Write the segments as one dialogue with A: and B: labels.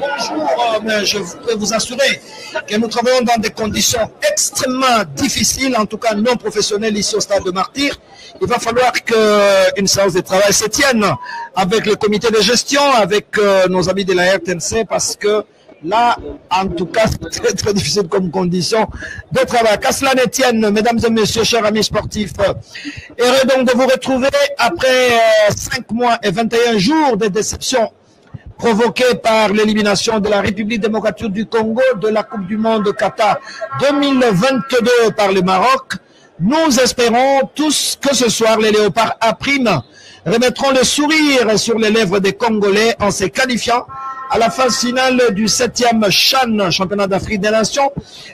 A: Bonjour, mais je peux vous assurer que nous travaillons dans des conditions extrêmement difficiles, en tout cas non professionnelles ici au Stade de Martyrs. Il va falloir qu'une séance de travail se tienne avec le comité de gestion, avec nos amis de la RTNC, parce que là, en tout cas, c'est très très difficile comme condition de travail. Qu'à cela ne tienne, mesdames et messieurs, chers amis sportifs, heureux donc de vous retrouver après 5 mois et 21 jours de déception provoquée par l'élimination de la République démocratique du Congo de la Coupe du Monde Qatar 2022 par le Maroc. Nous espérons tous que ce soir, les Léopards à prime remettront le sourire sur les lèvres des Congolais en se qualifiant à la phase finale du 7e CHAN, championnat d'Afrique des Nations,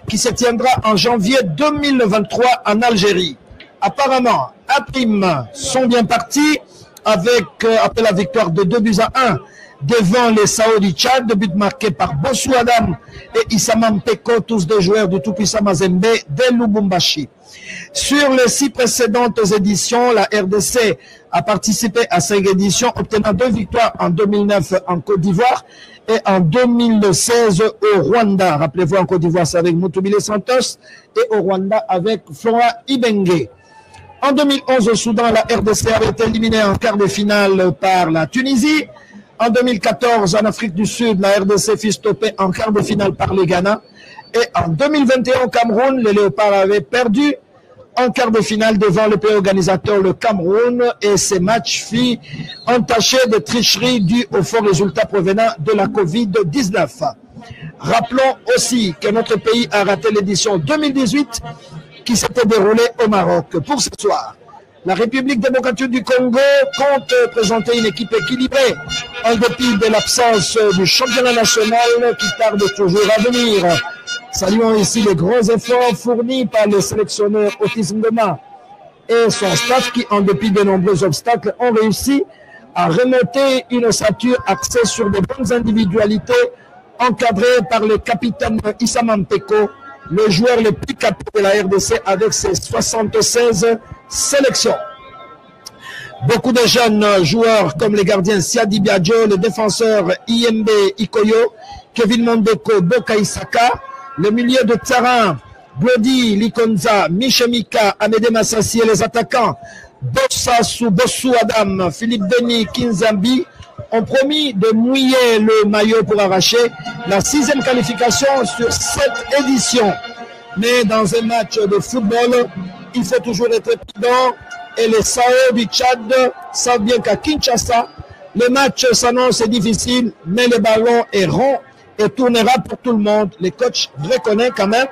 A: qui se tiendra en janvier 2023 en Algérie. Apparemment, à prime sont bien partis avec, après la victoire de 2-1 devant les Sao du Tchad, de but marqué par Bossou Adam et Issama Mpeko, tous deux joueurs du tout-puissant Mazembe de Lubumbashi. Sur les 6 précédentes éditions, la RDC a participé à 5 éditions, obtenant 2 victoires en 2009 en Côte d'Ivoire et en 2016 au Rwanda. Rappelez-vous, en Côte d'Ivoire, c'est avec Mutubile Santos et au Rwanda avec Flora Ibenge. En 2011, au Soudan, la RDC avait été éliminée en quart de finale par la Tunisie. En 2014, en Afrique du Sud, la RDC fut stoppée en quart de finale par le Ghana. Et en 2021, au Cameroun, les Léopards avaient perdu en quart de finale devant le pays organisateur, le Cameroun. Et ces matchs furent entachés de tricheries dues aux forts résultats provenant de la Covid-19. Rappelons aussi que notre pays a raté l'édition 2018 qui s'était déroulée au Maroc. Pour ce soir, la République démocratique du Congo compte présenter une équipe équilibrée en dépit de l'absence du championnat national qui tarde toujours à venir. Saluons ici les gros efforts fournis par le sélectionneur Otis Ngoma et son staff qui, en dépit de nombreux obstacles, ont réussi à remonter une ossature axée sur de bonnes individualités encadrées par le capitaine Issama Mpeko, le joueur le plus capé de la RDC avec ses 76 sélections. Beaucoup de jeunes joueurs comme les gardiens Siadi Biadjo, le défenseur Iyembe Ikoyo, Kevin Mondeko, Boka Isaka, le milieu de terrain Blodi Likonza, Michemika, Amede Massassi et les attaquants Bossou Adam, Philippe Denis, Kinzambi ont promis de mouiller le maillot pour arracher la 6e qualification sur cette édition. Mais dans un match de football, il faut toujours être prudent et les Sao du Tchad savent bien qu'à Kinshasa, le match s'annonce difficile, mais le ballon est rond et tournera pour tout le monde. Les coachs reconnaissent quand même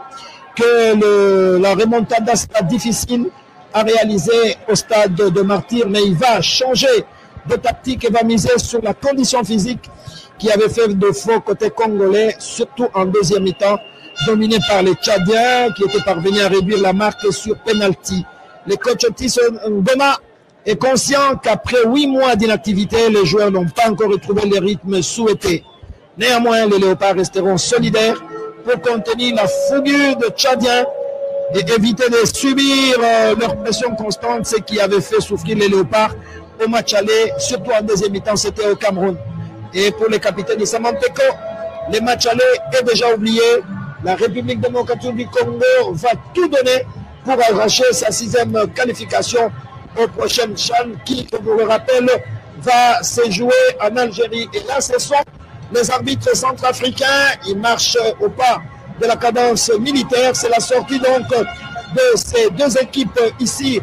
A: que la remontada sera difficile à réaliser au stade de Martyrs, mais il va changer de tactique et va miser sur la condition physique qui avait fait de faux côté congolais, surtout en deuxième mi-temps, dominé par les Tchadiens qui étaient parvenus à réduire la marque sur penalty. Le coach Otis Ngoma est conscient qu'après 8 mois d'inactivité, les joueurs n'ont pas encore retrouvé le rythme souhaité. Néanmoins, les Léopards resteront solidaires pour contenir la fougue de Tchadiens et éviter de subir leur pression constante, ce qui avait fait souffrir les Léopards au match aller, surtout en deuxième mi-temps, c'était au Cameroun. Et pour le capitaine Issama Mpeko, le match aller est déjà oublié. La République démocratique du Congo va tout donner pour arracher sa 6e qualification au prochain CHAN qui, je vous le rappelle, va se jouer en Algérie. Et là, ce sont les arbitres centrafricains. Ils marchent au pas de la cadence militaire. C'est la sortie donc de ces 2 équipes ici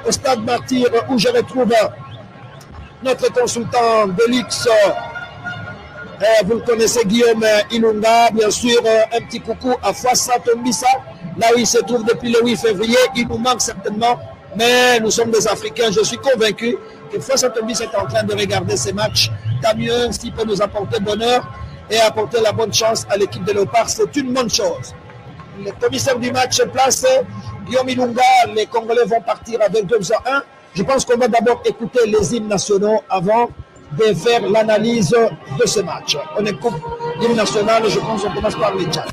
A: au Stade Martyrs où je retrouve notre consultant Delix. Vous le connaissez, Guillaume Ilunga. Bien sûr, un petit coucou à Fouassa Tombissa, là où il se trouve depuis le 8 février. Il nous manque certainement, mais nous sommes des Africains. Je suis convaincu que Fossa Tombis est en train de regarder ces matchs. Tant mieux s'il peut nous apporter bonheur et apporter la bonne chance à l'équipe de Léopard. C'est une bonne chose. Le commissaire du match est placé. Guillaume Ilunga, les Congolais vont partir avec 2-1. Je pense qu'on va d'abord écouter les hymnes nationaux avant de faire l'analyse de ce match. On écoute l'hymne national, je pense qu'on commence par les Tchad.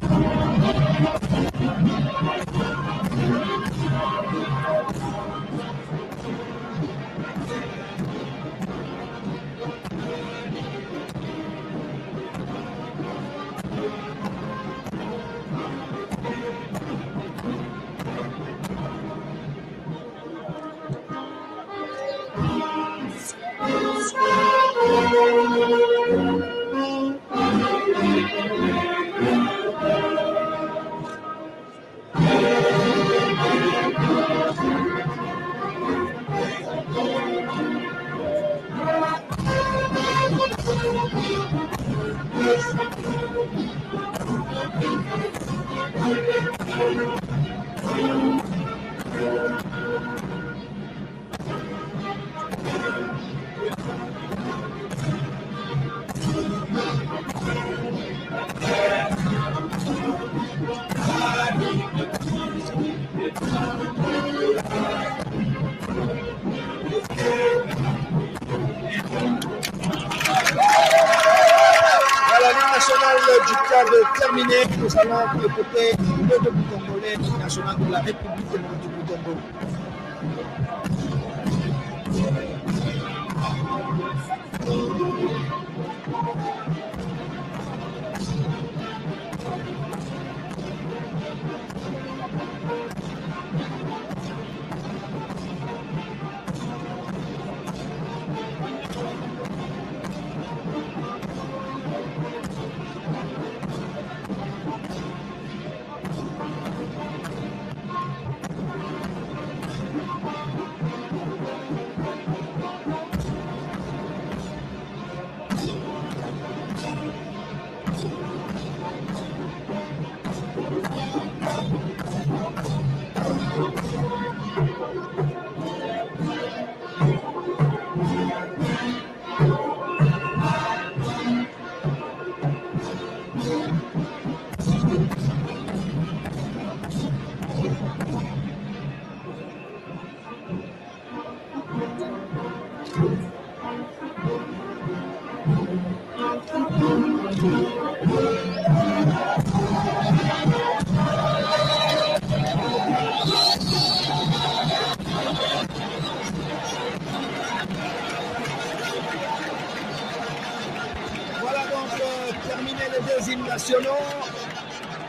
A: Terminé, nous allons écouter le debout congolais national de la République du Congo.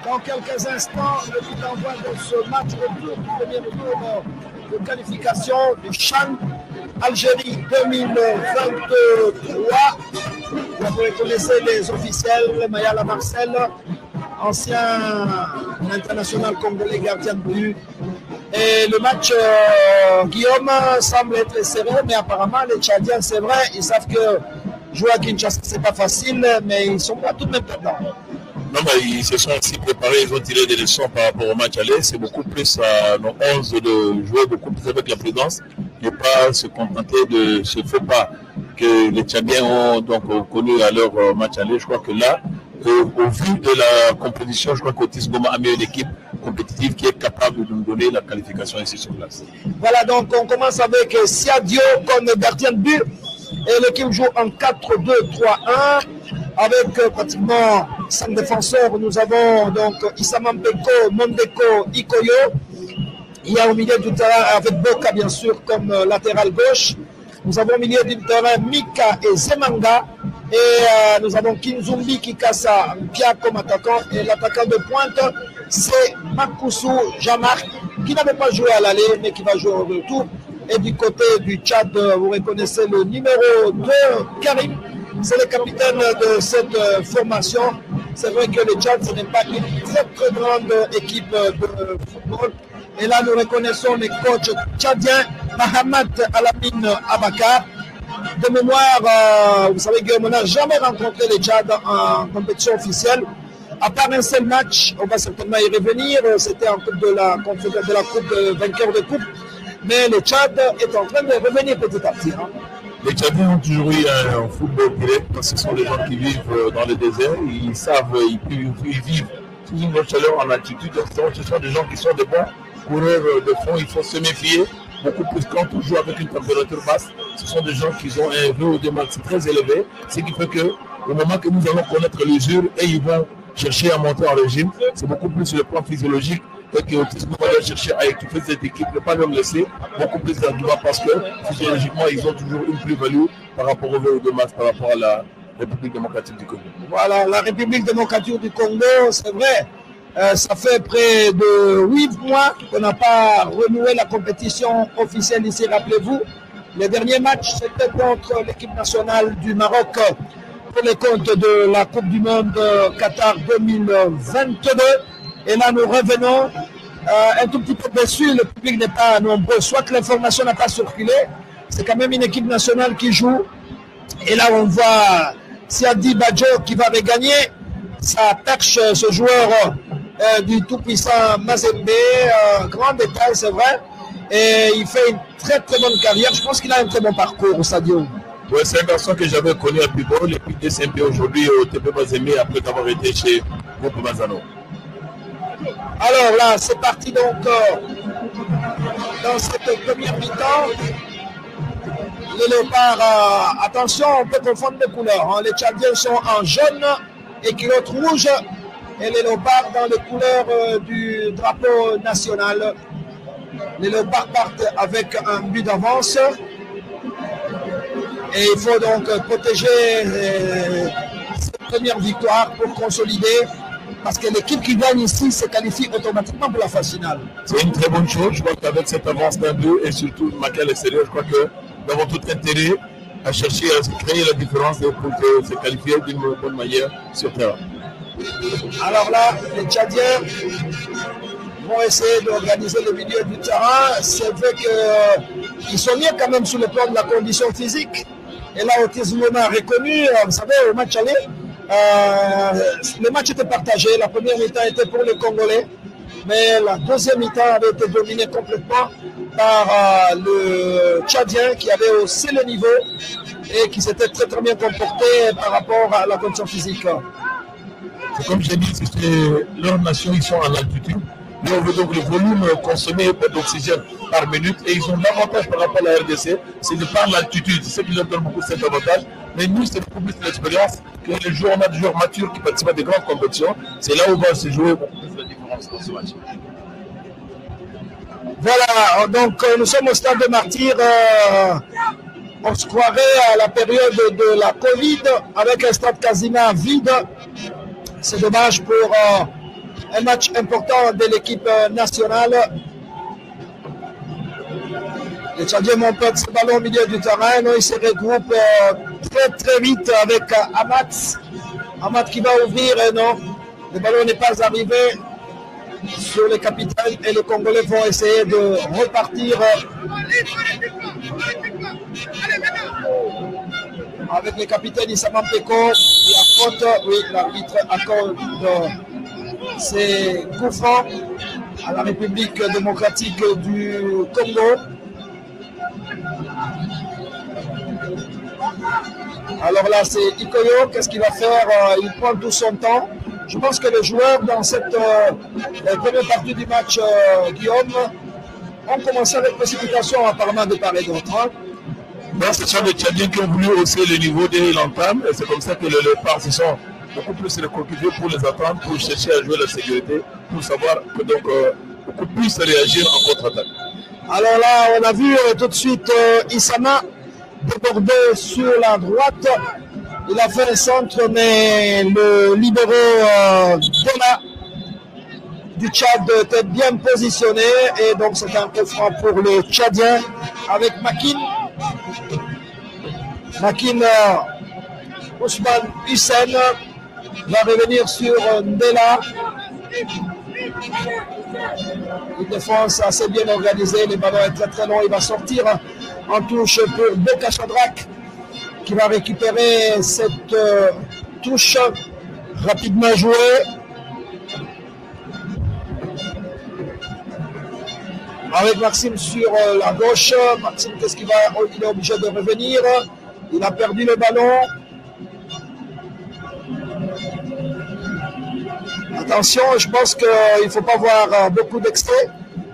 A: Dans quelques instants, le coup d'envoi de ce match retour du premier tour de qualification du CHAN Algérie 2023. Vous connaissez les officiels, Mayala Marcel, ancien international congolais gardien de but. Et le match, Guillaume, semble être serré, mais apparemment les Tchadiens, c'est vrai, ils savent que jouer à Kinshasa, c'est pas facile, mais ils ne sont pas tout de même perdants.
B: Non, mais ils se sont aussi préparés, ils ont tiré des leçons par rapport au match aller. C'est beaucoup plus à nos 11 de jouer beaucoup plus avec la prudence et pas se contenter de ce faux pas que les Tchadiens ont donc connu à leur match aller. Je crois que là, au vu de la compétition, je crois qu'Otis Goma a mis une équipe compétitive qui est capable de nous donner la qualification ici sur place. Voilà, donc on commence avec Siadio comme gardien de but et l'équipe joue en 4-2-3-1. Avec pratiquement 5 défenseurs, nous avons donc Isamampeko, Mondeko, Ikoyo. Il y a au milieu du terrain avec Boka bien sûr comme latéral gauche. Nous avons au milieu du terrain Mika et Zemanga. Et nous avons Kinzumbi Kikasa Pia comme attaquant. Et l'attaquant de pointe, c'est Makousou Jean-Marc qui n'avait pas joué à l'aller mais qui va jouer au retour. Et du côté du Tchad, vous reconnaissez le numéro 2, Karim. C'est le capitaine de cette formation. C'est vrai que le Tchad, ce n'est pas une très très grande équipe de football. Et là, nous reconnaissons les coachs tchadiens, Mahamat Alamine Abakar. De mémoire, vous savez qu'on n'a jamais rencontré le Tchad en compétition officielle. À part un seul match, on va certainement y revenir. C'était en coupe de la coupe vainqueur de coupe. Mais le Tchad est en train de revenir petit à petit. Hein. Les Tchadiens ont toujours eu un football direct parce que ce sont des gens qui vivent dans le désert. Ils savent, ils vivent sous une grande chaleur en altitude. Ce sont des gens qui sont des bons coureurs de fond. Il faut se méfier beaucoup plus quand on joue avec une température basse. Ce sont des gens qui ont un VO2 max très élevé. Ce qui fait que au moment que nous allons connaître l'usure et ils vont chercher à monter en régime, c'est beaucoup plus sur le plan physiologique. Et que nous allons chercher à équiper cette équipe, ne pas leur laisser beaucoup plus d'arguments parce que physiologiquement, ils ont toujours une plus-value par rapport au VO2 max, par rapport à la République démocratique du Congo.
A: Voilà, la République démocratique du Congo, c'est vrai, ça fait près de 8 mois qu'on n'a pas renoué la compétition officielle ici, rappelez-vous. Le dernier match, c'était contre l'équipe nationale du Maroc pour les comptes de la Coupe du Monde Qatar 2022. Et là, nous revenons un tout petit peu déçus. Le public n'est pas nombreux. Soit que l'information n'a pas circulé. C'est quand même une équipe nationale qui joue. Et là, on voit Siadi Badjo qui va regagner. Ça tâche ce joueur du tout-puissant Mazembe. Grand détail, c'est vrai. Et il fait une très très bonne carrière. Je pense qu'il a un très bon parcours, Sadio.
B: Oui, c'est un garçon que j'avais connu à Pibol. Et puis DCMP aujourd'hui au TP Mazembe après avoir été chez Groupe Mazano.
A: Alors là, c'est parti donc dans cette première mi-temps. Les léopards, attention, on peut confondre les couleurs. Hein. Les Tchadiens sont en jaune et culotte rouge et les léopards dans les couleurs du drapeau national. Les léopards partent avec un but d'avance et il faut donc protéger cette première victoire pour consolider. Parce que l'équipe qui gagne ici se qualifie automatiquement pour la phase finale.
B: C'est une très bonne chose. Je crois qu'avec cette avance d'un 2 et surtout marquer à l'extérieur, je crois que nous avons tout intérêt à chercher à créer la différence pour se qualifier d'une bonne manière sur terrain.
A: Alors là, les Tchadiens vont essayer d'organiser le milieu du terrain. C'est vrai qu'ils sont mieux quand même sur le plan de la condition physique. Et là, Otis Loma a reconnu, vous savez, au match aller, le match était partagé. La première mi-temps était pour les Congolais, mais la deuxième mi-temps avait été dominée complètement par le Tchadien qui avait haussé le niveau et qui s'était très très bien comporté par rapport à la condition physique.
B: C'est comme j'ai dit, leur nation, ils sont en altitude. Nous, on veut donc le volume consommé d'oxygène par minute et ils ont davantage par rapport à la RDC, c'est de par l'altitude, c'est ce qui leur donne beaucoup cet avantage. Mais nous, c'est beaucoup plus de l'expérience que les joueurs, on a des joueurs matures qui participent à des grandes compétitions. C'est là où va se jouer beaucoup plus la différence dans ce match.
A: Voilà, donc nous sommes au stade de Martyrs. On se croirait à la période de la Covid avec un stade quasiment vide. C'est dommage pour un match important de l'équipe nationale. Les Tchadiens montent ce ballon au milieu du terrain. Ils se regroupent très très vite avec Amat. Amat qui va ouvrir, non. Le ballon n'est pas arrivé sur les capitaines et les Congolais vont essayer de repartir avec les capitaines Issama Mpeko. La faute, oui, l'arbitre accorde ses coups francs à la République démocratique du Congo. Alors là, c'est Ikoyo. Qu'est-ce qu'il va faire? Il prend tout son temps. Je pense que les joueurs, dans cette première partie du match, Guillaume, ont commencé avec précipitation, apparemment, de part et d'autre. Hein.
B: Ce sont les Tchadiens qui ont voulu hausser le niveau dès l'entame. Et c'est comme ça que les léopards se sont beaucoup plus recroquevillés pour les attendre, pour chercher à jouer la sécurité, pour savoir que donc beaucoup plus réagir en contre-attaque.
A: Alors là, on a vu tout de suite Issama déborder sur la droite. Il a fait un centre, mais le libéraux du Tchad était bien positionné. Et donc, c'est un coup franc pour le Tchadien avec Makin. Makin Ousmane Hussein va revenir sur Ndela. Une défense assez bien organisée. Le ballon est très très long. Il va sortir en touche pour Boka Chadrak qui va récupérer cette touche rapidement jouée. avec Maxime sur la gauche. Maxime, qu'est-ce qu'il va? Il est obligé de revenir. Il a perdu le ballon. Attention, je pense qu'il ne faut pas voir beaucoup d'extraits.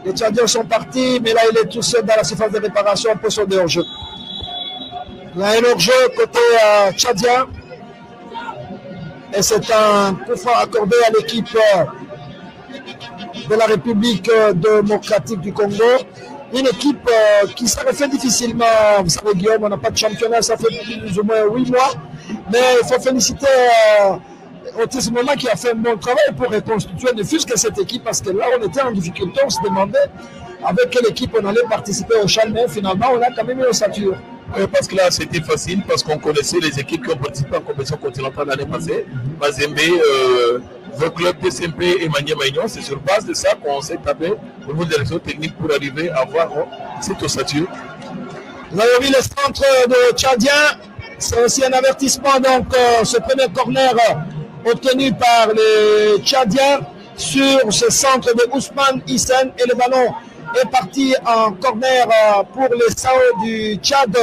A: Les Tchadiens sont partis, mais là, il est tout seul dans la surface de réparation en position de hors-jeu. Il y a un hors-jeu côté tchadien. Et c'est un coup franc accordé à l'équipe de la République démocratique du Congo. Une équipe qui se refait difficilement. Vous savez, Guillaume, on n'a pas de championnat, ça fait plus ou moins 8 mois. Mais il faut féliciter Otis Moma qui a fait un bon travail pour reconstituer ne fût-ce que cette équipe, parce que là, on était en difficulté, on se demandait avec quelle équipe on allait participer au Chan, mais finalement, on a quand même eu l'ossature.
B: Parce que là, c'était facile, parce qu'on connaissait les équipes qui ont participé en compétition continentale l'année passée. Mazembe, le club TCMP et Mania Maignan, c'est sur base de ça qu'on s'est tapé au niveau des réseaux techniques pour arriver à avoir cette ossature.
A: Vous avez vu le centre de Tchadien, c'est aussi un avertissement, donc ce premier corner obtenu par les Tchadiens sur ce centre de Ousmane Hissène, et le ballon est parti en corner pour les Sao du Tchad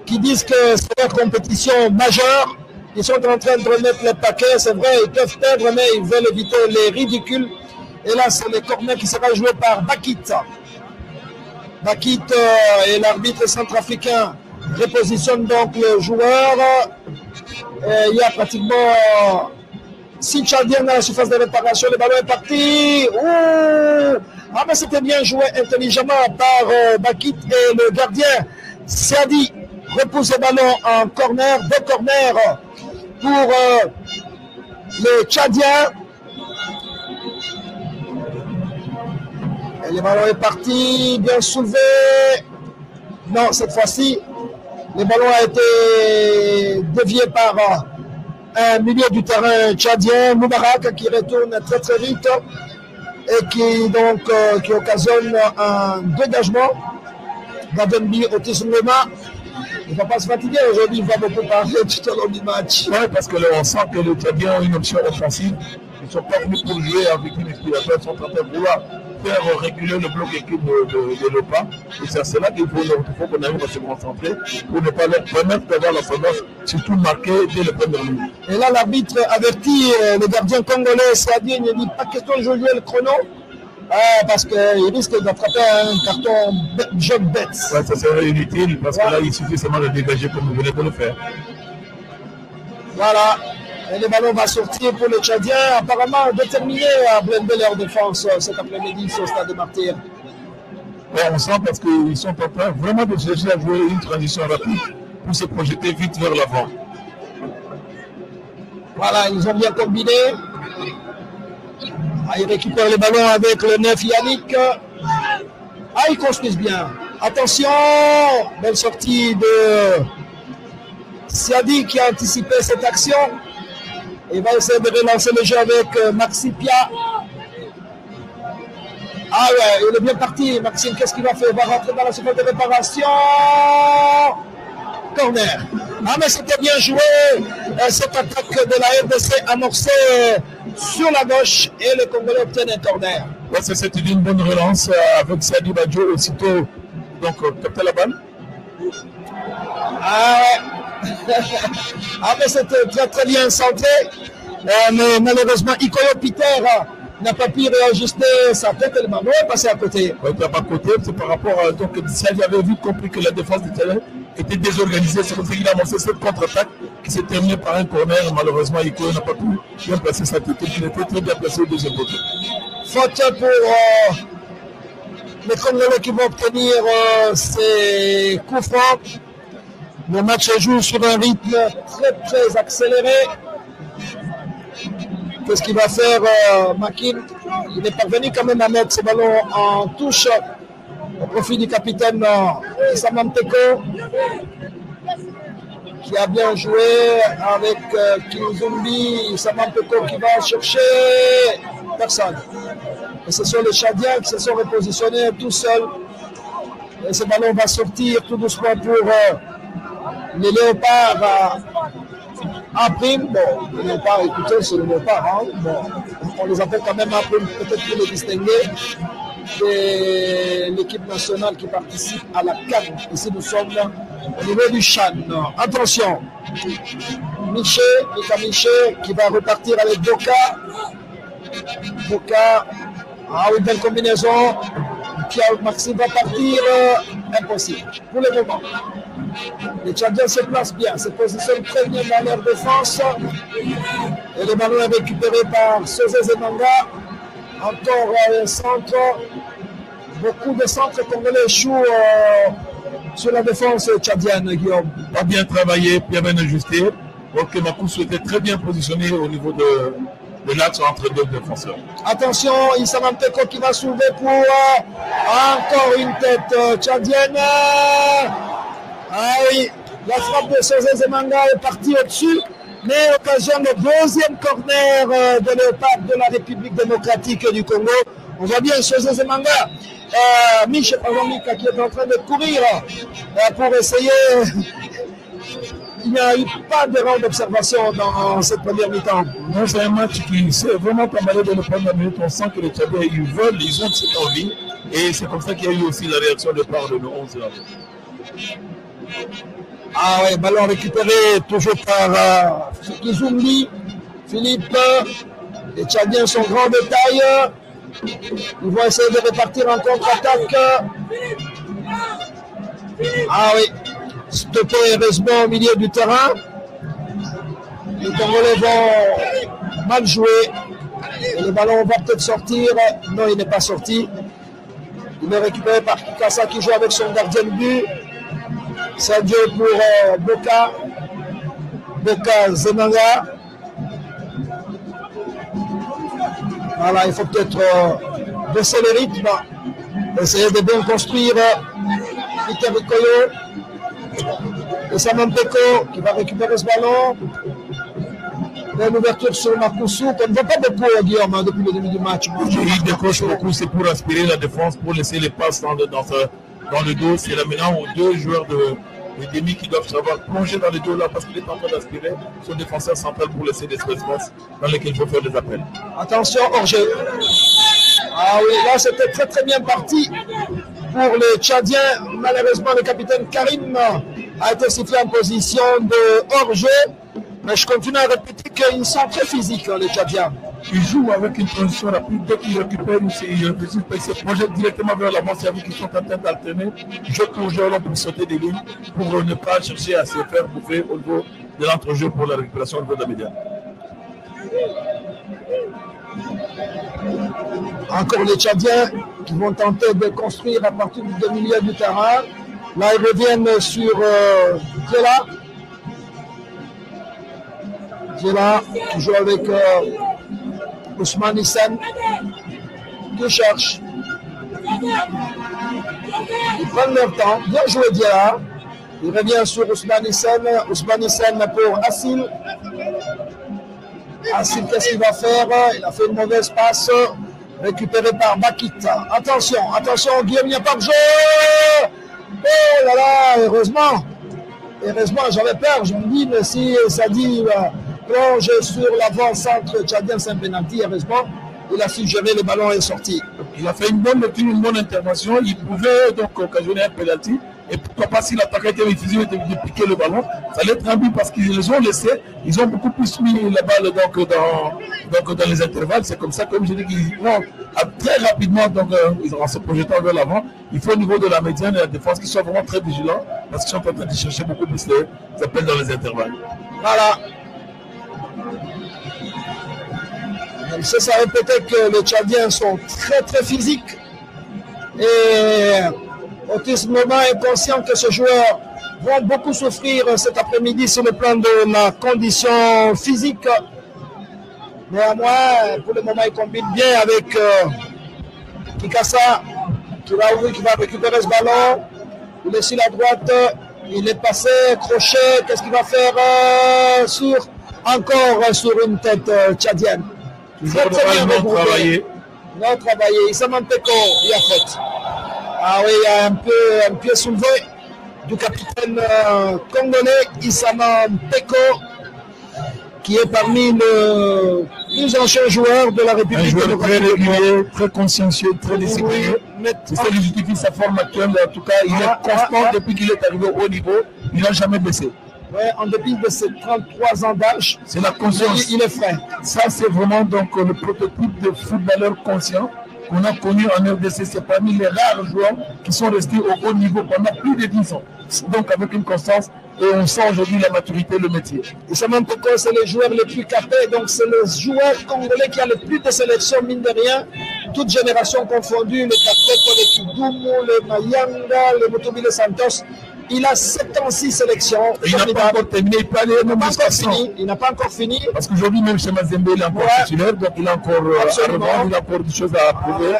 A: qui disent que c'est une compétition majeure. Ils sont en train de remettre le paquet, c'est vrai, ils peuvent perdre, mais ils veulent éviter les ridicules. Et là, c'est le corner qui sera joué par Bakit. Bakit et l'arbitre centrafricain repositionne donc le joueur. Il y a pratiquement 6 Tchadiens dans la surface de réparation. Le ballon est parti. Ouh! Ah, mais c'était bien joué intelligemment par Bakit et le gardien Serdi repousse le ballon en corner, 2 corners pour les Tchadiens. Et le ballon est parti, bien soulevé. Non, cette fois-ci, le ballon a été dévié par un milieu du terrain tchadien, Moubarak, qui retourne très très vite et qui occasionne un dégagement. Gadenbi Otis Ngoma. Il ne va pas se fatiguer aujourd'hui, il va beaucoup parler tout au long du match.
B: Oui, parce que là, on sent que les Tchadiens ont une option offensive. Ils ne sont pas venus pour jouer avec une inspiration, ils sont en train de vouloir faire reculer le bloc équipe de l'OPA. Et c'est à cela qu'il faut qu'on arrive à se concentrer pour ne pas leur permettre d'avoir la tendance, surtout marquée dès le premier minute.
A: Et là, l'arbitre avertit le gardien congolais, c'est-à-dire il ne dit pas question de jouer le chrono. Parce qu'il risque d'attraper un carton jaune bête.
B: Ouais, ça serait inutile parce que là, il suffit seulement de dégager comme vous venez de le faire.
A: Voilà. Et le ballon va sortir pour les Tchadiens, apparemment déterminés à blender leur défense cet après-midi sur le stade de Martyr.
B: Ouais, on sent parce qu'ils sont en train vraiment de chercher à jouer une transition rapide pour se projeter vite vers l'avant.
A: Voilà, ils ont bien combiné. Ils récupèrent les ballons avec le 9 Yannick. Ils construisent bien. Attention, belle sortie de Siadi qui a anticipé cette action. Il va essayer de relancer le jeu avec Maxime Pia. Ah ouais, il est bien parti. Maxime, qu'est-ce qu'il va faire? Il va rentrer dans la surface de réparation. Corner. Ah mais c'était bien joué. Cette attaque de la RDC amorcée sur la gauche et le Congolais obtient un corner.
B: Ouais, c'était une bonne relance avec Sadi Badjo aussitôt. Donc, capter la balle.
A: Ah ouais. Ah mais c'était très très bien centré. Mais malheureusement, Ikoyo Peter n'a pas pu réajuster sa tête et le ballon est passé à côté.
B: Oui, pas à côté, c'est par rapport à. Donc, Sadi avait vite compris que la défense du terrain était désorganisée. C'est comme ça qu'il a amorcé cette contre-attaque qui s'est terminée par un corner. Malheureusement, Ikoyo n'a pas pu bien placer sa tête. Il était très bien placé au deuxième côté.
A: Faute pour les Congolais qui vont obtenir ces coups francs. Le match se joue sur un rythme très très accéléré. Qu'est-ce qu'il va faire Makin? Il est parvenu quand même à mettre ce ballon en touche au profit du capitaine Issam Teko qui a bien joué avec Kinzumbi. Issam Teko qui va chercher personne. Et ce sont les Tchadiens qui se sont repositionnés tout seuls. Et ce ballon va sortir tout doucement pour les Léopards en prime. Bon, les Léopards, écoutez, c'est les Léopards. Hein. Bon, on les appelle quand même en prime, peut-être pour les distinguer. de l'équipe nationale qui participe à la CAN. Ici, nous sommes au niveau du Chan. Attention, Miché qui va repartir avec Boka. Boka, ah oui, belle combinaison. Pierre-Maxime va partir, impossible pour le moment. Les Tchadiens se placent bien, se positionnent très bien dans leur défense. Et le ballon est récupéré par Sosé Zemanga. Encore un centre. Beaucoup de centres congolais échouent sur la défense tchadienne, Guillaume.
B: Pas bien travaillé, bien ajusté. Donc Makousou était très bien positionné au niveau de l'axe entre deux défenseurs.
A: Attention, Issa Manteko qui va soulever pour encore une tête tchadienne. Ah oui, la frappe de Sosé Zemanga est partie au-dessus, mais occasion de deuxième corner de Léopard de la République démocratique du Congo. On voit bien Sosé Zemanga, Michel Pazamika qui est en train de courir pour essayer. Il n'y a eu pas d'erreur d'observation dans cette première mi-temps.
B: Non, c'est un match qui s'est vraiment pas mal de la première minute. On sent que les Tchadiens, ils veulent, ils ont cette envie. Et c'est comme ça qu'il y a eu aussi la réaction de part de nos 11 là.
A: Ah ouais, ballon récupéré toujours par Kizumbi. Philippe, les Tchadiens sont grands de taille. Ils vont essayer de repartir en contre-attaque. Ah oui, stoppé heureusement au milieu du terrain. Les Congolais vont mal jouer. Et le ballon va peut-être sortir. Non, il n'est pas sorti. Il est récupéré par Kikassa qui joue avec son gardien de but. Sadio pour Boka. Boka Zemanga. Voilà, il faut peut-être baisser le rythme. Essayer de bien construire Peter Koyo. Et Saman Peko qui va récupérer ce ballon. Une ouverture sur Makousou qu'on ne voit pas beaucoup, Guillaume, depuis le début du match.
B: Il décroche beaucoup, c'est pour aspirer la défense, pour laisser les passes dans le dos. C'est là maintenant aux deux joueurs de demi qui doivent savoir plonger dans le dos là parce qu'il est en train d'aspirer son défenseur central pour laisser des espaces dans lesquels il faut faire des appels.
A: Attention, hors-jeu. Ah oui, là c'était très très bien parti pour les Tchadiens. Malheureusement, le capitaine Karim a été sifflé en position de hors-jeu. Mais je continue à répéter qu'ils sont très physiques, les Tchadiens.
B: Ils jouent avec une transition rapide. Dès qu'ils récupèrent, ils se projettent directement vers l'avant. C'est avec qu'ils sont en train d'alterner. Jeu pour jeu pour sauter des lignes, pour ne pas chercher à se faire bouffer au niveau de l'entrejeu pour la récupération au niveau de la média.
A: Encore les Tchadiens qui vont tenter de construire à partir du milieu du terrain. Là, ils reviennent sur Zela. Zela qui joue avec Ousmane Nissan qui cherche. Ils prennent leur temps. Bien joué Diarra. Il revient sur Ousmane Nissan. Ousmane Nissan pour Assil. Assil, qu'est-ce qu'il va faire? Il a fait une mauvaise passe. Récupéré par Bakita. Attention, Guillaume, il n'y a pas de jeu. Oh là là, heureusement, j'avais peur. Je me dis, mais si ça dit plonge sur l'avant-centre tchadien, c'est un pénalty, heureusement. Il a su gérer, le ballon est sorti.
B: Il a fait une bonne lecture, une bonne intervention. Il pouvait donc occasionner un pénalty. Et pourquoi pas si l'attaquant était refusé de piquer le ballon, ça allait être un but parce qu'ils les ont laissés. Ils ont beaucoup plus mis la balle dans les intervalles. C'est comme ça, comme je dis, qu'ils vont très rapidement, en se projetant vers l'avant. Il faut au niveau de la médiane et de la défense qu'ils soient vraiment très vigilants parce qu'ils sont en train de chercher beaucoup plus les appels dans les intervalles.
A: Voilà. C'est ça, peut-être que les Tchadiens sont très très physiques. Et Otis Moma est conscient que ces joueurs vont beaucoup souffrir cet après-midi sur le plan de la condition physique. Néanmoins, pour le moment, il combine bien avec Kikassa qui va récupérer ce ballon. Il est sur la droite, il est passé, crochet. Qu'est-ce qu'il va faire encore sur une tête tchadienne?
B: Très bien travaillé.
A: Non travaillé. Issa Manteko, il a fait. Ah oui, il y a un pied soulevé du capitaine congolais Issa Manteko. qui est parmi les plus anciens joueurs de la République
B: démocratique. Très régulier, très consciencieux, très discipliné. C'est ça qui justifie sa forme actuelle. En tout cas, il est constant depuis qu'il est arrivé au haut niveau. Il n'a jamais baissé.
A: Ouais, en dépit de ses 33 ans d'âge,
B: c'est la conscience.
A: Il est frais.
B: Ça, c'est vraiment donc le prototype de footballeur conscient qu'on a connu en RDC. C'est parmi les rares joueurs qui sont restés au haut niveau pendant plus de 10 ans. Donc avec une constance, et on sent aujourd'hui la maturité, le métier.
A: Et Saman Peko, c'est le joueur le plus capé, donc c'est le joueur congolais qui a le plus de sélections, mine de rien, toutes générations confondues, le Kapeko, le Kidumu, le Mayanga, le Motobile Santos. Il a 76 sélections.
B: Il n'a pas encore terminé,
A: il n'a pas encore fini.
B: Parce qu'aujourd'hui, même chez Mazembe, il est encore titulaire, donc il a encore à revendre, il a encore des choses à prouver.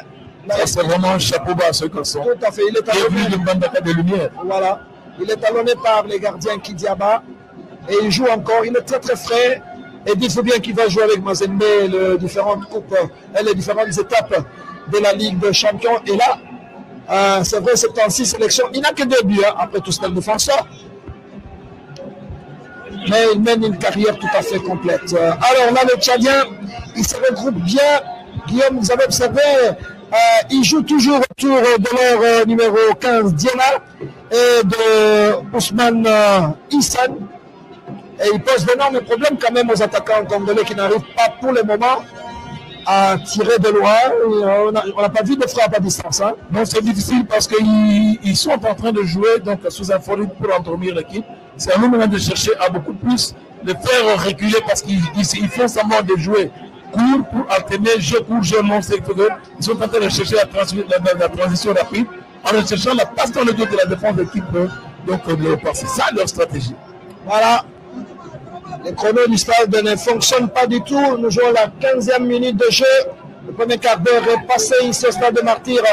B: Ça, c'est vraiment un chapeau bas à ce garçon.
A: Tout à fait. Il est
B: talonné de Mbandaka de lumière.
A: Voilà. Il est talonné par les gardiens Kidiaba. Et il joue encore. Il est très très frais. Et il faut bien qu'il va jouer avec Mazembe les différentes coupes et les différentes étapes de la Ligue des Champions. Et là, c'est vrai, 76 sélections. Il n'a que 2 buts, hein, après tout, c'est le défenseur. Mais il mène une carrière tout à fait complète. Alors là, le Tchadien, il se regroupe bien. Guillaume, vous avez observé, ils jouent toujours autour de leur numéro 15, Diana, et de Ousmane Issane. Et ils posent d'énormes problèmes quand même aux attaquants congolais qui n'arrivent pas pour le moment à tirer de loin. On n'a pas vu de frappe à distance. Hein.
B: Non, c'est difficile parce qu'ils sont en train de jouer donc, sous un forêt pour endormir l'équipe. C'est à nous maintenant de chercher à beaucoup plus de faire reculer parce qu'ils font semblant de jouer court pour alterner jeu court, jeu long secteur. Ils sont en train de chercher la transition rapide en cherchant la passe dans le dos de la défense de l'équipe. Donc, c'est ça leur stratégie.
A: Voilà. Les chronos du stade ne fonctionnent pas du tout. Nous jouons la 15e minute de jeu. Le premier quart d'heure est passé ici au stade de Martyr.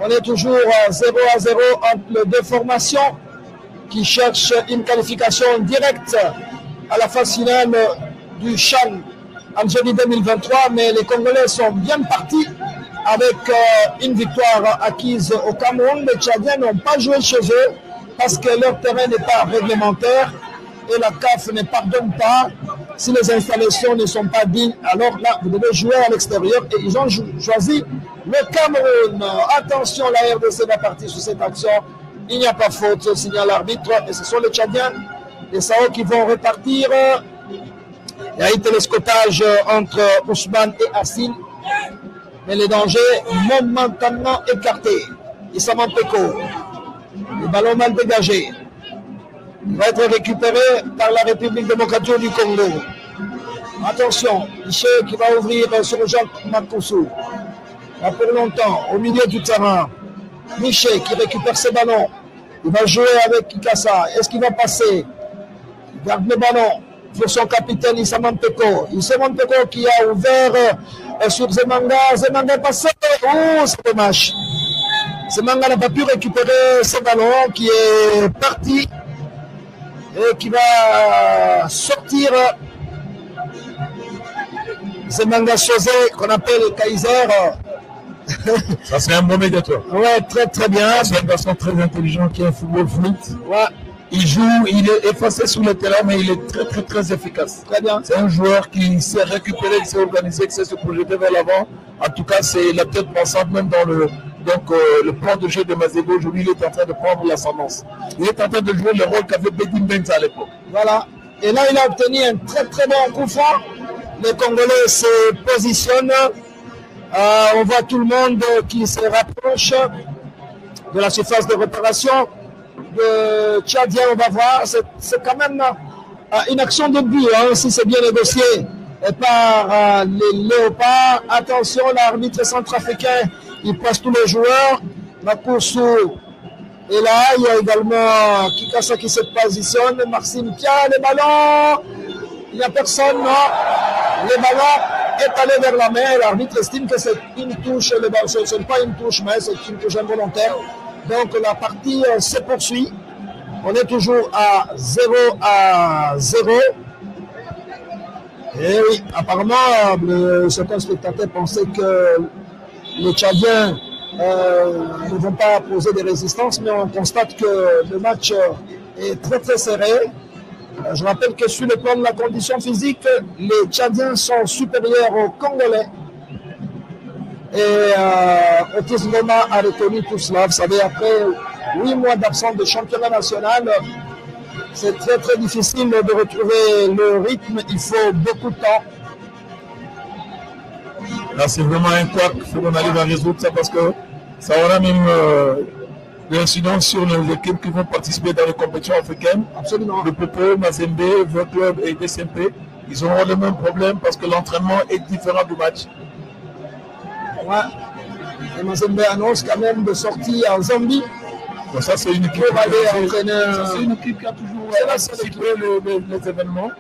A: On est toujours 0-0 entre les deux formations qui cherchent une qualification directe à la phase finale du CHAN Algérie 2023. Mais les Congolais sont bien partis avec une victoire acquise au Cameroun. Les Tchadiens n'ont pas joué chez eux parce que leur terrain n'est pas réglementaire. Et la CAF ne pardonne pas si les installations ne sont pas dignes. Alors là, vous devez jouer à l'extérieur et ils ont choisi le Cameroun. Attention, la RDC va partir sur cette action. Il n'y a pas faute, signale l'arbitre. Et ce sont les Tchadiens, les Sao qui vont repartir. Il y a un télescopage entre Ousmane et Assine. Mais les dangers momentanément écartés. Issa Peko. Le ballon mal dégagé. Il va être récupéré par la République démocratique du Congo. Attention, Miché qui va ouvrir sur Jacques Makoussou. Pas pour longtemps, au milieu du terrain. Miché qui récupère ses ballons. Il va jouer avec Kikassa. Est-ce qu'il va passer? Il garde le ballon pour son capitaine Issa Peko. Issa Peko qui a ouvert sur Zemanga. Zemanga est passé. Oh, c'est dommage. Zemanga n'a pas pu récupérer ce ballon qui est parti. Et qui va sortir Zemanga Chosé, qu'on appelle Kaiser.
B: Ça, c'est un bon médiateur.
A: Ouais, très très bien.
B: C'est un garçon très intelligent qui a un football fluide.
A: Ouais.
B: Il joue, il est effacé sur le terrain, mais il est très très très efficace.
A: Très bien.
B: C'est un joueur qui sait récupérer, qui sait organiser, qui sait se projeter vers l'avant. En tout cas, c'est la tête pensante même dans le plan de jeu de Mazembe. Aujourd'hui, il est en train de prendre l'ascendance. Il est en train de jouer le rôle qu'avait Bedin Benz à l'époque.
A: Voilà. Et là, il a obtenu un très très bon coup franc. Les Congolais se positionnent. On voit tout le monde qui se rapproche de la surface de réparation. De Tchadien, on va voir. C'est quand même une action de but, hein, si c'est bien négocié par les Léopards. Attention, l'arbitre centrafricain, il passe tous les joueurs. Makoussou est là. Il y a également Kikassa qui se positionne. Maxime Pia, les ballons. Il n'y a personne, non. Le ballon est allé vers la main. L'arbitre estime que c'est une touche. Ce n'est pas une touche, mais c'est une touche involontaire. Donc la partie se poursuit. On est toujours à 0-0. Et oui, apparemment, certains spectateurs pensaient que les Tchadiens ne vont pas poser des résistances, mais on constate que le match est très très serré. Je rappelle que sur le plan de la condition physique, les Tchadiens sont supérieurs aux Congolais. Et Otis Ngoma a retenu tout cela. Vous savez, après 8 mois d'absence de championnat national, c'est très très difficile de retrouver le rythme. Il faut beaucoup de temps.
B: Là, c'est vraiment un couac. Il faut qu'on arrive à résoudre ça parce que ça aura même des incidences sur les équipes qui vont participer dans les compétitions africaines.
A: Absolument.
B: Le Popo, Mazembe, Vert Club et DCMP, ils auront le même problème parce que l'entraînement est différent du match.
A: Ouais. Et Mazembe annonce quand même de sortir en Zambie.
B: Donc ça, c'est une équipe qui a toujours anticipé les événements.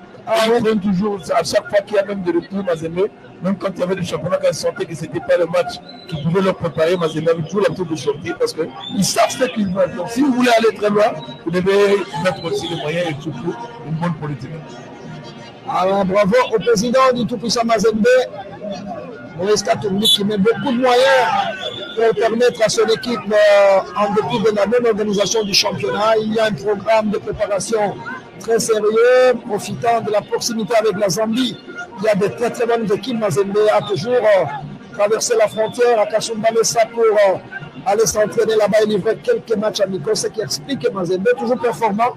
B: Ils prennent toujours, à chaque fois qu'il y a même des retours, Mazembe, même quand il y avait des championnats qui sortaient, que ce n'était pas le match qui pouvait leur préparer, Mazembe avait toujours l'habitude de sortir parce qu'ils savent ce qu'ils veulent. Donc si vous voulez aller très loin, vous devez mettre aussi les moyens et surtout une bonne politique.
A: Alors bravo au président du tout-puissant Mazembe, Maurice Katumbi, qui met beaucoup de moyens pour permettre à son équipe, en dépit de la même organisation du championnat, il y a un programme de préparation très sérieux, profitant de la proximité avec la Zambie. Il y a de très très bonnes équipes. Mazembe a toujours traversé la frontière à Kasumbalesa pour aller s'entraîner là-bas et livrer quelques matchs amicaux, ce qui explique que Mazembe est toujours performant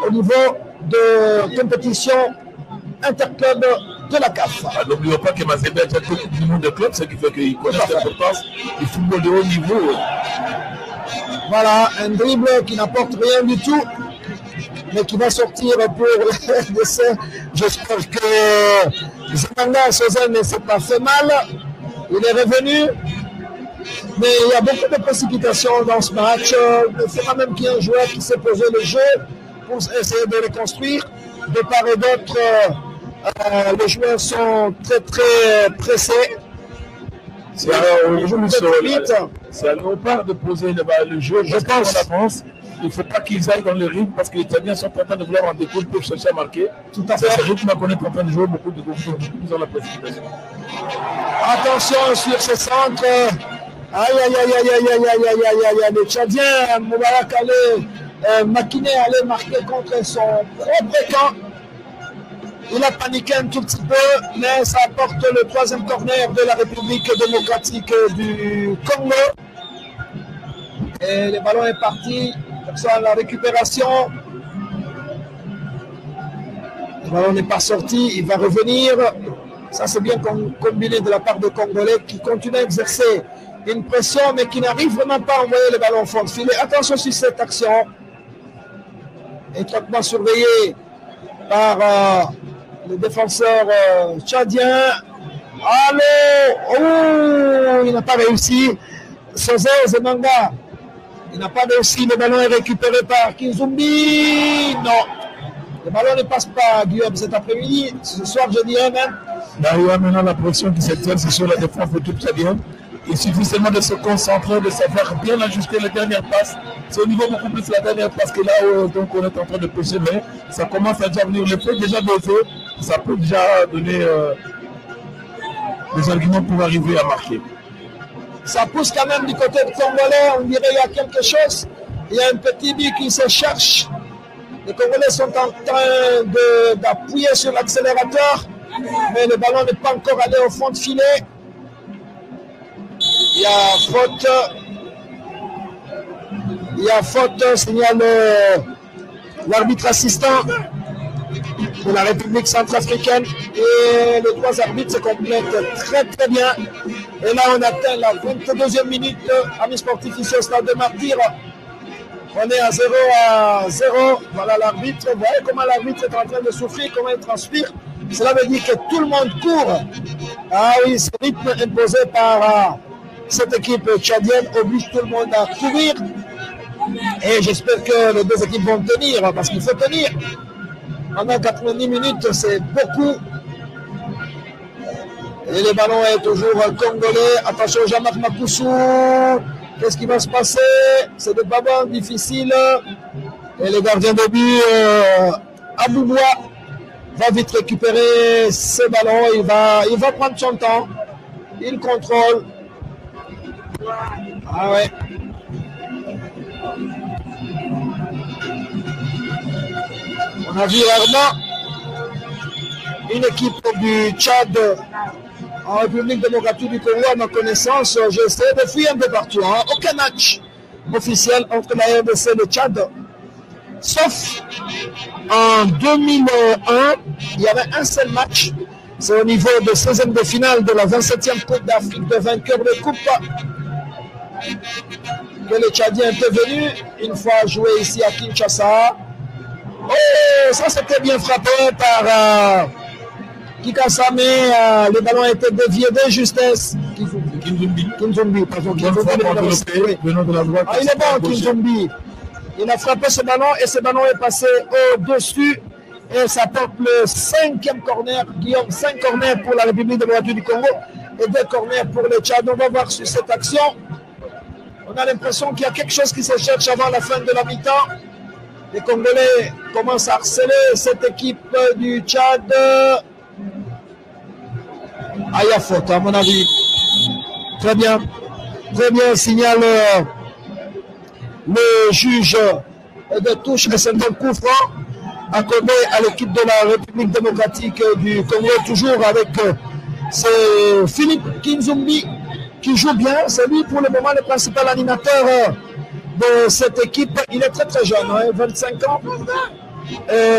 A: au niveau de compétition interclub de la CAF.
B: N'oublions pas que Mazembe a déjà beaucoup du monde de club, ce qui fait qu'il connaît l'importance du football de haut niveau.
A: Voilà, un dribble qui n'apporte rien du tout, mais qui va sortir pour l'essai. J'espère que Zemanga Sosa ne s'est pas fait mal. Il est revenu. Mais il y a beaucoup de précipitations dans ce match. C'est quand même qu'il y a un joueur qui s'est posé le jeu pour essayer de reconstruire. De part et d'autre, les joueurs sont très très pressés.
B: C'est à Léopard de poser le jeu. Je pense en avance. Il ne faut pas qu'ils aillent dans le rythme parce que les Italiens sont en train de vouloir en découdre pour chercher à marquer.
A: Tout à fait.
B: C'est ce rythme qu'on est en train de jouer beaucoup dans la précipitation.
A: Attention sur ce centre. Aïe, aïe, aïe, aïe, aïe, aïe, aïe, aïe, aïe, aïe. Le Tchadien, Moubarak Makiné allait marquer contre son propre camp. Il a paniqué un tout petit peu, mais ça apporte le troisième corner de la République démocratique du Congo. Et le ballon est parti. Comme ça, la récupération. Le ballon n'est pas sorti. Il va revenir. Ça, c'est bien combiné de la part des Congolais qui continuent à exercer une pression, mais qui n'arrivent vraiment pas à envoyer le ballon au fond de filet. Attention sur cette action. Étroitement surveillé par le défenseur tchadien. Allô! Oh! Il n'a pas réussi. Sosé Zemanga. Il n'a pas réussi. Le ballon est récupéré par Kinzumbi. Non. Le ballon ne passe pas, Guillaume, cet après-midi. Ce soir, je dirais même.
B: Là, il y a maintenant la pression qui s'exerce sur la défense de tout Tchadien. Il suffit seulement de se concentrer, de savoir bien ajuster les dernières passes. C'est au niveau beaucoup plus de la dernière passe que là où donc on est en train de pêcher, mais ça commence à déjà venir. Le fait déjà doser, ça peut déjà donner des arguments pour arriver à marquer.
A: Ça pousse quand même du côté de Congolais. On dirait qu'il y a quelque chose. Il y a un petit but qui se cherche. Les Congolais sont en train d'appuyer sur l'accélérateur, mais le ballon n'est pas encore allé au fond de filet. Il y a faute, signale l'arbitre assistant de la République centrafricaine. Et les trois arbitres se complètent très très bien. Et là, on atteint la 22e minute. Amis sportifs ici au stade de Martyr. On est à 0-0. Voilà l'arbitre. Vous voyez comment l'arbitre est en train de souffrir, comment il transpire. Cela veut dire que tout le monde court. Ah oui, ce rythme imposé par cette équipe tchadienne oblige tout le monde à courir. Et j'espère que les deux équipes vont tenir, parce qu'il faut tenir. Pendant 90 minutes, c'est beaucoup. Et le ballon est toujours congolais. Attention, Jean-Marc Makoussou. Qu'est-ce qui va se passer? C'est des ballons difficiles. Et le gardien de but, Abouboua, va vite récupérer ce ballon. Il va prendre son temps. Il contrôle. Ah ouais. On On a vu rarement une équipe du Tchad en République démocratique du Congo, à ma connaissance. J'essaie de fouiller un peu partout. Hein. Aucun match officiel entre la RDC et le Tchad. Sauf en 2001, il y avait un seul match. C'est au niveau de 16e de finale de la 27e Coupe d'Afrique de vainqueur de Coupe que les Tchadiens étaient venus une fois joué ici à Kinshasa. Oh, ça c'était bien frappé par Kikasa, mais le ballon a été dévié de justesse. Kinzumbi, pardon. Il est bon, Kinzumbi. Il a frappé ce ballon et ce ballon est passé au-dessus. Et ça porte le 5e corner. Guillaume, 5 corners pour la République démocratique du Congo et 2 corners pour le Tchad. On va voir sur cette action. On a l'impression qu'il y a quelque chose qui se cherche avant la fin de la mi-temps. Les Congolais commencent à harceler cette équipe du Tchad. Ah, il y a faute, à mon avis. Très bien. Très bien, signale le juge de touche. Et c'est un coup franc accordé à l'équipe de la République démocratique du Congo, toujours avec c'est Philippe Kinzumbi qui joue bien. C'est lui pour le moment le principal animateur de cette équipe. Il est très très jeune, hein, 25 ans,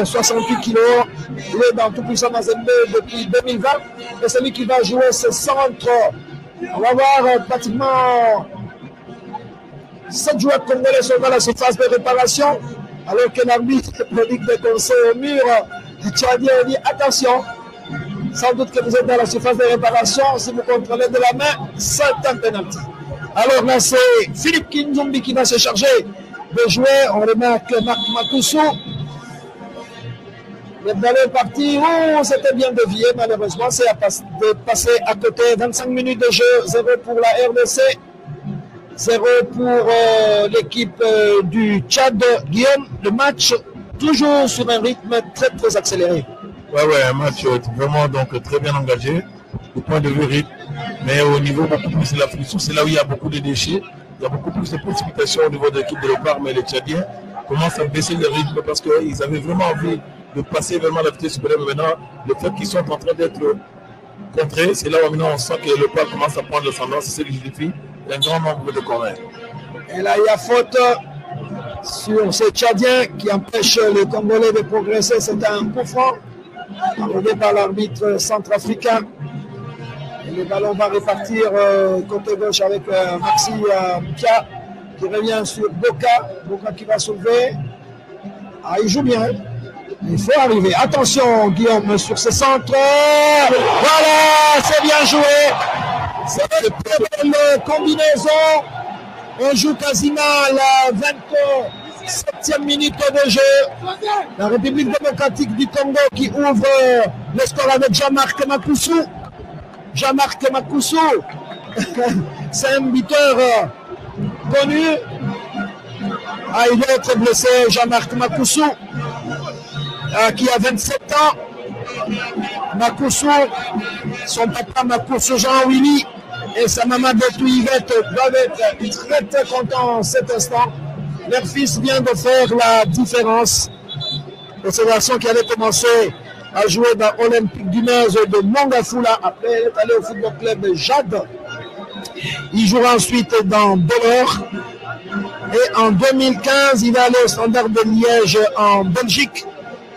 A: 68 kilos. Il est dans tout puissant Mazembe depuis 2020 et c'est lui qui va jouer ce centre. On va voir pratiquement 7 joueurs congolais sont dans la surface de réparation, alors que l'arbitre prodigue des conseils au mur. Tchadien dit attention, sans doute que vous êtes dans la surface de réparation, si vous contrôlez de la main, c'est un penalty. Alors là, c'est Philippe Kinzumbi qui va se charger de jouer. On remarque Marc Makusu. Le ballon est parti. Oh, c'était bien dévié, malheureusement. C'est passé à côté. 25 minutes de jeu, 0 pour la RDC. 0 pour l'équipe du Tchad. Guillaume, le match toujours sur un rythme très très accéléré.
B: Ouais, un match vraiment donc très bien engagé au point de vue rythme, mais au niveau beaucoup plus de la friction, c'est là où il y a beaucoup de déchets, il y a beaucoup plus de précipitations au niveau de l'équipe de Léopard, mais les Tchadiens commencent à baisser le rythme parce qu'ils avaient vraiment envie de passer vraiment à la vitesse supérieure. Maintenant, le fait qu'ils sont en train d'être contrés, c'est là où maintenant on sent que le Léopard commence à prendre l'ascendant, c'est ce qui justifie un grand nombre de corners.
A: Et là, il y a faute sur ces Tchadiens qui empêchent les Congolais de progresser. C'est un coup franc arrêté par l'arbitre centrafricain. Et le ballon va repartir côté gauche avec Maxi Pia qui revient sur Boka. Boka qui va soulever. Ah, il joue bien. Il faut arriver. Attention, Guillaume, sur ce centre. Voilà, c'est bien joué. C'est une très belle combinaison. On joue quasiment à la 27e minute de jeu. La République démocratique du Congo qui ouvre le score avec Jean-Marc Makusu. Jean-Marc Makusu, c'est un buteur connu. Ah, il doit être blessé, Jean-Marc Makusu, qui a 27 ans. Makusu, son papa Makusu Jean-Willy et sa maman Betou Yvette doivent être très très contents en cet instant. Leur fils vient de faire la différence. Et ce garçon qui avait commencé à jouer dans l'Olympique du Nez de Mongafula. Après, il est allé au football club Jade. Il jouera ensuite dans Delors. Et en 2015, il va aller au Standard de Liège en Belgique.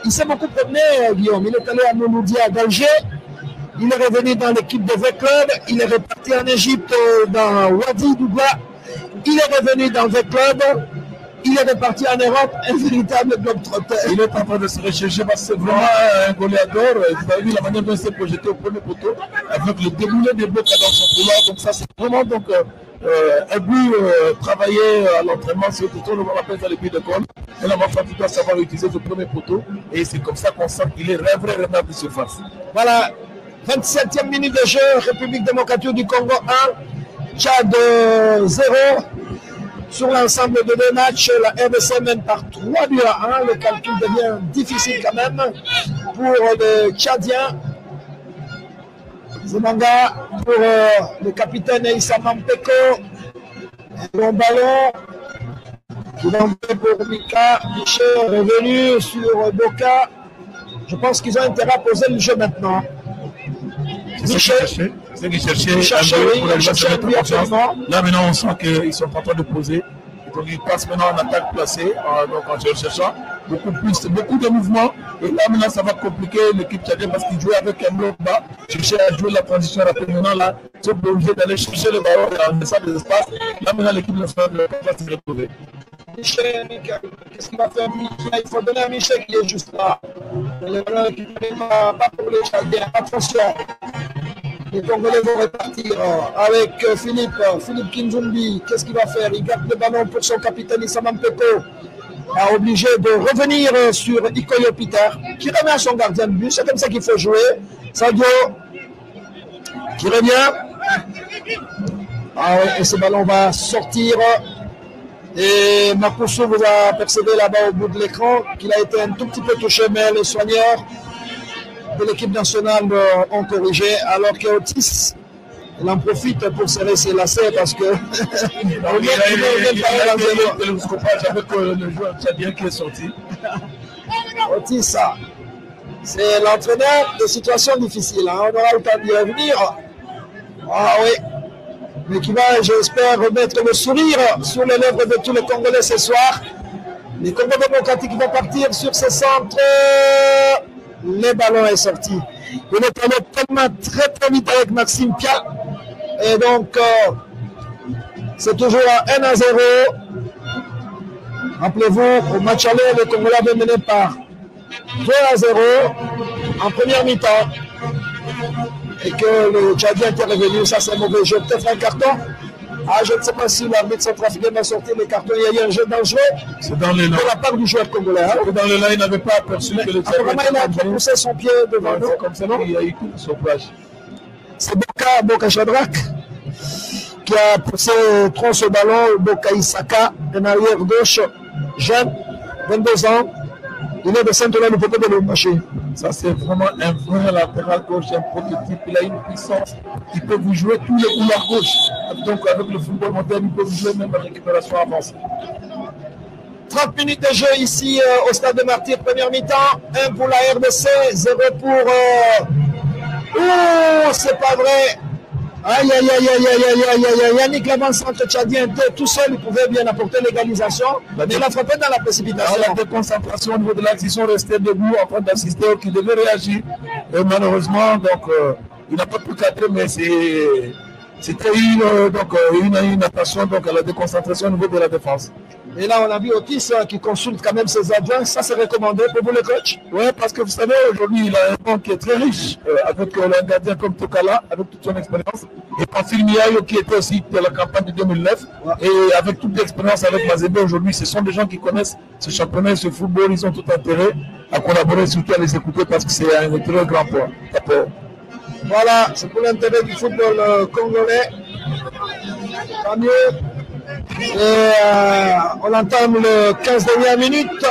A: Il s'est beaucoup promené, Guillaume. Il est allé à Mouloudia d'Alger. Il est revenu dans l'équipe de V-Club. Il est reparti en Égypte dans Wadi Dougla. Il est revenu dans V-Club. Il est reparti en Europe, un véritable globe-trotteur.
B: Il est en train de se rechercher parce que c'est vraiment un goléador. Vous avez vu la manière dont il s'est projeté au premier poteau avec le déboulé des blocs dans son couloir. Donc ça, c'est vraiment donc, un but travaillé à l'entraînement sur le poteau. On appelle ça le but de goal. Et là, il doit savoir utiliser ce premier poteau. Et c'est comme ça qu'on sent qu'il est vrai renard de surface.
A: Voilà, 27e minute de jeu, République démocratique du Congo 1, Tchad 0. Sur l'ensemble de 2 matchs, la RDC mène par 3-1. Le calcul devient difficile quand même pour le Tchadien. Zemanga pour le capitaine Issa Mampeko. Un long ballon. qui va envoyer pour Mika. Michel est revenu sur Boka. Je pense qu'ils ont intérêt à poser le jeu maintenant.
B: Michel, c'est ce qu'ils cherchaient
A: lui absolument.
B: Là maintenant on sent qu'ils sont en train de poser. Donc ils passent maintenant en attaque placée, donc en cherchant beaucoup de mouvements. Et là maintenant ça va compliquer l'équipe tchadienne parce qu'ils jouaient avec un bloc bas, cherchaient à jouer la transition rapide. Maintenant là, ils sont obligés d'aller chercher le ballon dans ça des espaces. Là maintenant l'équipe nationale va se retrouver.
A: Michel, qu'est-ce qu'il va faire? Il faut donner à Michel qui est juste là. Le ballon récupéré pas pour les Tchadiens. Attention. Les Congolais vont repartir avec Philippe Kinzumbi. Qu'est-ce qu'il va faire? Il garde le ballon pour son capitaine Issama Mpeko. A obligé de revenir sur Ikoyo Peter, qui remet à son gardien de but. C'est comme ça qu'il faut jouer. Sadio, qui revient. Ah ouais, et ce ballon va sortir. Et Makousou vous a percédé là-bas au bout de l'écran qu'il a été un tout petit peu touché, mais les soigneurs de l'équipe nationale ont corrigé, alors qu'Otis il en profite pour serrer ses lacets parce que
B: il a le scopage avec le joueur tchadien qui est sorti.
A: Otis, c'est l'entraîneur de situations difficiles, hein. On aura le temps d'y revenir. Ah oui, mais qui va, j'espère, remettre le sourire sur les lèvres de tous les Congolais ce soir. Les Congolais démocratiques vont partir sur ce centre. Le ballon est sorti. Il est allé tellement très vite avec Maxime Pia. Et donc, c'est toujours à 1-0. Rappelez-vous, au match aller, le Congolais avait mené par 2-0 en première mi-temps. Et que le Tchadien était revenu, ça c'est un mauvais jeu. Peut-être un carton. Ah, je ne sais pas si l'arbitre centrafricain va sortir les cartons. Il y a eu un jeu dangereux de la part du joueur congolais. Hein.
B: Dans le là, il n'avait pas aperçu que le Tchadien
A: il a poussé son pied devant nous.
B: Comme ça, non, il a eu tout son plage.
A: C'est Boka Chadrak qui a poussé trop ce ballon. Boka Isaka, un arrière gauche, jeune, 22 ans. Il est de Saint-Ouen, le côté de Lumbaché.
B: Ça, c'est vraiment un vrai latéral gauche, un prototype. Il a une puissance. Il peut vous jouer tous les couloirs gauche. Donc, avec le football moderne, il peut vous jouer même la récupération avancée.
A: 30 minutes de jeu ici au stade de Martyrs, première mi-temps. 1 pour la RDC, 0 pour. Oh, c'est pas vrai. Aïe, Yannick Lavan, centre tchadien, tout seul, il pouvait bien apporter l'égalisation, mais il a frappé dans la précipitation.
B: La déconcentration au niveau de l'axe, ils sont restés debout en train d'assister qui devait réagir. Et malheureusement, donc, il n'a pas pu cadrer, mais c'était une attention donc, à la déconcentration au niveau de la défense.
A: Et là, on a vu Otis qui consulte quand même ses adjoints. Ça, c'est recommandé pour vous, le coach?
B: Oui, parce que vous savez, aujourd'hui, il a un banc qui est très riche, avec un gardien comme Tokala, avec toute son expérience. Et Pamphile Miayo, qui était aussi de la campagne de 2009. Ouais. Et avec toute l'expérience avec Mazembe aujourd'hui, ce sont des gens qui connaissent ce championnat et ce football. Ils ont tout intérêt à collaborer, surtout à les écouter, parce que c'est un très grand point.
A: Voilà, c'est pour l'intérêt du football congolais. Tant mieux. Et on entame le 15 dernières minutes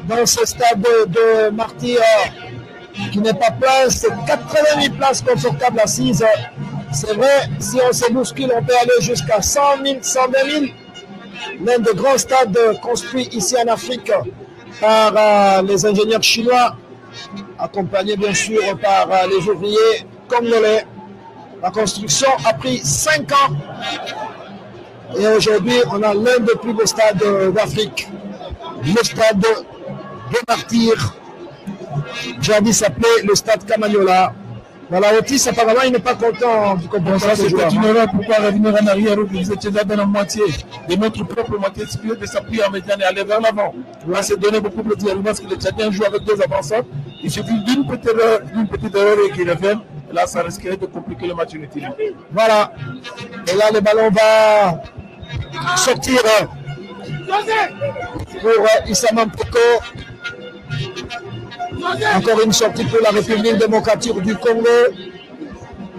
A: dans ce stade de Martyrs qui n'est pas plein. C'est 88 places confortables assises. C'est vrai, si on se bouscule, on peut aller jusqu'à 100 000, 120 000. L'un des grands stades construits ici en Afrique par les ingénieurs chinois, accompagnés bien sûr par les ouvriers congolais. La construction a pris 5 ans. Et aujourd'hui, on a l'un des plus beaux stades d'Afrique, le stade de Martyrs. Jadis s'appelait le stade Camagnola. Voilà, Otis, apparemment, il n'est pas content du comportement de joueur.
B: C'est une erreur. Pourquoi revenir en arrière où vous étiez là dans la moitié de notre propre moitié, de s'appuyer en médiane et aller vers l'avant. Là, c'est donné beaucoup plus de parce que les Tchadiens jouent avec 2 avanceurs. Il suffit d'une petite erreur et qu'ils reviennent. Là, ça risquerait de compliquer le match inutilement.
A: Voilà. Et là, le ballon va sortir pour Issama Mpeko. Encore une sortie pour la République démocratique du Congo.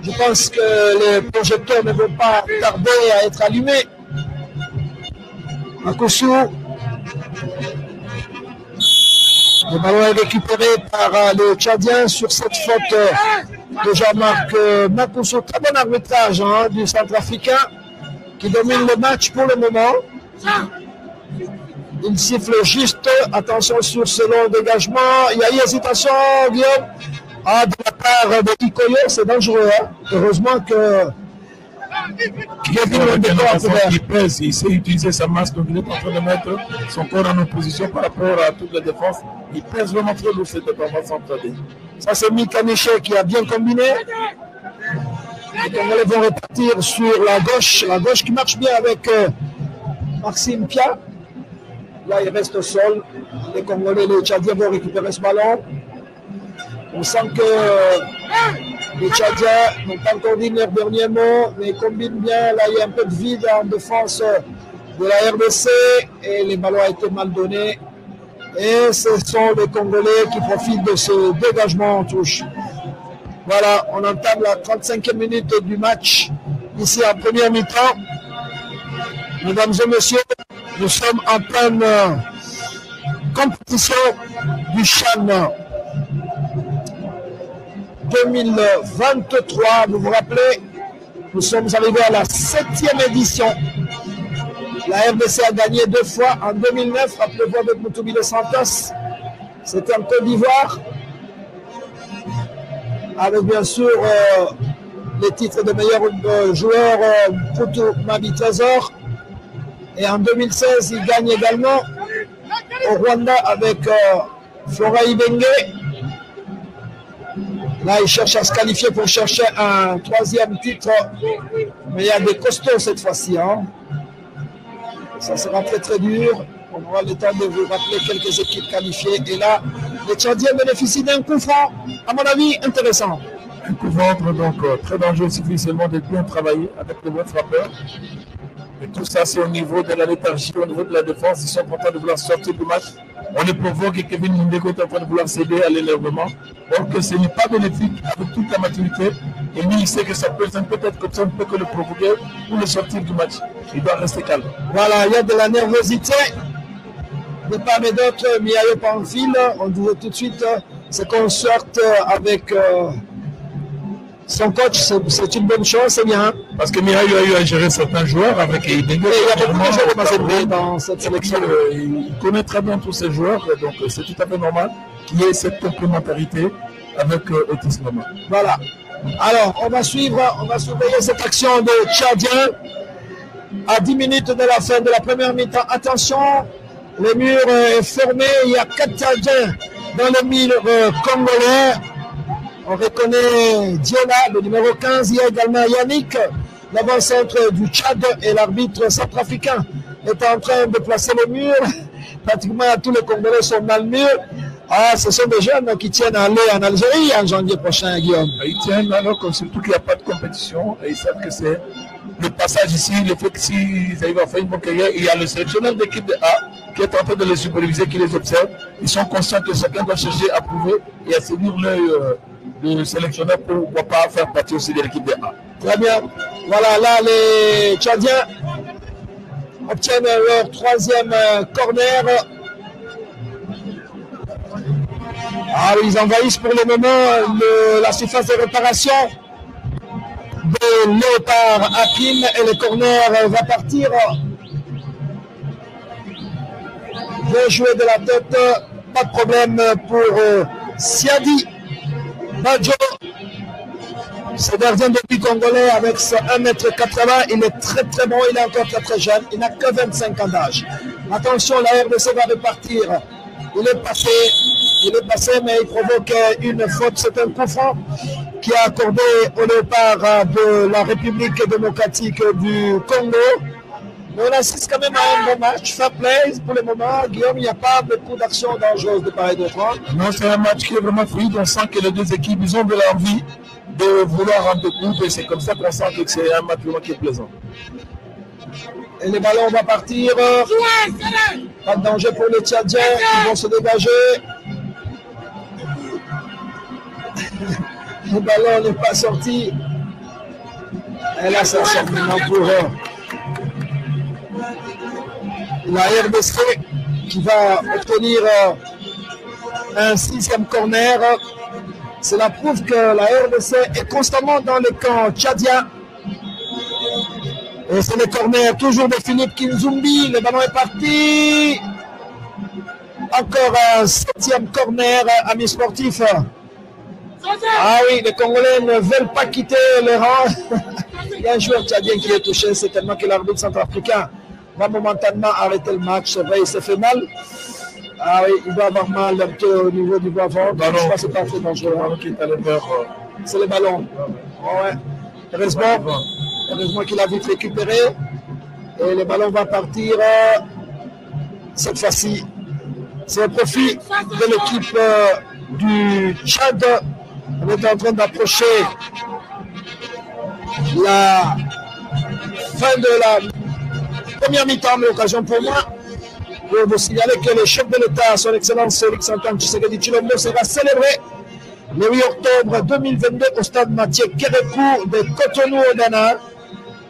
A: Je pense que les projecteurs ne vont pas tarder à être allumés. Makousou. Le ballon est récupéré par le Tchadien sur cette faute de Jean-Marc Makousou. Très bon arbitrage du centrafricain qui domine le match pour le moment. Il siffle juste. Attention sur ce long dégagement. Il y a eu hésitation, Guillaume. Ah, de la part de Ikoyo, c'est dangereux. Hein? Heureusement que
B: il pèse, il sait utiliser sa masse, donc il est en train de mettre son corps en opposition par rapport à toute la défense. Il pèse vraiment trop lourd cette défense centrale.
A: Ça, c'est Mika Miché qui a bien combiné. Les Congolais vont repartir sur la gauche qui marche bien avec Maxime Pia. Là, il reste au sol. Les Congolais, les Tchadiens vont récupérer ce ballon. On sent que les Tchadiens n'ont pas encore dit leur dernier mot, mais ils combinent bien. Là, il y a un peu de vide en défense de la RDC et les ballons ont été mal donnés. Et ce sont les Congolais qui profitent de ce dégagement en touche. Voilà, on entame la 35e minute du match, ici en première mi-temps. Mesdames et messieurs, nous sommes en pleine compétition du CHAN 2023. Vous vous rappelez, nous sommes arrivés à la 7e édition. La RDC a gagné 2 fois en 2009, rappelez-vous avec Moutoumi de Santos. C'était en Côte d'Ivoire. Avec bien sûr les titres de meilleur joueur Poutou Mabi Trésor. Et en 2016, il gagne également au Rwanda avec Flora Ibenge. Là, il cherche à se qualifier pour chercher un 3e titre. Mais il y a des costauds cette fois-ci. Hein. Ça sera très très dur. On aura le temps de vous rappeler quelques équipes qualifiées. Et là, les Tchadiens bénéficient d'un coup franc, à mon avis, intéressant.
B: Un coup ventre, donc très dangereux, il suffit seulement d'être bien travaillé avec le bon frappeur. Et tout ça, c'est au niveau de la léthargie, au niveau de la défense. Ils sont en train de vouloir sortir du match. On les provoque et Kevin Mindeko est en train de vouloir céder à l'énervement. Donc, ce n'est pas bénéfique avec toute la maturité. Et lui, il sait que ça peut être comme ça, on ne peut que le provoquer pour le sortir du match. Il doit rester calme.
A: Voilà, il y a de la nervosité. De part et d'autre, Miayo Panfil, on disait tout de suite, c'est qu'on sorte avec son coach, c'est une bonne chose, c'est bien.
B: Parce que Miayo a eu à gérer certains joueurs avec Ibenge.
A: Il y a beaucoup de joueurs de Mazembe dans cette sélection.
B: Il connaît très bien tous ces joueurs, donc c'est tout à fait normal qu'il y ait cette complémentarité avec Otis Loma.
A: Voilà. Alors, on va surveiller cette action de Tchadien à 10 minutes de la fin de la première mi-temps. Attention, le mur est fermé, il y a 4 Tchadiens dans le mur congolais. On reconnaît Diona, le numéro 15. Il y a également Yannick, l'avant-centre du Tchad, et l'arbitre centrafricain est en train de placer le mur. Pratiquement tous les Congolais sont dans le mur. Ah, ce sont des jeunes qui tiennent à aller en Algérie en janvier prochain, Guillaume.
B: Ils tiennent alors que surtout qu'il n'y a pas de compétition et ils savent que c'est le passage ici, le fait que s'ils arrivent à faire une bonne carrière, il y a le sélectionneur d'équipe de A qui est en train de les superviser, qui les observe. Ils sont conscients que chacun doit chercher à prouver et à séduire l'œil du sélectionneur pour ne pas faire partie aussi de l'équipe de A.
A: Très bien. Voilà, là, les Tchadiens obtiennent leur 3e corner. Ah, ils envahissent pour le moment la surface de réparation de Léopard Hakim et le corner va partir. Bien joué de la tête, pas de problème pour Siadi Badjo. Ce gardien de but congolais avec ce 1m80, il est très très bon, il est encore très très jeune, il n'a que 25 ans d'âge. Attention, la RDC va repartir. Il est passé, mais il provoque une faute. C'est un coup franc qui a accordé au Léopard de la République démocratique du Congo. Mais on assiste quand même à un bon match. Fair play pour le moment. Guillaume, il n'y a pas beaucoup d'actions dangereuses de part et d'autre.
B: Non, c'est un match qui est vraiment fluide. On sent que les deux équipes, ils ont de l'envie de vouloir rendre compte. Et c'est comme ça qu'on sent que c'est un match vraiment qui est plaisant.
A: Et les ballons vont partir. Pas de danger pour les Tchadiens. Ils vont se dégager. Le ballon n'est pas sorti. Et là, ça sort maintenant pour la RDC qui va obtenir un 6e corner. Cela prouve que la RDC est constamment dans le camp tchadien. Et c'est le corner toujours de Philippe Kinzumbi. Le ballon est parti. Encore un 7e corner, amis sportifs. Ah oui, les Congolais ne veulent pas quitter les rangs. Il y a un joueur tchadien qui est touché, c'est tellement que l'arbitre centrafricain va momentanément arrêter le match. C'est vrai, il s'est fait mal. Ah oui, il doit avoir mal un peu au niveau du bras-ventre. Je crois que c'est pas très dangereux. C'est le ballon. Ouais. Heureusement qu'il a vite récupéré. Et le ballon va partir cette fois-ci. C'est au profit de l'équipe du Tchad. On est en train d'approcher la fin de la première mi-temps, mais l'occasion pour moi de vous signaler que le chef de l'État, son Excellence Félix Antoine Tshisekedi Tshilombo, sera célébré le 8 octobre 2022 au stade Mathieu Kérékou de Cotonou au Ghana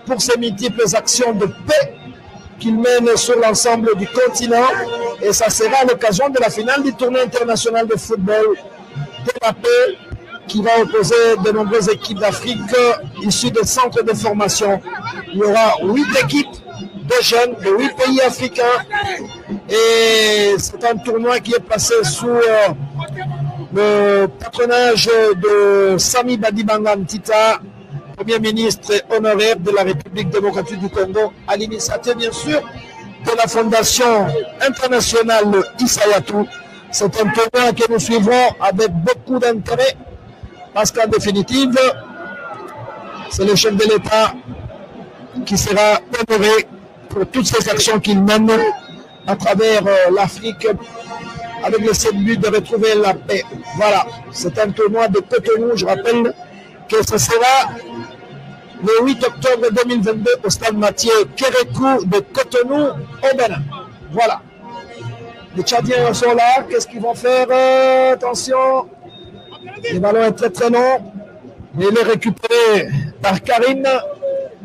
A: pour ses multiples actions de paix qu'il mène sur l'ensemble du continent. Et ça sera l'occasion de la finale du tournoi international de football de la paix qui va opposer de nombreuses équipes d'Afrique issues des centres de formation. Il y aura 8 équipes de jeunes de 8 pays africains et c'est un tournoi qui est placé sous le patronage de Sami Badibanga Ntita, Premier ministre honoraire de la République démocratique du Congo, à l'initiative bien sûr de la Fondation internationale Isayatou. C'est un tournoi que nous suivrons avec beaucoup d'intérêt parce qu'en définitive, c'est le chef de l'État qui sera honoré pour toutes ces actions qu'il mène à travers l'Afrique avec le seul but de retrouver la paix. Voilà, c'est un tournoi de Cotonou. Je rappelle que ce sera le 8 octobre 2022 au stade Mathieu Kérékou de Cotonou au Bénin. Voilà. Les Tchadiens sont là. Qu'est-ce qu'ils vont faire? Attention. Le ballon est très très long. Mais il est récupéré par Karine.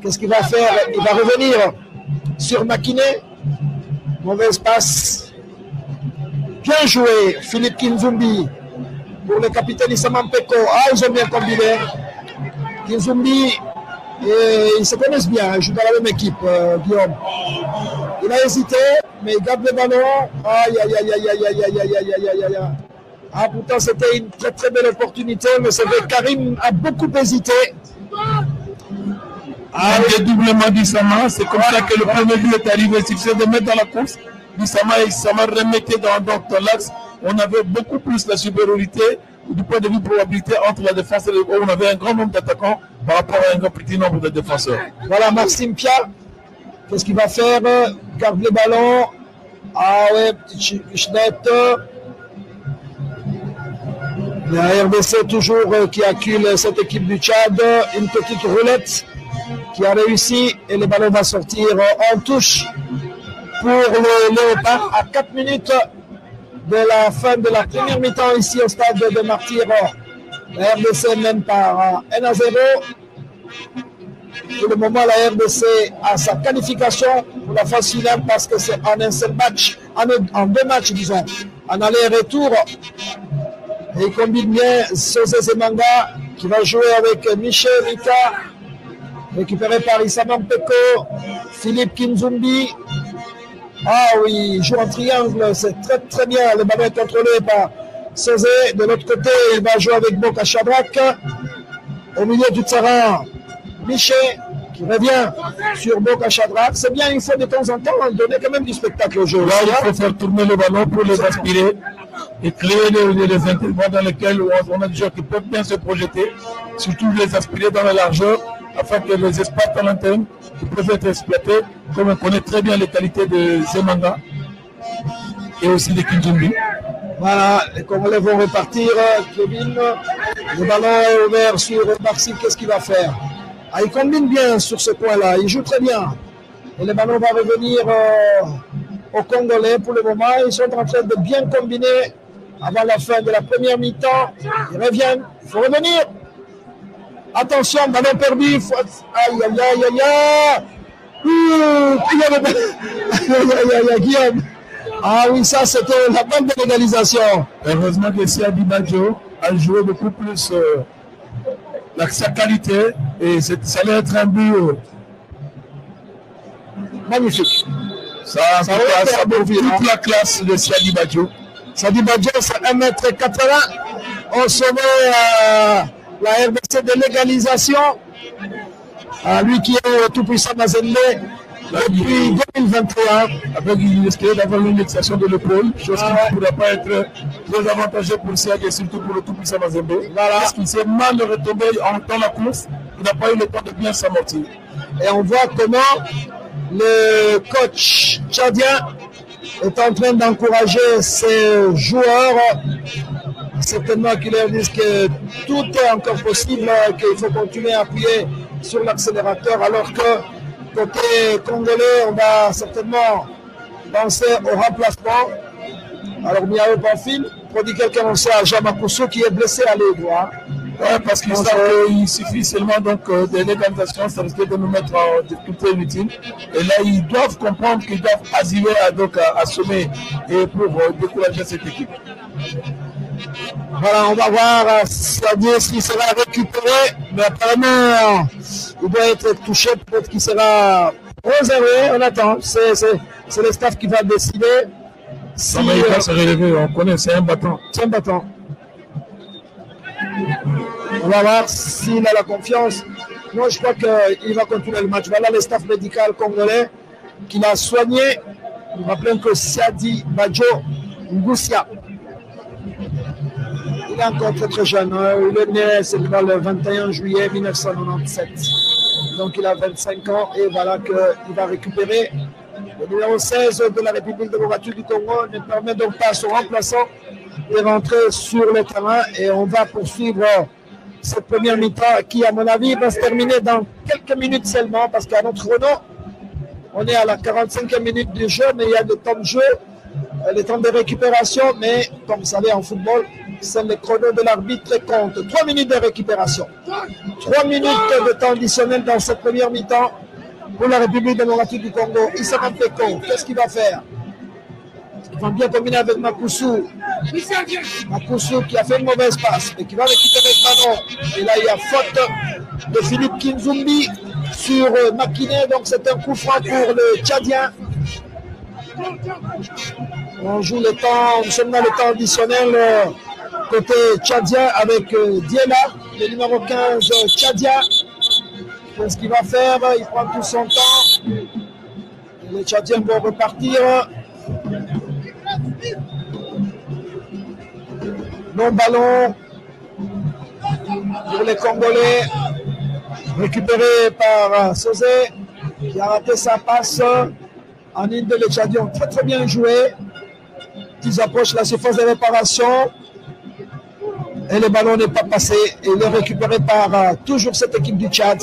A: Qu'est-ce qu'il va faire? Il va revenir sur Makiné. Mauvaise passe. Bien joué, Philippe Kinzumbi. Pour le capitaine Issama Mpeko. Ah, ils ont bien combiné. Kinzumbi, ils se connaissent bien. Ils jouent dans la même équipe, Guillaume. Il a hésité, mais il garde le ballon. Aïe, aïe, aïe, aïe, aïe, aïe, aïe, aïe, aïe, aïe, aïe, aïe. Ah, pourtant, c'était une très, très belle opportunité, mais c'est vrai, Karim a beaucoup hésité.
B: Ah, le dédoublement d'Issama, c'est comme ça que le premier but est arrivé. Il suffisait de mettre dans la course. Issama remettait dans l'axe. On avait beaucoup plus la supériorité du point de vue probabilité entre la défense et on avait un grand nombre d'attaquants par rapport à un grand petit nombre de défenseurs.
A: Voilà, Maxime Pia. Qu'est-ce qu'il va faire? Garde le ballon. Ah ouais, petit Schnett. La RDC toujours qui accule cette équipe du Tchad. Une petite roulette qui a réussi et le ballon va sortir en touche pour le Léopard à 4 minutes de la fin de la première mi-temps ici au stade de Martyr. La RDC mène par 1-0. Pour le moment, la RDC a sa qualification pour la phase finale parce que c'est en un seul match, en 2 matchs, disons, en aller-retour. Et il combine bien Sosé Zemanga qui va jouer avec Michel Mika, récupéré par Issama Mpeko, Philippe Kinzumbi. Ah oui, il joue en triangle, c'est très très bien. Le ballon est contrôlé par Sosé. De l'autre côté, il va jouer avec Boka Shadrack. Au milieu du terrain, Michel qui revient sur Boka Shadrack. C'est bien, il faut de temps en temps donner quand même du spectacle au jeu.
B: Là, il faut faire tourner le ballon pour les aspirer et créer les intervalles dans lesquels on a des joueurs qui peuvent bien se projeter, surtout les aspirer dans la largeur, afin que les espaces à l'interne peuvent être exploités, comme on connaît très bien les qualités de Zemanga et aussi de Kinzumbi.
A: Voilà, les Congolais vont repartir. Kevin, le ballon est ouvert sur Barcy. Qu'est-ce qu'il va faire? Ah, il combine bien sur ce point-là, il joue très bien. Et le ballon va revenir aux Congolais pour le moment. Ils sont en train de bien combiner avant la fin de la première mi-temps. Ils reviennent, il faut revenir. Attention, ballon perdu. Aïe, aïe, aïe, aïe, aïe. Guillaume. Ah oui, ça c'était la bonne de l'égalisation.
B: Heureusement que Siadi Badjo a joué beaucoup plus sa qualité et ça allait être un but
A: magnifique.
B: Ça prouve toute la classe de Siadi Badjo
A: Sadi Badjo, c'est 1m80. On sommet la RDC de légalisation. Lui qui est tout puissant Mazembe depuis 2021.
B: Avec il risquait d'avoir une luxation de l'épaule, chose qui ne pourrait pas être très avantageuse pour Siad et surtout pour le tout puissant Mazembe.
A: Voilà.
B: Parce qu'il s'est mal retombé dans la course, il n'a pas eu le temps de bien s'amortir.
A: Et on voit comment le coach tchadien est en train d'encourager ses joueurs. Certainement qu'il leur disent que tout est encore possible, qu'il faut continuer à appuyer sur l'accélérateur, alors que côté congolais, on va certainement penser au remplacement. Alors Miao Panfil, pour dire quelqu'un, on sait à Jean Makosso qui est blessé à l'œil droit.
B: Oui, parce qu'ils savent qu'il suffit seulement donc de légalisation, ça risque de nous mettre en difficulté inutile. Et là, ils doivent comprendre qu'ils doivent asiler à sommer et pour décourager cette équipe.
A: Voilà, on va voir s'il sera récupéré, mais apparemment, il doit être touché, peut-être qu'il sera réservé, on attend, c'est le staff qui va décider. Si,
B: non, mais il va se relever, on connaît, c'est un battant.
A: C'est un battant. On va voir s'il a la confiance. Moi, je crois qu'il va continuer le match. Voilà le staff médical congolais qui l'a soigné. Nous rappelons que Sadi Badjo Ngoussia, il est encore très jeune. Il est né le 21 juillet 1997. Donc il a 25 ans et voilà qu'il va récupérer. Le numéro 16 de la République démocratique du Congo ne permet donc pas à son remplaçant de rentrer sur le terrain. Et on va poursuivre cette première mi-temps qui, à mon avis, va se terminer dans quelques minutes seulement parce qu'à notre chrono, on est à la 45e minute du jeu, mais il y a le temps de jeu, le temps de récupération, mais comme vous savez en football, c'est le chrono de l'arbitre qui compte. 3 minutes de récupération. 3 minutes de temps additionnel dans cette première mi-temps pour la République démocratique du Congo. Issa Mampeko, qu'est-ce qu'il va faire? Il va bien combiner avec Makousou. Makousou qui a fait une mauvaise passe, mais qui va récupérer le ballon. Et là, il y a faute de Philippe Kinzumbi sur Makiné. Donc, c'est un coup franc pour le Tchadien. On joue le temps, nous sommes dans le temps additionnel côté Tchadien avec Diela, le numéro 15 Tchadien. Qu'est-ce qu'il va faire? Il prend tout son temps. Et les Tchadiens vont repartir. Non ballon pour les Congolais, récupéré par Sosé qui a raté sa passe en ligne de les Tchadiens. Très très bien joué. Ils approchent la surface de réparation et le ballon n'est pas passé. Et il est récupéré par toujours cette équipe du Tchad.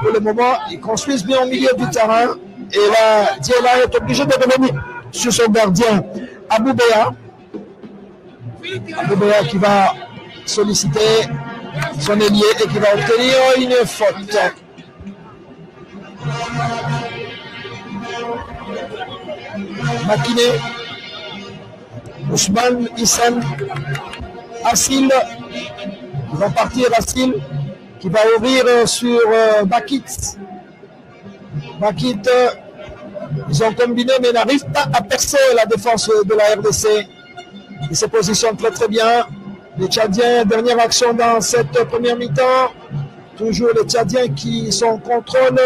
A: Pour le moment, ils construisent bien au milieu du terrain et là, Diela est obligé de revenir sur son gardien Aboubéa. Aboubéa qui va solliciter son ailier et qui va obtenir une faute. Makiné, Ousmane, Issam, Assil, ils vont partir. Assil qui va ouvrir sur Bakit. Bakit, ils ont combiné mais n'arrivent pas à percer la défense de la RDC. Ils se positionnent très très bien. Les Tchadiens, dernière action dans cette première mi-temps. Toujours les Tchadiens qui sont en contrôle.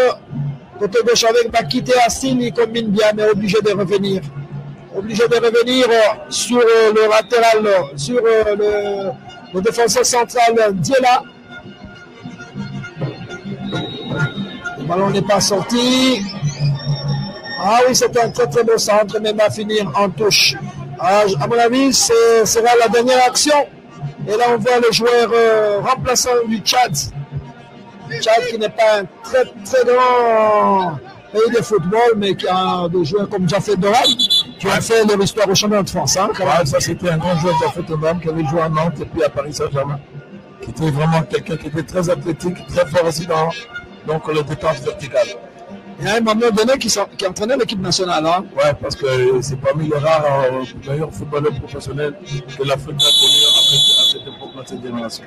A: Côté gauche avec Bakit et Assil, ils combinent bien, mais obligés de revenir. Obligés de revenir sur le latéral, sur le défenseur central Diela. Le ballon n'est pas sorti. Ah oui, c'est un très très beau centre, mais va finir en touche. À mon avis, ce sera la dernière action. Et là, on voit le joueur remplaçant du Tchad. Tchad qui n'est pas un très très grand pays de football, mais qui a des joueurs comme Jafet Doral, qui a fait leur histoire au championnat de France. Hein,
B: ça, c'était un grand joueur, Jafet Doral, qui avait joué à Nantes et puis à Paris Saint-Germain. Qui était vraiment quelqu'un qui était très athlétique, très fort aussi dans donc, le détente verticale.
A: Il y a un moment donné qui entraînait l'équipe nationale. Hein?
B: Oui, parce que c'est parmi les rares meilleurs footballeurs professionnels que l'Afrique a connu à cette époque, dans cette génération.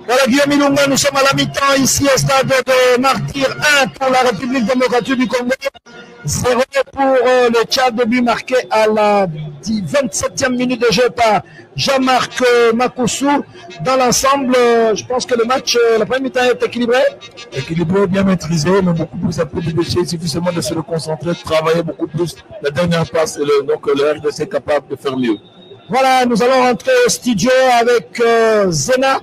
A: Voilà, Guillaume Ilunga, nous sommes à la mi-temps ici au stade de Martyr 1 pour la République démocratique du Congo. 0 pour le Tchad, but marqué à la 27e minute de jeu par Jean-Marc Makoussou. Dans l'ensemble, je pense que le match, la première mi-temps est équilibré.
B: Équilibré, bien maîtrisé, mais beaucoup plus à peu de déchets. Il suffit seulement de se concentrer, de travailler beaucoup plus. La dernière passe, donc le RDC est capable de faire mieux.
A: Voilà, nous allons rentrer au studio avec Zena.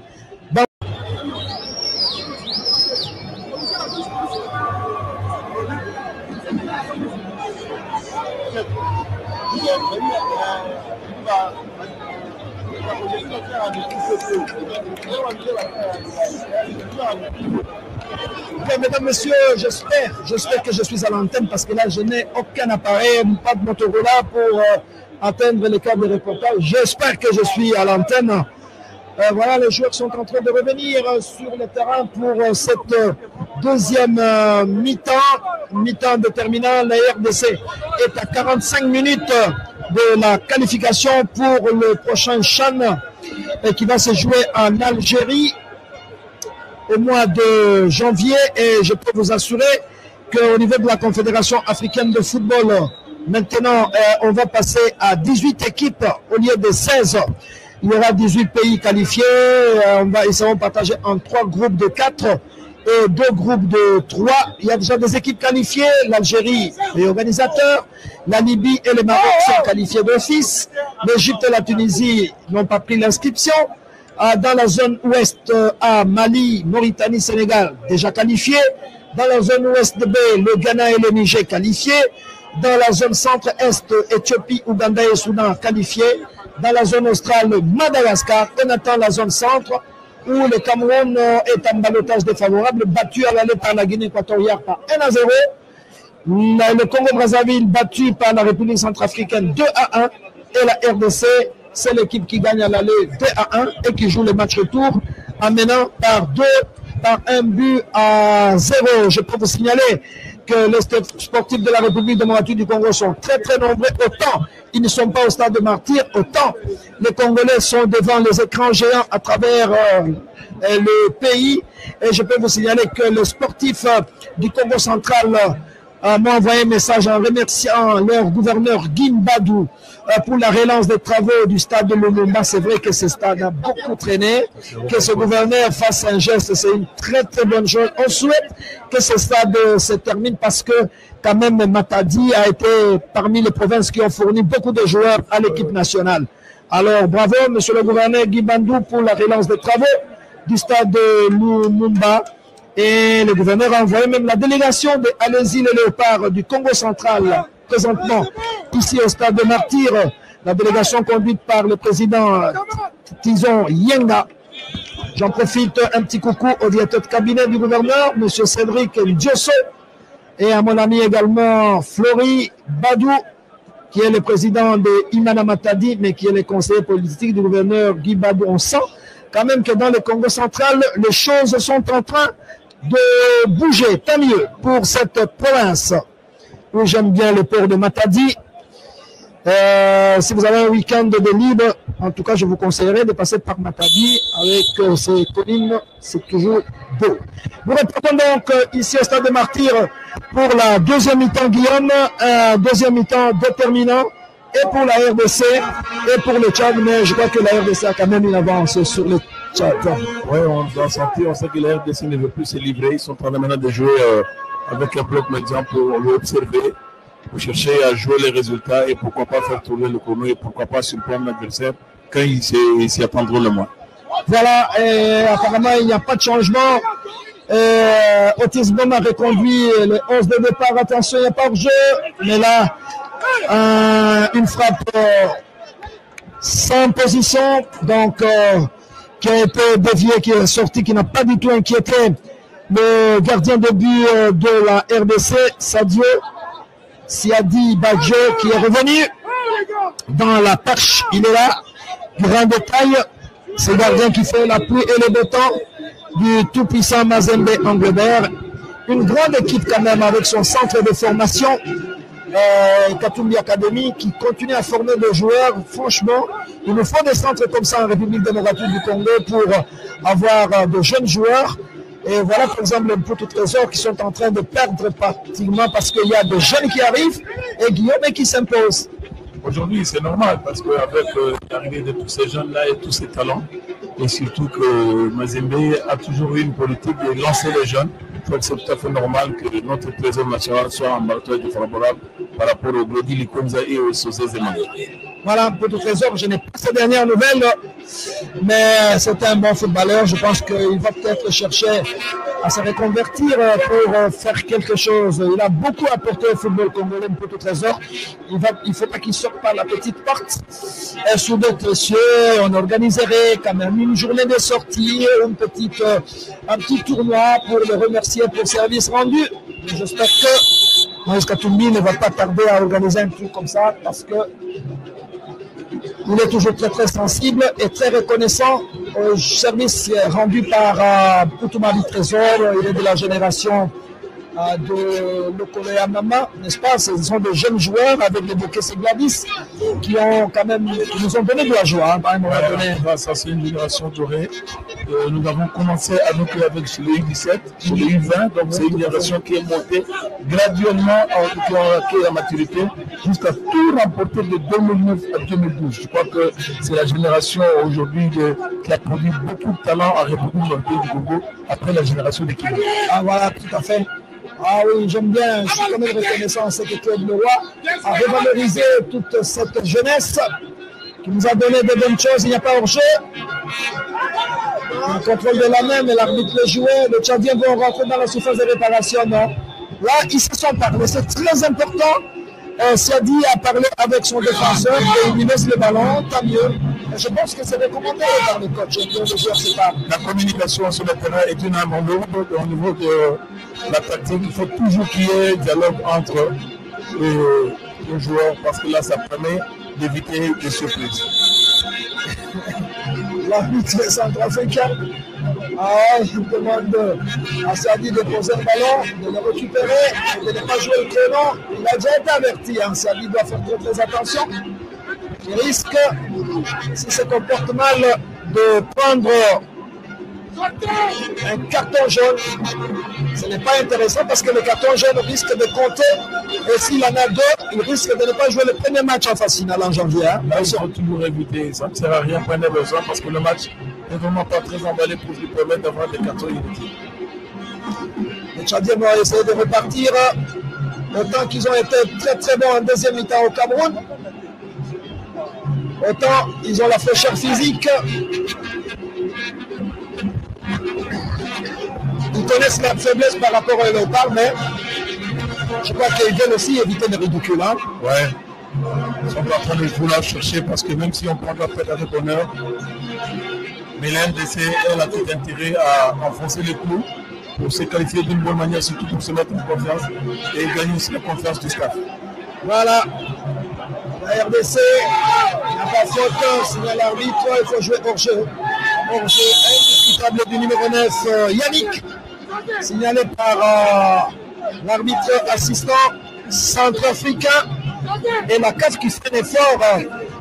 A: Okay, mesdames, messieurs, j'espère que je suis à l'antenne parce que là, je n'ai aucun appareil, pas de Motorola pour atteindre les cadres de reportage. J'espère que je suis à l'antenne. Voilà, les joueurs sont en train de revenir sur le terrain pour cette deuxième mi-temps déterminant. La RDC est à 45 minutes de la qualification pour le prochain CHAN qui va se jouer en Algérie au mois de janvier. Et je peux vous assurer qu'au niveau de la Confédération africaine de football, maintenant, on va passer à 18 équipes au lieu de 16. Il y aura 18 pays qualifiés. Ils seront partagés en 3 groupes de 4 et 2 groupes de 3. Il y a déjà des équipes qualifiées. L'Algérie est organisateur. La Libye et le Maroc sont qualifiés d'office. L'Égypte et la Tunisie n'ont pas pris l'inscription. Dans la zone ouest A, Mali, Mauritanie, Sénégal déjà qualifiés. Dans la zone ouest B, le Ghana et le Niger qualifiés. Dans la zone centre-est, Éthiopie, Ouganda et Soudan qualifiés. Dans la zone australe, Madagascar. On attend la zone centre où le Cameroun est en ballottage défavorable, battu à l'aller par la Guinée équatoriale par 1-0. Le Congo-Brazzaville battu par la République centrafricaine 2-1. Et la RDC, c'est l'équipe qui gagne à l'aller 2-1 et qui joue le match retour en menant par 1 but à 0. Je peux vous signaler que les sportifs de la République démocratique du Congo sont très très nombreux. Autant ils ne sont pas au stade de Martyr, autant les Congolais sont devant les écrans géants à travers le pays. Et je peux vous signaler que le sportif du Congo central m'a envoyé un message en remerciant leur gouverneur Gimbadou pour la relance des travaux du stade de Lumumba. C'est vrai que ce stade a beaucoup traîné, que ce gouverneur fasse un geste, c'est une très très bonne chose. On souhaite que ce stade se termine parce que quand même Matadi a été parmi les provinces qui ont fourni beaucoup de joueurs à l'équipe nationale. Alors bravo monsieur le gouverneur Gimbadou pour la relance des travaux du stade de Lumumba. Et le gouverneur a envoyé même la délégation de Alési le Léopard du Congo central, présentement ici au stade de Martyr, la délégation conduite par le président Tizon Yenga. J'en profite, un petit coucou au directeur de cabinet du gouverneur, M. Cédric Diosso, et à mon ami également Flori Badou, qui est le président de Imana Matadi, mais qui est le conseiller politique du gouverneur Guy Badou. On sent quand même que dans le Congo central, les choses sont en train de bouger, tant mieux pour cette province où j'aime bien le port de Matadi. Si vous avez un week-end de libre, en tout cas je vous conseillerais de passer par Matadi avec ses collines, c'est toujours beau. Nous reprendons donc ici au stade de Martyr pour la deuxième mi-temps, Guillaume, deuxième mi-temps déterminant et pour la RDC et pour le Tchad, mais je crois que la RDC a quand même une avance sur le Tchad.
B: Oui, on doit sentir, on sait que la RDC ne veut plus se livrer. Ils sont en train de maintenant de jouer avec un bloc médian pour l'observer, pour chercher à jouer les résultats et pourquoi pas faire tourner le chrono et pourquoi pas surprendre l'adversaire quand ils s'y attendront le moins.
A: Voilà, et apparemment il n'y a pas de changement. Otis Bom a reconduit le 11 de départ. Attention, il n'y a pas de jeu, mais là, une frappe sans position, donc qui a été déviée, qui est sortie, qui n'a pas du tout inquiété le gardien de but de la RDC, Sadio Siadi Badjo, qui est revenu dans la perche. Il est là, grand détail, ce gardien qui fait la pluie et le beau temps du tout-puissant Mazembe Angleterre. Une grande équipe quand même avec son centre de formation, Katumbi Academy, qui continue à former des joueurs. Franchement, il nous faut des centres comme ça en République démocratique du Congo pour avoir de jeunes joueurs. Et voilà, par exemple, un peu tout trésor qui sont en train de perdre pratiquement parce qu'il y a des jeunes qui arrivent et Guillaume qui s'impose.
B: Aujourd'hui, c'est normal parce qu'avec l'arrivée de tous ces jeunes-là et tous ces talents, et surtout que Mazembe a toujours eu une politique de lancer les jeunes, je crois que c'est tout à fait normal que notre trésor national soit en bataille favorable par rapport au Glody Likonza et au Sosé Zeman.
A: Voilà un peu de trésor. Je n'ai pas ces dernières nouvelles, mais c'est un bon footballeur. Je pense qu'il va peut-être chercher à se reconvertir pour faire quelque chose. Il a beaucoup apporté au football congolais, un peu de trésor. Il ne faut pas qu'il sorte par la petite porte. Et sous d'autres cieux, on organiserait quand même une journée de sortie, un petit tournoi pour le remercier pour le service rendu. J'espère que Moïse Katumbi ne va pas tarder à organiser un truc comme ça parce que il est toujours très sensible et très reconnaissant au service rendu par Poutoumari Trésor. Il est de la génération de Lokole Amama, n'est-ce pas? Ce sont des jeunes joueurs avec les Bokesse Gladys qui ont quand même, qui nous ont donné de la joie.
B: Ça, c'est une génération dorée. Nous avons commencé à nous créer avec le U17, le U20, donc c'est une génération qui est montée graduellement qui a acquis la maturité jusqu'à tout remporter de 2009 à 2012. Je crois que c'est la génération aujourd'hui qui a produit beaucoup de talent à République dans le pays du Congo après la génération des Kivu.
A: Ah voilà, tout à fait. Ah oui, j'aime bien, je suis quand même reconnaissant à cette équipe de roi, à revaloriser toute cette jeunesse qui nous a donné de bonnes choses. Il n'y a pas hors-jeu. Un contrôle de la main, mais l'arbitre le jouait. Les Tchadiens vont rentrer dans la surface de réparation. Non. Là, ils se sont parlé. C'est très important. Siadi a parlé avec son défenseur et il lui laisse le ballon, tant mieux. Et je pense que c'est recommandé par le coach.
B: La communication sur le terrain est une amende au niveau de la tactique. Il faut toujours qu'il y ait dialogue entre les joueurs parce que là, ça permet d'éviter des surprises.
A: L'arbitre centrafricain, il demande à Siadi de poser le ballon, de le récupérer, de ne pas jouer le chrono. Il a déjà été averti. Siadi doit faire très attention. Il risque, si se comporte mal, de prendre un carton jaune. Ce n'est pas intéressant parce que le carton jaune risque de compter. Et s'il en a deux, il risque de ne pas jouer le premier match en phase finale en janvier.
B: Là, il faut toujours éviter. Ça ne sert à rien prendre besoin parce que le match n'est vraiment pas très emballé pour lui permettre d'avoir des cartons inutiles.
A: Les Tchadiens vont essayer de repartir. Autant qu'ils ont été très bons en deuxième mi-temps au Cameroun. Autant ils ont la fraîcheur physique. Ils connaissent la faiblesse par rapport au Léopard, mais je crois qu'ils viennent aussi éviter le ridicule. Hein?
B: Ouais. Ils sont pas en train de vouloir chercher parce que même si on prend la fête avec honneur, mais l'NDC, elle a tout intérêt à enfoncer les clous pour se qualifier d'une bonne manière, surtout pour se mettre en confiance et gagner aussi la confiance du staff.
A: Voilà. La RDC, il n'y a pas faute, signale l'arbitre, il faut jouer hors-jeu. Hors-jeu indiscutable du numéro 9, Yannick, signalé par l'arbitre assistant centrafricain. Et la CAF qui fait un effort,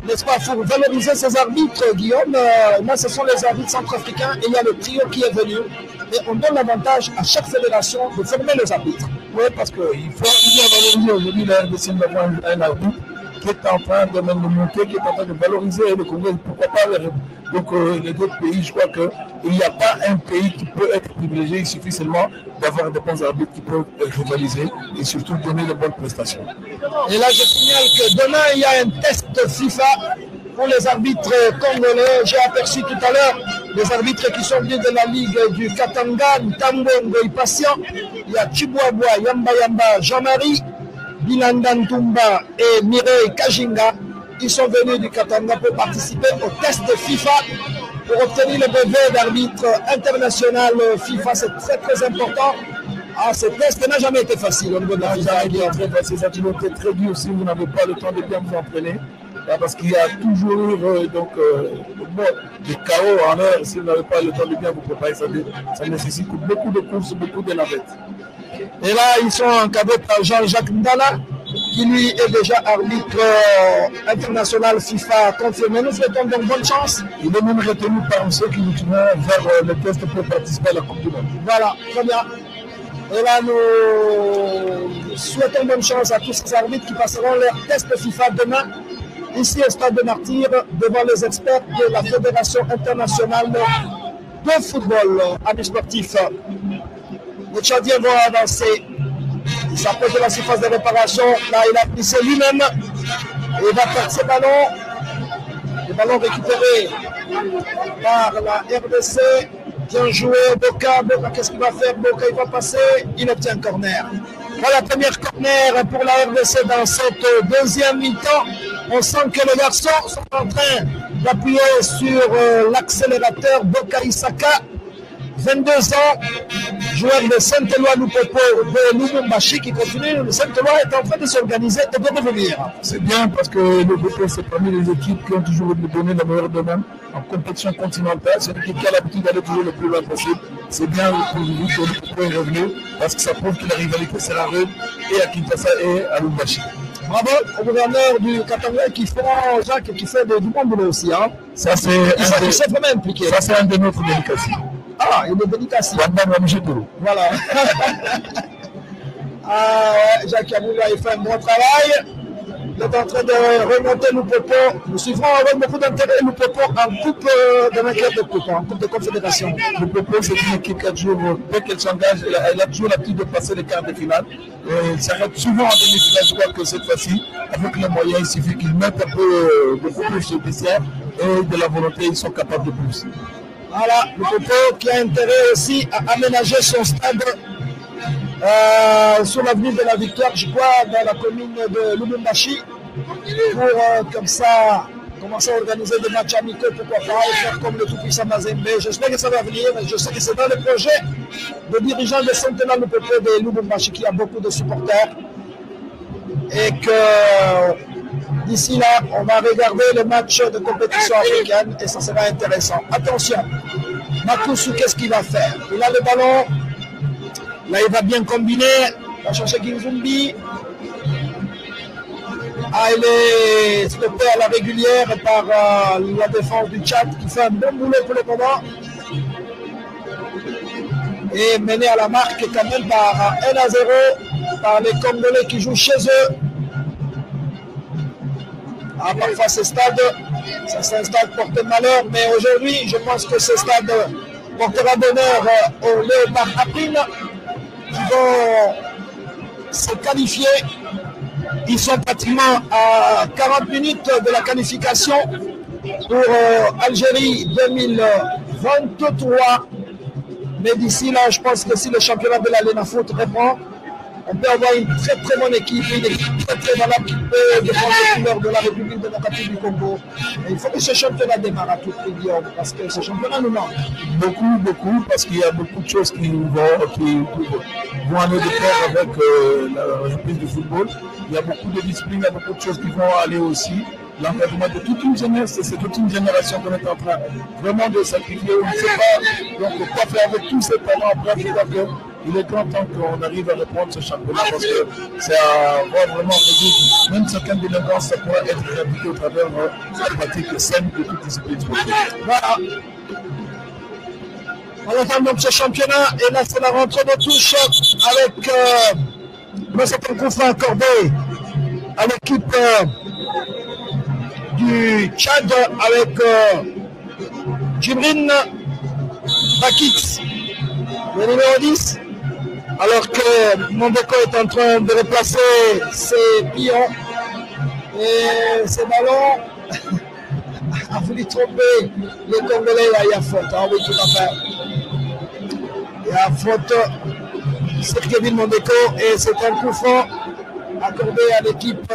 A: n'est-ce pas, pour valoriser ses arbitres, Guillaume. Là, ce sont les arbitres centrafricains et il y a le trio qui est venu. Et on donne l'avantage à chaque fédération de former les arbitres.
B: Oui, parce qu'il faut valoriser aujourd'hui la RDC d'avoir un arbitre qui est en train de monter, qui est en train de valoriser le Congo. Pourquoi pas les autres pays? Je crois qu'il n'y a pas un pays qui peut être privilégié. Il suffit seulement d'avoir des bons arbitres qui peuvent rivaliser et surtout donner de bonnes prestations.
A: Et là, je signale que demain, il y a un test FIFA pour les arbitres congolais. J'ai aperçu tout à l'heure les arbitres qui sont venus de la Ligue du Katanga, Tambongo et Patient. Il y a Chibuabwa, Yamba, Jean-Marie, Bilanda Ntumba et Mireille Kajinga. Ils sont venus du Katanga pour participer au test FIFA pour obtenir le brevet d'arbitre international FIFA. C'est très important. Ce test n'a jamais été facile au niveau de la FIFA.
B: Ça a toujours été très dur si vous n'avez pas le temps de bien vous entraîner. Parce qu'il y a toujours eu des chaos en l'air. Si vous n'avez pas le temps de bien vous préparer, ça nécessite beaucoup de courses, beaucoup de navettes.
A: Et là, ils sont encadrés par Jean-Jacques Ndala. qui lui est déjà arbitre international FIFA confirmé. Nous souhaitons donc bonne chance.
B: Il est même retenu par ceux qui nous tournent vers le test pour participer à la Coupe du Monde.
A: Voilà, très bien. Et là, nous souhaitons bonne chance à tous ces arbitres qui passeront leur test FIFA demain, ici au Stade de Martyrs, devant les experts de la Fédération internationale de football. Amis sportifs, le Tchadien va avancer. Il s'approche de la surface de réparation. Là, il a glissé lui-même. Et il va perdre ses ballons. Les ballons récupérés par la RDC. Bien joué, Boka. Boka, qu'est-ce qu'il va faire? Boka, il va passer. Il obtient un corner. Voilà, première corner pour la RDC dans cette deuxième mi-temps. On sent que les garçons sont en train d'appuyer sur l'accélérateur. Boka Isaka, 22 ans, joueur de Saint-Éloi Lupopo de Lubumbashi qui continue. Le Saint-Éloi est en train de s'organiser et de revenir.
B: C'est bien parce que Lupopo, c'est parmi les équipes qui ont toujours donné la meilleure de même en compétition continentale. C'est une équipe qui a l'habitude d'aller toujours le plus loin possible. C'est bien pour lui que Lupopo est revenu parce que ça prouve que la rivalité sera rude et à Kinshasa et à Lubumbashi.
A: Bravo au gouverneur du Katanga qui fait Jacques et qui fait du bon boulot aussi. Hein.
B: Ça, c'est
A: il s'est vraiment impliqué.
B: Ça, c'est un de notre dédicaces.
A: Ah, il est dédicace. Voilà. Jacques Yaboula, il fait un bon travail. Il est en train de remonter Lupopo. Nous suivrons avec beaucoup d'intérêt Lupopo en coupe de vainqueur de coupe, en coupe de confédération.
B: Lupopo, c'est une équipe qui a toujours, dès qu'elle s'engage, elle a toujours l'habitude de passer les quarts de finale. Elle s'arrête souvent en demi-finale. Je crois que cette fois-ci, avec les moyens, il suffit qu'ils mettent un peu beaucoup plus sur le vestiaire et de la volonté, ils sont capables de plus.
A: Voilà, Lupopo qui a intérêt aussi à aménager son stade sur l'avenue de la Victoire, je crois, dans la commune de Lubumbashi, pour comme ça commencer à organiser des matchs amicaux, pourquoi pas, et faire comme le tout-puissant Mazembe. J'espère que ça va venir, mais je sais que c'est dans le projet de dirigeants de Saint-Éloi Lupopo de Lubumbashi qui a beaucoup de supporters et que d'ici là, on va regarder le match de compétition africaine et ça sera intéressant. Attention, Makusu, qu'est-ce qu'il va faire? Il a le ballon. Là, il va bien combiner. Il va chercher Kinzumbi. Ah, il est stoppé à la régulière par la défense du Tchad qui fait un bon boulot pour le moment. Et mené à la marque quand même par 1-0 par les Congolais qui jouent chez eux. Ah, parfois ce stade, ça c'est un stade porte malheur, mais aujourd'hui, je pense que ce stade portera bonheur aux Léopard Aprine qui vont se qualifier. Ils sont pratiquement à 40 minutes de la qualification pour Algérie 2023. Mais d'ici là, je pense que si le championnat de la Lena Foot reprend, on peut avoir une très très bonne équipe, une équipe très très valable qui peut défendre les couleurs de la République démocratique du Congo. Et il faut que ce championnat démarre à tout prix, Guillaume, parce que ce championnat nous manque.
B: Beaucoup, parce qu'il y a beaucoup de choses qui vont aller de pair avec la reprise du football. Il y a beaucoup de disciplines, il y a beaucoup de choses qui vont aller aussi. L'engagement de toute une génération, c'est toute une génération qu'on est en train vraiment de sacrifier. On ne sait pas donc, quoi faire avec tous ces talents. Bref, je crois qu'il est grand temps qu'on arrive à reprendre ce championnat parce que ça va vraiment résoudre même certaines délinquances, ça pourra être éradiqué au travers de pratique saine de toute discipline sportive.
A: Voilà. On entend donc ce championnat et là c'est la rentrée de touche avec c'est un coup franc accordé à l'équipe du Tchad avec Djibrine Bakix, le numéro 10, alors que Mondeko est en train de replacer ses pions et ses ballons. A voulu tromper les Congolais, il y a faute, hein, oui, tout à fait. Il y a faute sur Kevin Mondeko et c'est un coup franc accordé à l'équipe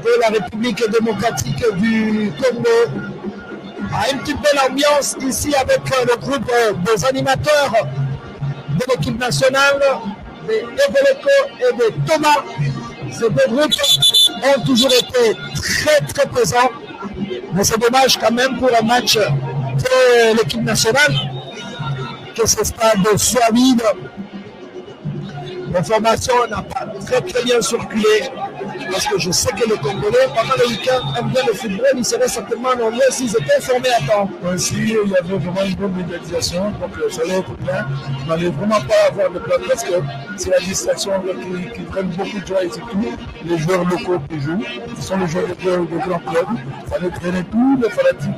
A: de la République démocratique du Congo. Une petite belle ambiance ici avec le groupe des animateurs de l'équipe nationale, des Eveleko et de Thomas. Ces deux groupes ont toujours été très très présents. Mais c'est dommage quand même pour un match de l'équipe nationale que ce stade soit vide. L'information n'a pas très très bien circulé. parce que je sais que les Congolais, pendant le week-end, aiment bien le football, ils seraient certainement nombreux s'ils étaient formés à temps.
B: Si il y avait vraiment une bonne médiatisation, donc ça allait être bien. On n'allait vraiment pas avoir de place parce que c'est la distraction qui prenne beaucoup de joie et surtout les joueurs locaux qui jouent. Ce sont les joueurs de grands clubs. Ça allait traîner tous les fanatiques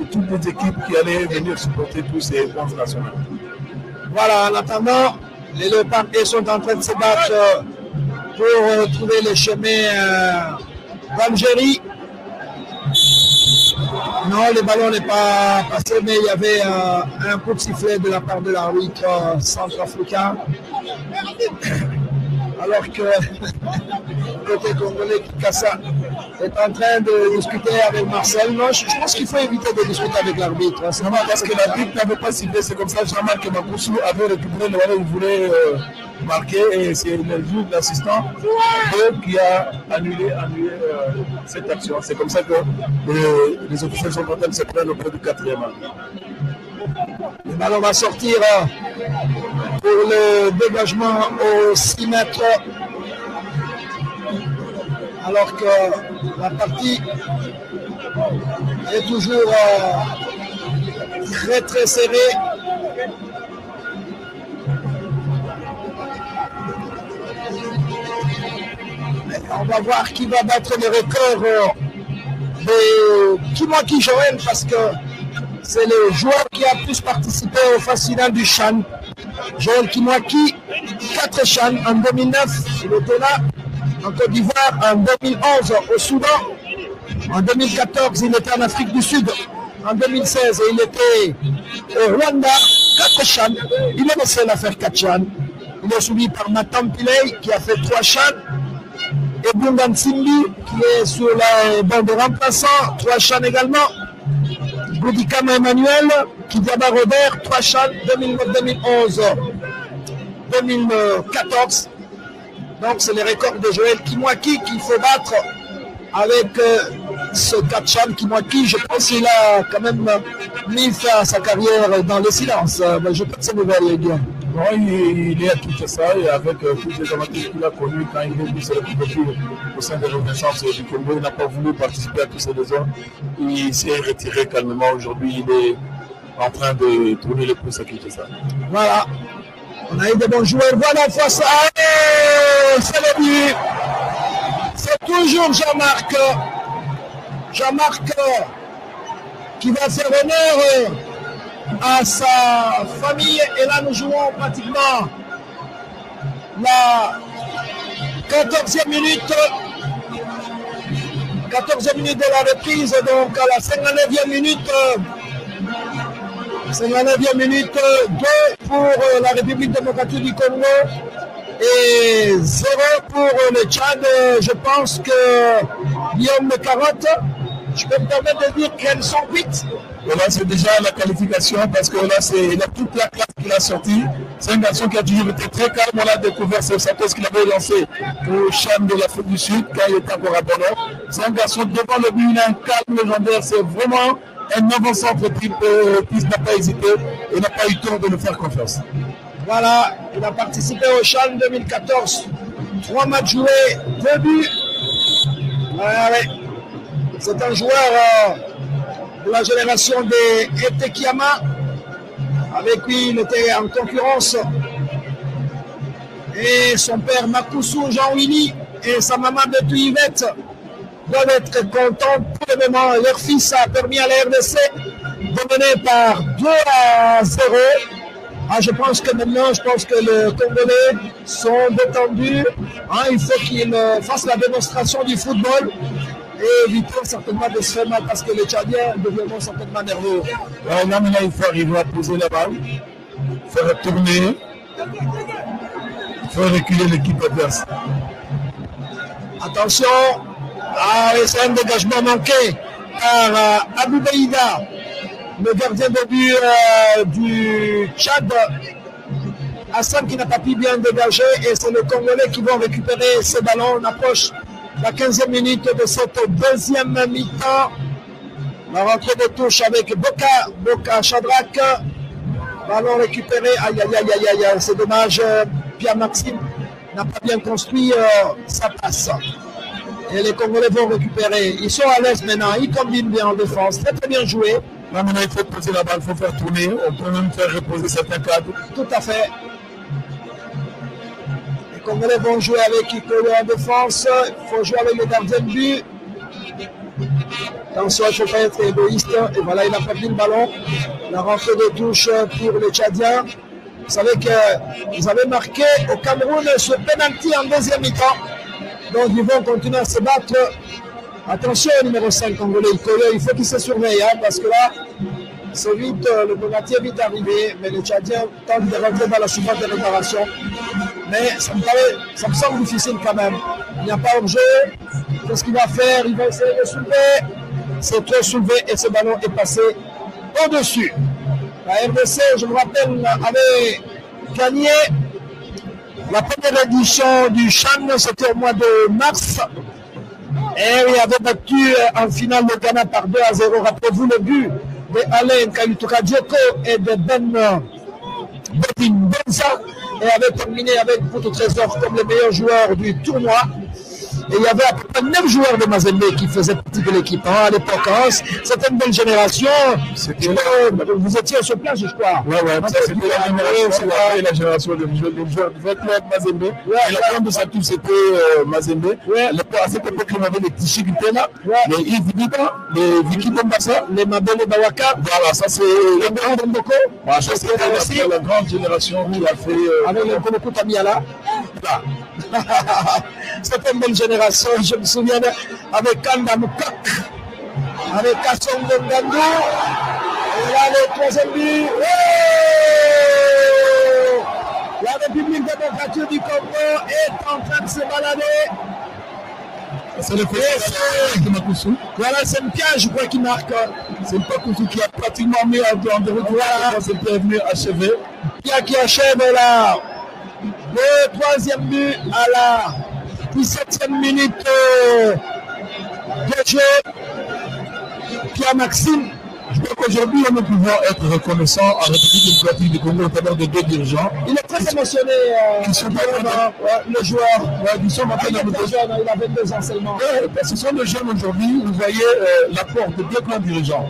B: et toutes les équipes qui allaient venir supporter tous ces bons nationaux.
A: Voilà, en attendant, les Léopardais sont en train de se battre pour trouver le chemin d'Algérie. Non, le ballon n'est pas passé, mais il y avait un coup de sifflet de la part de l'arbitre centrafricain. Alors que le côté congolais Kassa est en train de discuter avec Marcel. Non, je pense qu'il faut éviter de discuter avec l'arbitre.
B: C'est normal parce que l'arbitre n'avait pas sifflé. C'est comme ça, Jean-Marc Makousou avait récupéré le ballon, il voulait marquer et c'est le juge d'assistant qui a annulé cette action. C'est comme ça que les officiels sont en train de se prendre auprès du 4e.
A: Le ballon va sortir pour le dégagement au 6 mètres. Alors que la partie est toujours très très serrée. On va voir qui va battre le record de Kimwaki Joël parce que c'est le joueur qui a plus participé aux phases finales du CHAN. Joël Kimwaki, 4 CHAN en 2009, il était là. En Côte d'Ivoire, en 2011 au Soudan. En 2014, il était en Afrique du Sud. En 2016, il était au Rwanda, 4 CHAN. Il est le seul à faire 4 CHAN. Il est suivi par Matam Pillay qui a fait 3 CHAN. Et Bunga Nsimbi qui est sur la bande de remplaçants, 3 CHAN également. Boudikama Emmanuel, Kidiaba Robert, 3 CHAN, 2009, 2011, 2014. Donc c'est le record de Joël Kimwaki qu'il faut battre avec ce 4 CHAN. Kimwaki, je pense qu'il a quand même mis fin à sa carrière dans le silence. Je pense que c'est nouvelle, Guillaume.
B: Oui, il est à tout ça et avec toutes les aventures qu'il a connues quand il est venu sur le couverture au sein de la Renaissance du Congo, il n'a pas voulu participer à tous ces raisons. Il s'est retiré calmement. Aujourd'hui, il est en train de tourner le pouce à Kinshasa.
A: Voilà. On a eu de bons joueurs. Voilà, face à... C'est le but. C'est toujours Jean-Marc. Jean-Marc qui va faire honneur à sa famille. Et là, nous jouons pratiquement la 14e minute. 14e minute de la reprise. Donc, à la 59e minute... 59e minute, 2 pour la République démocratique du Congo et 0 pour le Tchad. Je pense que Guillaume de Carotte, je peux me permettre de dire qu'elles sont cuites.
B: Là, c'est déjà la qualification parce que là, c'est toute la classe qu'il a sorti. C'est un garçon qui a toujours été très calme. On l'a découvert, c'est sa thèse qu'il avait lancé au CHAN de l'Afrique du Sud quand il était encore à Bordeaux. C'est un garçon devant le but, il a un calme légendaire. C'est vraiment un avant-centre qui n'a pas hésité et n'a pas eu tort de nous faire confiance.
A: Voilà, il a participé au CHAN 2014. 3 matchs joués, 2 buts. Ouais. C'est un joueur de la génération des Etekiyama. Avec lui, il était en concurrence. Et son père Makousou Jean-Willy et sa maman Betou Yvette doivent être contents pour le moment. Leur fils a permis à la RDC de mener par 2-0. Je pense que maintenant, les Congolais sont détendus. Il faut qu'ils fassent la démonstration du football et éviter certainement de se faire mal parce que les Tchadiens deviendront certainement nerveux.
B: Là, il faut arriver à poser la balle, faire tourner, faire reculer l'équipe adverse.
A: Attention, c'est un dégagement manqué par Abou Baïda, le gardien de but du Tchad. Hassan qui n'a pas pu bien dégager et c'est les Congolais qui vont récupérer ce ballon. On approche la 15e minute de cette deuxième mi-temps. La rentrée de touche avec Boka Shadrack. Ballon récupéré. Aïe, c'est dommage. Pierre-Maxime n'a pas bien construit sa passe. Et les Congolais vont récupérer. Ils sont à l'aise maintenant. Ils combinent bien en défense. Très très bien joué.
B: Là, maintenant, il faut poser la balle, il faut faire tourner. On peut même faire reposer certains cadres.
A: Tout à fait. Les Congolais vont jouer avec Ikolo en défense. Il faut jouer avec le gardien de but. Attention, il ne faut pas être égoïste. Et voilà, il a perdu le ballon. La rentrée de touche pour les Tchadiens. Vous savez que vous avez marqué au Cameroun ce penalty en deuxième mi-temps. Donc ils vont continuer à se battre. Attention au numéro 5 congolais, il faut qu'il se surveille hein, parce que là, c'est vite, le penalty est vite arrivé, mais les Tchadiens tentent de rentrer dans la surface de réparation. Mais ça me semble difficile quand même. Il n'y a pas hors-jeu. Qu'est-ce qu'il va faire? Il va essayer de soulever. C'est trop soulevé et ce ballon est passé au-dessus. La RDC, je vous rappelle, avait gagné la première édition du CHAN, c'était au mois de mars. Et il avait battu en finale le Ghana par 2-0. Rappelez-vous le but de Alain Kayutura Dioko et de Bedin Benza. Et avait terminé avec Poutou Trésor comme les meilleurs joueurs du tournoi. Et il y avait à peu près 9 joueurs de Mazembe qui faisaient partie de l'équipe à l'époque. Hein. C'était une belle génération. Vous étiez sur place, je crois.
B: Oui, c'était la génération de joueurs de club Mazembe. Et la grande de sa touche, c'était Mazembe. À cette époque, on avait les Tichi Gutela, les Yves Bida, les Vicky Bombassa, les Mabele Bawaka. Voilà, ça c'est le grand Ndoko. Ça c'est la grande génération qui a fait.
A: Avec le Konoko Tamiala. C'était une belle génération, je me souviens avec Kanda Moukak, avec Kassongo Ngandou, et là le troisième but. La République démocratique du Congo est en train de se balader.
B: C'est le fait de Makousou.
A: Voilà, c'est un piège, je crois, qui marque.
B: C'est Makousou qui a pratiquement mis en dehors. Voilà, c'est venu achever.
A: Pia qui achève là. Le troisième but à la 17e minute de jeu. Pierre Maxime.
B: Je crois qu'aujourd'hui, nous pouvons être reconnaissants en République démocratique du Congo, notamment de deux dirigeants.
A: Il est très émotionné, le joueur.
B: Ils sont maintenant
A: il a 22 ans seulement.
B: Ce sont des jeunes aujourd'hui, vous voyez l'apport de deux grands dirigeants.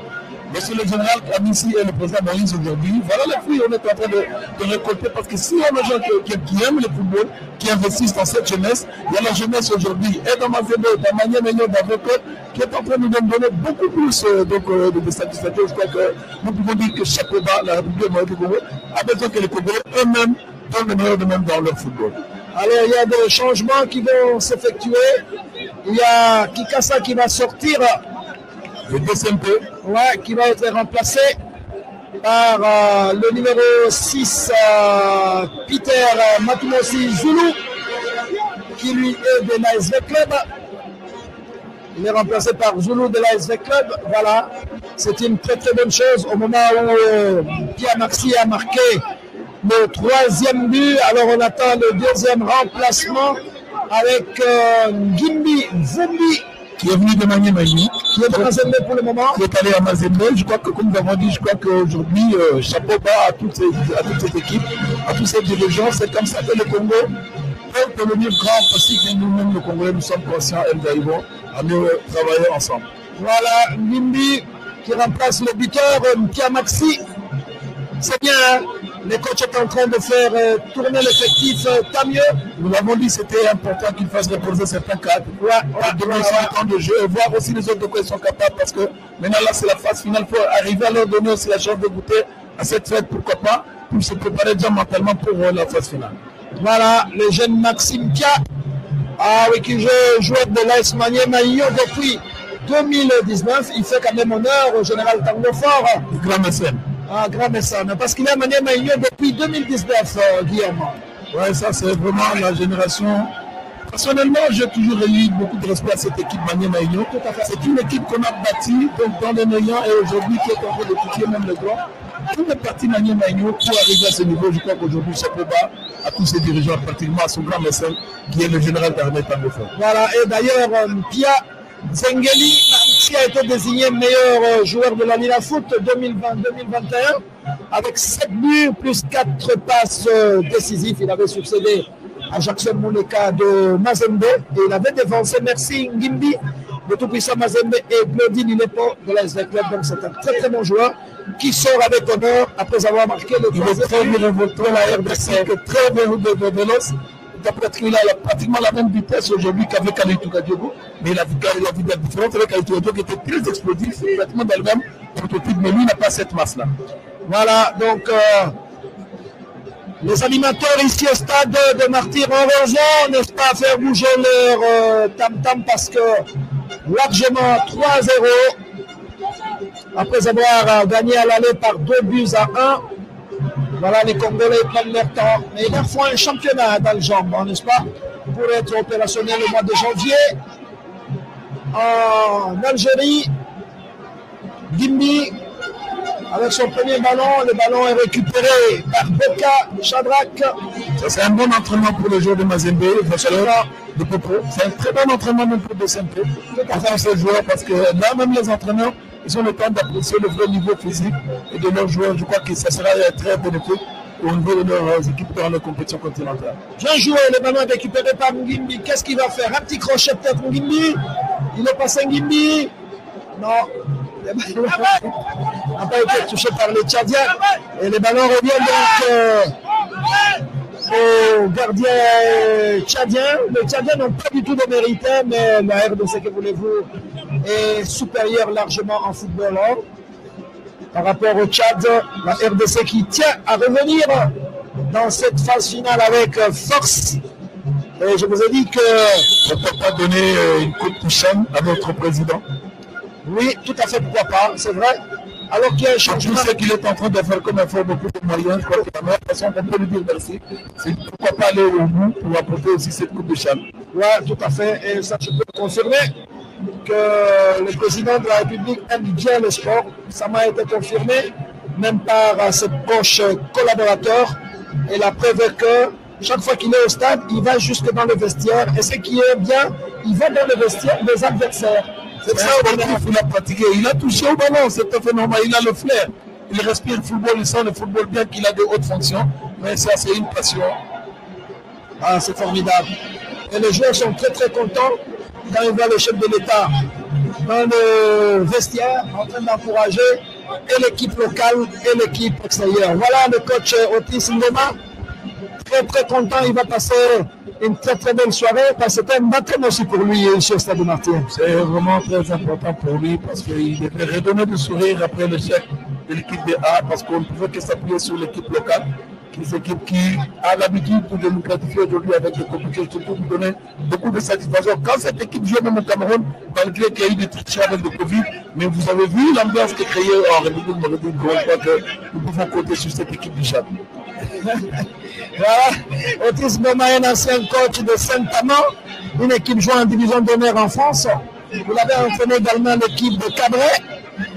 B: Monsieur le général Amissi et le président Moïse aujourd'hui, voilà les fruits qu'on est en train de récolter parce que si on a des gens qui aiment le football, qui investissent dans cette jeunesse, il y a la jeunesse aujourd'hui, et dans Mazembe, dans Manier Meignon, dans Vokot, qui est en train de nous donner beaucoup plus de satisfaction. Je crois que nous pouvons dire que chaque combat, la République du Congo, a besoin que les Congolais eux-mêmes donnent le meilleur d'eux-mêmes dans leur football.
A: Alors il y a des changements qui vont s'effectuer. Il y a Kikassa qui va sortir.
B: Le DCMP.
A: Ouais, qui va être remplacé par le numéro 6, Peter Matumosi Zulu, qui lui est de l'ASV Club. Il est remplacé par Zulu de l'ASV Club. Voilà, c'est une très très bonne chose au moment où Pierre Maxi a marqué le troisième but. Alors on attend le deuxième remplacement avec Gimbi Vumbi,
B: qui est venu de Manier Maïni,
A: qui est de Mazembe pour le moment.
B: Qui est allé à Mazembe. Je crois que, comme nous avons dit, je crois qu'aujourd'hui, chapeau bas à toute cette équipe, à tous ces dirigeants. C'est comme ça que le Congo peut devenir grand aussi que nous-mêmes, le Congolais, nous sommes conscients et nous arrivons à mieux travailler ensemble.
A: Voilà, Nimbi qui remplace le buteur, Pierre Maxi. C'est bien, hein? Les coachs sont en train de faire tourner l'effectif, tant mieux.
B: Nous l'avons dit, c'était important qu'ils fassent reposer certains cadres. Donner aussi le temps de jeu et voir aussi les autres de quoi ils sont capables. Parce que maintenant, là, c'est la phase finale. Il faut arriver à leur donner aussi la chance de goûter à cette fête, pourquoi pas, pour se préparer déjà mentalement pour la phase finale.
A: Voilà, le jeune Maxime Pia, qui est joueur de l'AS Manier Maillot depuis 2019. Il fait quand même honneur au général Tanglofort.
B: Grand mécène.
A: Grand mécène, parce qu'il est Manier Maillot depuis 2019, Guillaume.
B: Oui, ça c'est vraiment la génération. Personnellement, j'ai toujours eu beaucoup de respect à cette équipe Manier Maillot. C'est une équipe qu'on a bâtie dans les Noyants et aujourd'hui qui est en train de titiller même le grand. Tout est parti Manier Maillot pour arriver à ce niveau. Je crois qu'aujourd'hui, chapeau bas à tous ces dirigeants, particulièrement à son grand mécène qui est le général d'armée Tanglofort.
A: Voilà, et d'ailleurs, Pia Zengeli qui a été désigné meilleur joueur de la Liga Foot 2020-2021 avec 7 buts plus 4 passes décisives. Il avait succédé à Jackson Mouleka de Mazembe. Et il avait dévancé Merci Ngimbi, le tout-puissant Mazembe, et Claudine Ilepo de la SV Club. Donc c'est un très très bon joueur qui sort avec honneur après avoir marqué le troisième.
B: Il est très bien revolté, la RDC est très bien véloce. Il a pratiquement la même vitesse aujourd'hui qu'avec Aliouga Diogo, mais il a vu la différence avec Aliouga Diogo qui était très explosif, pratiquement dans le même prototype, mais lui n'a pas cette masse-là.
A: Voilà, donc les animateurs ici au stade de Martyrs ont raison, n'est-ce pas, à faire bouger leur tam-tam parce que largement 3-0, après avoir gagné à l'aller par 2-1. Voilà, les Congolais prennent leur temps. Mais il leur faut un championnat dans le jambon, n'est-ce pas, pour être opérationnel le mois de janvier. En Algérie, Gimbi, avec son premier ballon, le ballon est récupéré par Boka Chadrak.
B: C'est un bon entraînement pour le joueur de Mazembe, de Popo. C'est un très bon entraînement même pour SMP. Pour ces joueurs, parce que là, même les entraîneurs, ils ont le temps d'apprécier le vrai niveau physique et de leurs joueurs. Je crois que ça sera très bénéfique au niveau de leurs équipes dans la compétition continentale.
A: Bien joué, le ballon est récupéré par Ngimbi. Qu'est-ce qu'il va faire? Un petit crochet peut-être Ngimbi. Il est passé Ngimbi. Non. Le ballon n'a pas été touché par les Tchadiens. Et les ballons reviennent donc aux gardiens tchadiens. Les Tchadiens n'ont pas du tout de mérite, mais la RDC, que voulez-vous, est supérieure largement en football. Par rapport au Tchad, la RDC qui tient à revenir dans cette phase finale avec force. Et je vous ai dit que...
B: On ne peut pas donner une coupe de chaîne à notre président.
A: Oui, tout à fait, pourquoi pas, c'est vrai. Alors qu'il y a un changement.
B: Je sais qu'il est en train de faire comme il faut beaucoup de moyens. Je crois que la meilleure façon qu'on peut lui dire merci, c'est pourquoi pas aller au bout pour apporter aussi cette coupe de chaîne.
A: Oui, tout à fait. Et ça, je peux confirmer que le président de la République aime bien le sport. Ça m'a été confirmé, même par ses proches collaborateurs. Et la preuve est que chaque fois qu'il est au stade, il va jusque dans le vestiaire. Et ce qui est bien, il va dans le vestiaire des adversaires.
B: C'est ça, il a pratiqué. Il a touché au ballon, c'est tout à fait normal. Il a le flair. Il respire le football, il sent le football bien qu'il a de hautes fonctions. Mais ça, c'est une passion.
A: Ah, c'est formidable. Et les joueurs sont très très contents quand ils voient le chef de l'État dans le vestiaire en train d'encourager et l'équipe locale et l'équipe extérieure. Voilà le coach Otis Ngoma. Très très content, il va passer une très très belle soirée parce que c'était un baptême aussi pour lui ici au stade de Martyrs.
B: C'est vraiment très important pour lui parce qu'il devrait redonner du sourire après le chèque de l'équipe de A parce qu'on ne pouvait que s'appuyer sur l'équipe locale, qui est une équipe qui a l'habitude de nous gratifier aujourd'hui avec des compétitions, surtout nous donner beaucoup de satisfaction. Quand cette équipe joue même au Cameroun, malgré qu'il y a eu des trichés avec le Covid, mais vous avez vu l'ambiance qui est créée en République Mauritanie, je crois que nous pouvons compter sur cette équipe du Tchad.
A: Voilà, Otis Ngoma est un ancien coach de Saint-Amand, une équipe jouant en division d'honneur en France. Vous l'avez entraîné également l'équipe de Cabret,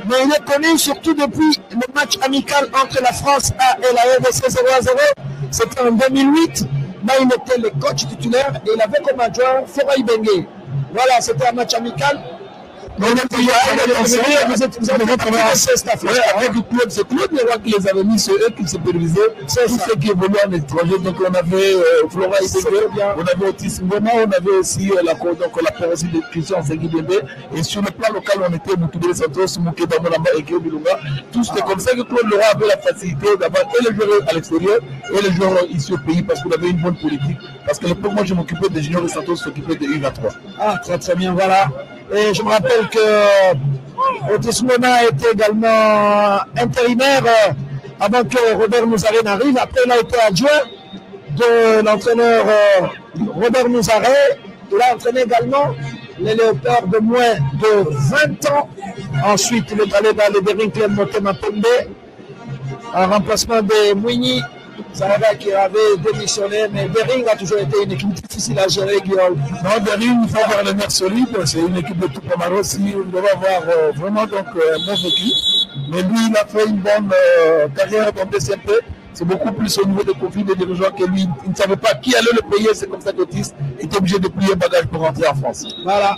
A: mais il est connu surtout depuis le match amical entre la France A et la RDC 0-0. C'était en 2008. Là, il était le coach titulaire et il avait comme adjoint Foray Bengue. Voilà, c'était un match amical.
B: Mais on a payé vous avez travaillé avec le club, c'est Claude Leroy qui les avait mis, c'est eux qui supervisaient tous ceux qui évoluaient en étranger. Donc on avait Flora Ibebe, on avait Otis Ngoma, on avait aussi la paroisse de Christian Segui Bébé. Et sur le plan local, on était Moutoubé Santos, Mouké Damolamba et Guillaume Bilunga. Tout c'était comme ça que Claude Leroy avait la facilité d'avoir et les joueurs à l'extérieur et les joueurs ici au pays parce qu'on avait une bonne politique. Parce que l'époque, moi je m'occupais des juniors et Santos s'occupait de U23.
A: Ah, très très bien, voilà. Et je me rappelle que Otis Ngoma était également intérimaire avant que Robert Nouzaret n'arrive. Après, il a été adjoint de l'entraîneur Robert Nouzaret. Il a entraîné également les Léopards de moins de 20 ans. Ensuite, il est allé dans les Bering Club Motema Pembe en remplacement de Mouini Zahara qui avait démissionné, mais Bering a toujours été une équipe difficile à gérer, Guillaume.
B: Non, Bering, il faut avoir le nerf solide. C'est une équipe de tout Pamaro. Si on doit avoir vraiment donc, un bon vécu. Mais lui, il a fait une bonne carrière dans le DCMP. C'est beaucoup plus au niveau de Covid et des dirigeants que lui. Il ne savait pas qui allait le payer. C'est comme ça qu'Otis était obligé de plier un bagage pour rentrer en France.
A: Voilà.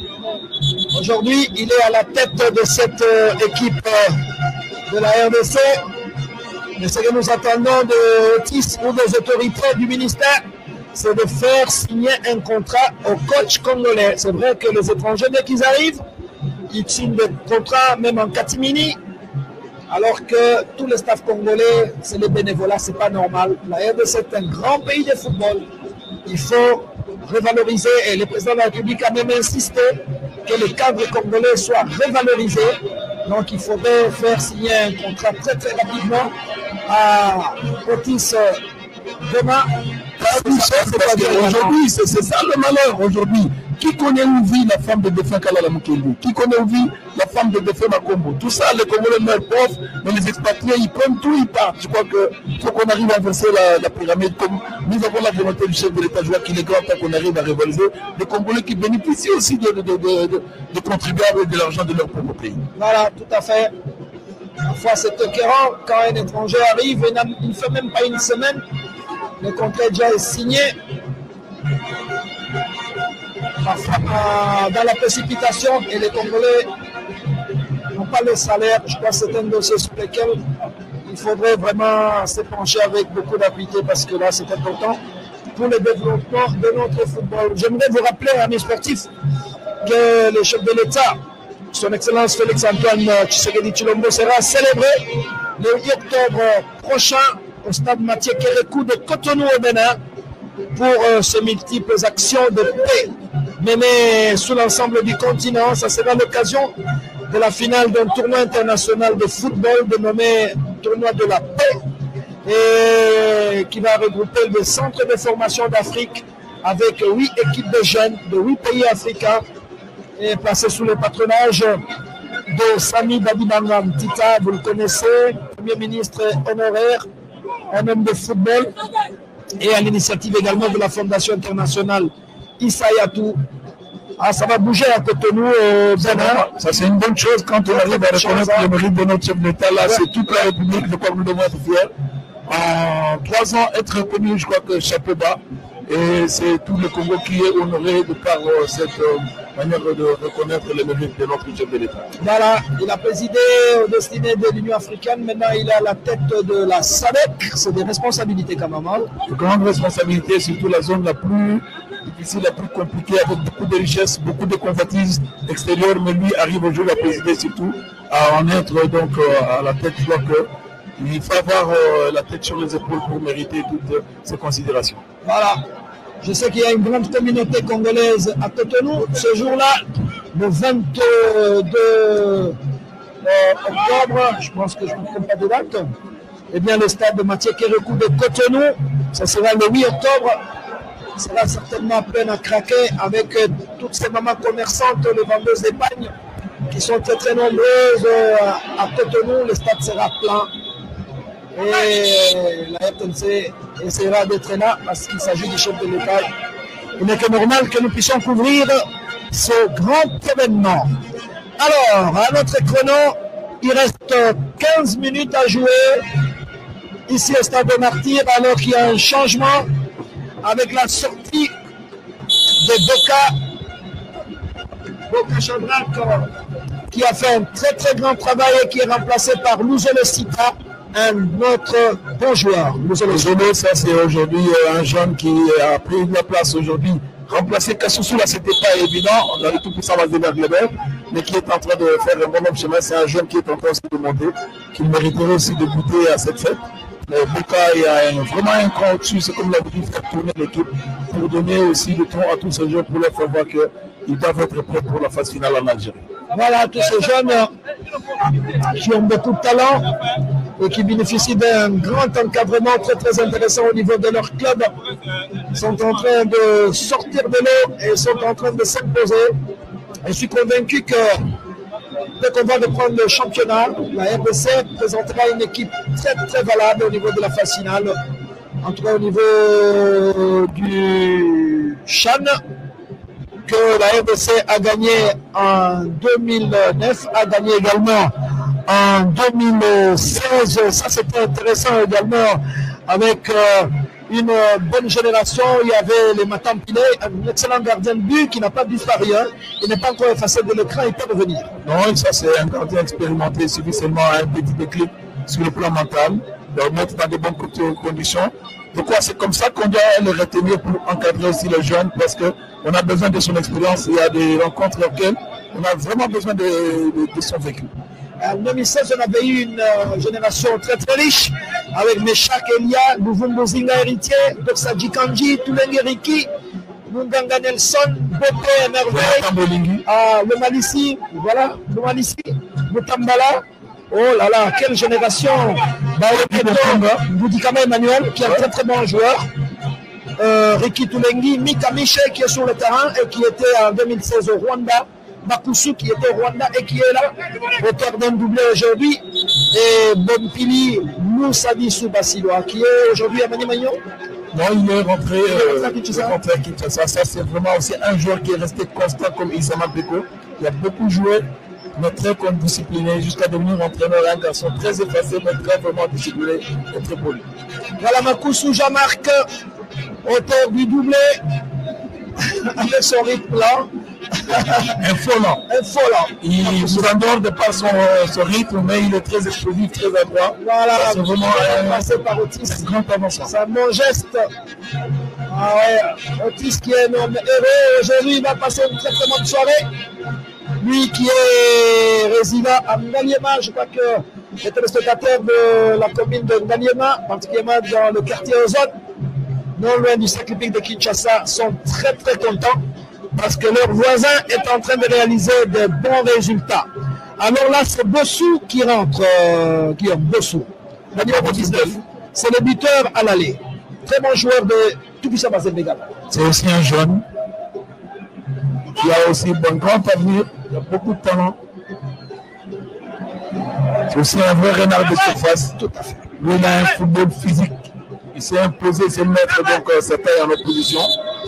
A: Aujourd'hui, il est à la tête de cette équipe de la RDC. Mais ce que nous attendons de Otis ou des autorités du ministère, c'est de faire signer un contrat au coach congolais. C'est vrai que les étrangers, dès qu'ils arrivent, ils signent des contrats même en catimini, alors que tous les staffs congolais, c'est les bénévolats, c'est pas normal. La RDC est un grand pays de football. Il faut revaloriser, et le président de la République a même insisté que les cadres congolais soient revalorisés. Donc il faudrait faire signer un contrat très très rapidement à Otis demain.
B: Aujourd'hui, c'est ça le malheur aujourd'hui. Qui connaît où vit la femme de défunt Kalala Mukendi? Qui connaît où vit la femme de défunt Makombo? Tout ça, les Congolais meurent pauvres, mais les expatriés, ils prennent tout, ils partent. Je crois qu'il faut qu'on arrive à inverser la pyramide. Comme nous avons la volonté du chef de l'État, je vois qu'il est grand temps qu'on arrive à révolver les Congolais qui bénéficient aussi de contribuables de l'argent de leur propre pays.
A: Voilà, tout à fait. Parfois, c'est écœurant quand un étranger arrive, il ne fait même pas une semaine, le contrat déjà est signé. Dans la précipitation, et les Congolais n'ont pas le salaire. Je crois que c'est un dossier sur lequel il faudrait vraiment se pencher avec beaucoup d'acuité, parce que là c'est important pour le développement de notre football. J'aimerais vous rappeler, amis sportifs, que le chef de l'État, son Excellence Félix-Antoine Tshisekedi Tshilombo, sera célébré le 8 octobre prochain au stade Mathieu Kérékou de Cotonou au Bénin pour ces multiples actions de paix menées sous l'ensemble du continent. Ça sera l'occasion de la finale d'un tournoi international de football dénommé Tournoi de la paix, et qui va regrouper des centres de formation d'Afrique avec 8 équipes de jeunes de 8 pays africains, et placé sous le patronage de Sami Badibanga Ntita, vous le connaissez, Premier ministre honoraire, un homme de football, et à l'initiative également de la Fondation internationale Issa Yatou. Ah, ça va bouger à Cotonou au Bénin.
B: Ça, c'est une bonne chose quand on arrive à reconnaître le mérite de notre chef d'État. Là, c'est toute la République de quoi nous devons être fiers. En 3 ans, être reconnu, je crois que chapeau bas. Et c'est tout le Congo qui est honoré de par cette manière de reconnaître le mérite de notre chef de l'État.
A: Voilà, il a présidé au destiné de l'Union africaine. Maintenant, il est à la tête de la SADC. C'est des responsabilités quand même.
B: De grandes responsabilités, surtout la zone la plus difficile, la plus compliquée, avec beaucoup de richesses, beaucoup de convoitises extérieures. Mais lui arrive aujourd'hui à présider, surtout à en être donc à la tête. Je crois qu'il faut avoir la tête sur les épaules pour mériter toutes ces considérations.
A: Voilà. Je sais qu'il y a une grande communauté congolaise à Cotonou. Ce jour-là, le 22 octobre, je pense que je ne me trompe pas de date, eh bien, le stade de Mathieu Kérékou de Cotonou, ça sera le 8 octobre. Ça sera certainement plein à craquer avec toutes ces mamans commerçantes, les vendeuses d'épargne, qui sont très très nombreuses à Cotonou. Le stade sera plein. Et la RTNC essaiera d'être là parce qu'il s'agit du chef de l'État. Il n'est que normal que nous puissions couvrir ce grand événement. Alors, à notre chrono, il reste 15 minutes à jouer ici au Stade de Martyrs, alors qu'il y a un changement avec la sortie de Boka Chabrak, qui a fait un très très grand travail et qui est remplacé par Louzolo Sita, un autre bon joueur.
B: Louzolo, ça c'est aujourd'hui un jeune qui a pris la place aujourd'hui. Remplacer Kassoussou, là c'était pas évident, on avait tout pour ça vers Gleber, mais qui est en train de faire un bon chemin. C'est un jeune qui est en train de monter, qui mériterait aussi de goûter à cette fête. Boka est vraiment un cran au-dessus, c'est comme l'habitude de faire tourner l'équipe pour donner aussi le temps à tous ces jeunes pour leur faire voir qu'ils doivent être prêts pour la phase finale en Algérie.
A: Voilà, tous ces jeunes qui ont beaucoup de talent et qui bénéficient d'un grand encadrement très très intéressant au niveau de leur club, sont en train de sortir de l'eau et sont en train de s'imposer. Je suis convaincu que dès qu'on va reprendre le championnat, la RDC présentera une équipe très très valable au niveau de la phase finale, en tout cas au niveau du CHAN, que la RDC a gagné en 2009, a gagné également en 2016. Ça c'était intéressant également, avec une bonne génération. Il y avait les Matampilé, un excellent gardien de but qui n'a pas disparu. Il n'est pas encore effacé de l'écran, il peut revenir.
B: Non, ça c'est un gardien expérimenté, il suffit seulement un petit déclic sur le plan mental, de remettre dans de bonnes conditions. Je crois que c'est comme ça qu'on doit le retenir pour encadrer aussi les jeunes, parce qu'on a besoin de son expérience. Il y a des rencontres auxquelles on a vraiment besoin de son vécu.
A: En 2016, on avait eu une génération très très riche avec Meshak Elia, Luvumbu Zinga héritier, Doksaji Kanji, Tulenge Riki, Munganga Nelson, Bote Merveille, le Malissi, voilà, le Malissi, Mutambala. Oh là là, quelle génération! Boudikama Emmanuel, qui est un très très bon joueur. Riki Tulengi, Mika Miche qui est sur le terrain et qui était en 2016 au Rwanda. Makusu qui était au Rwanda et qui est là, auteur d'un doublé aujourd'hui. Et Bonpili Moussadi Basiloa qui est aujourd'hui à Manimagno.
B: Non, il est rentré à Kinshasa. Ça, c'est vraiment aussi un joueur qui est resté constant comme Isama Beko. Il a beaucoup joué, mais très discipliné, jusqu'à devenir entraîneur, un garçon très effacé, mais très vraiment discipliné et très poli.
A: Voilà Makusu Jean-Marc, auteur du doublé, avec son rythme là.
B: Infolant. Il nous endort de par son rythme, mais il est très explosif, très adroit.
A: Voilà,
B: c'est vraiment
A: par Otis.
B: Un grand avancement.
A: C'est un bon geste. Ah ouais, Otis qui est heureux aujourd'hui, il va passer une très très bonne soirée. Lui qui est résident à Ngaliema, je crois que les téléspectateurs de la commune de Ngaliema, particulièrement dans le quartier Ozone, non loin du Cercle hippique de Kinshasa, sont très très contents parce que leur voisin est en train de réaliser de bons résultats. Alors là, c'est Bossou qui rentre, Bossou, le numéro 19. C'est le buteur à l'aller. Très bon joueur de Tout-Puissant Mazembe.
B: C'est aussi un jeune qui a aussi un grand avenir, il a beaucoup de talent. C'est aussi un vrai renard de surface.
A: Tout à fait.
B: Lui, il a un football physique. Il s'est imposé, il s'est mettre donc sa taille en opposition.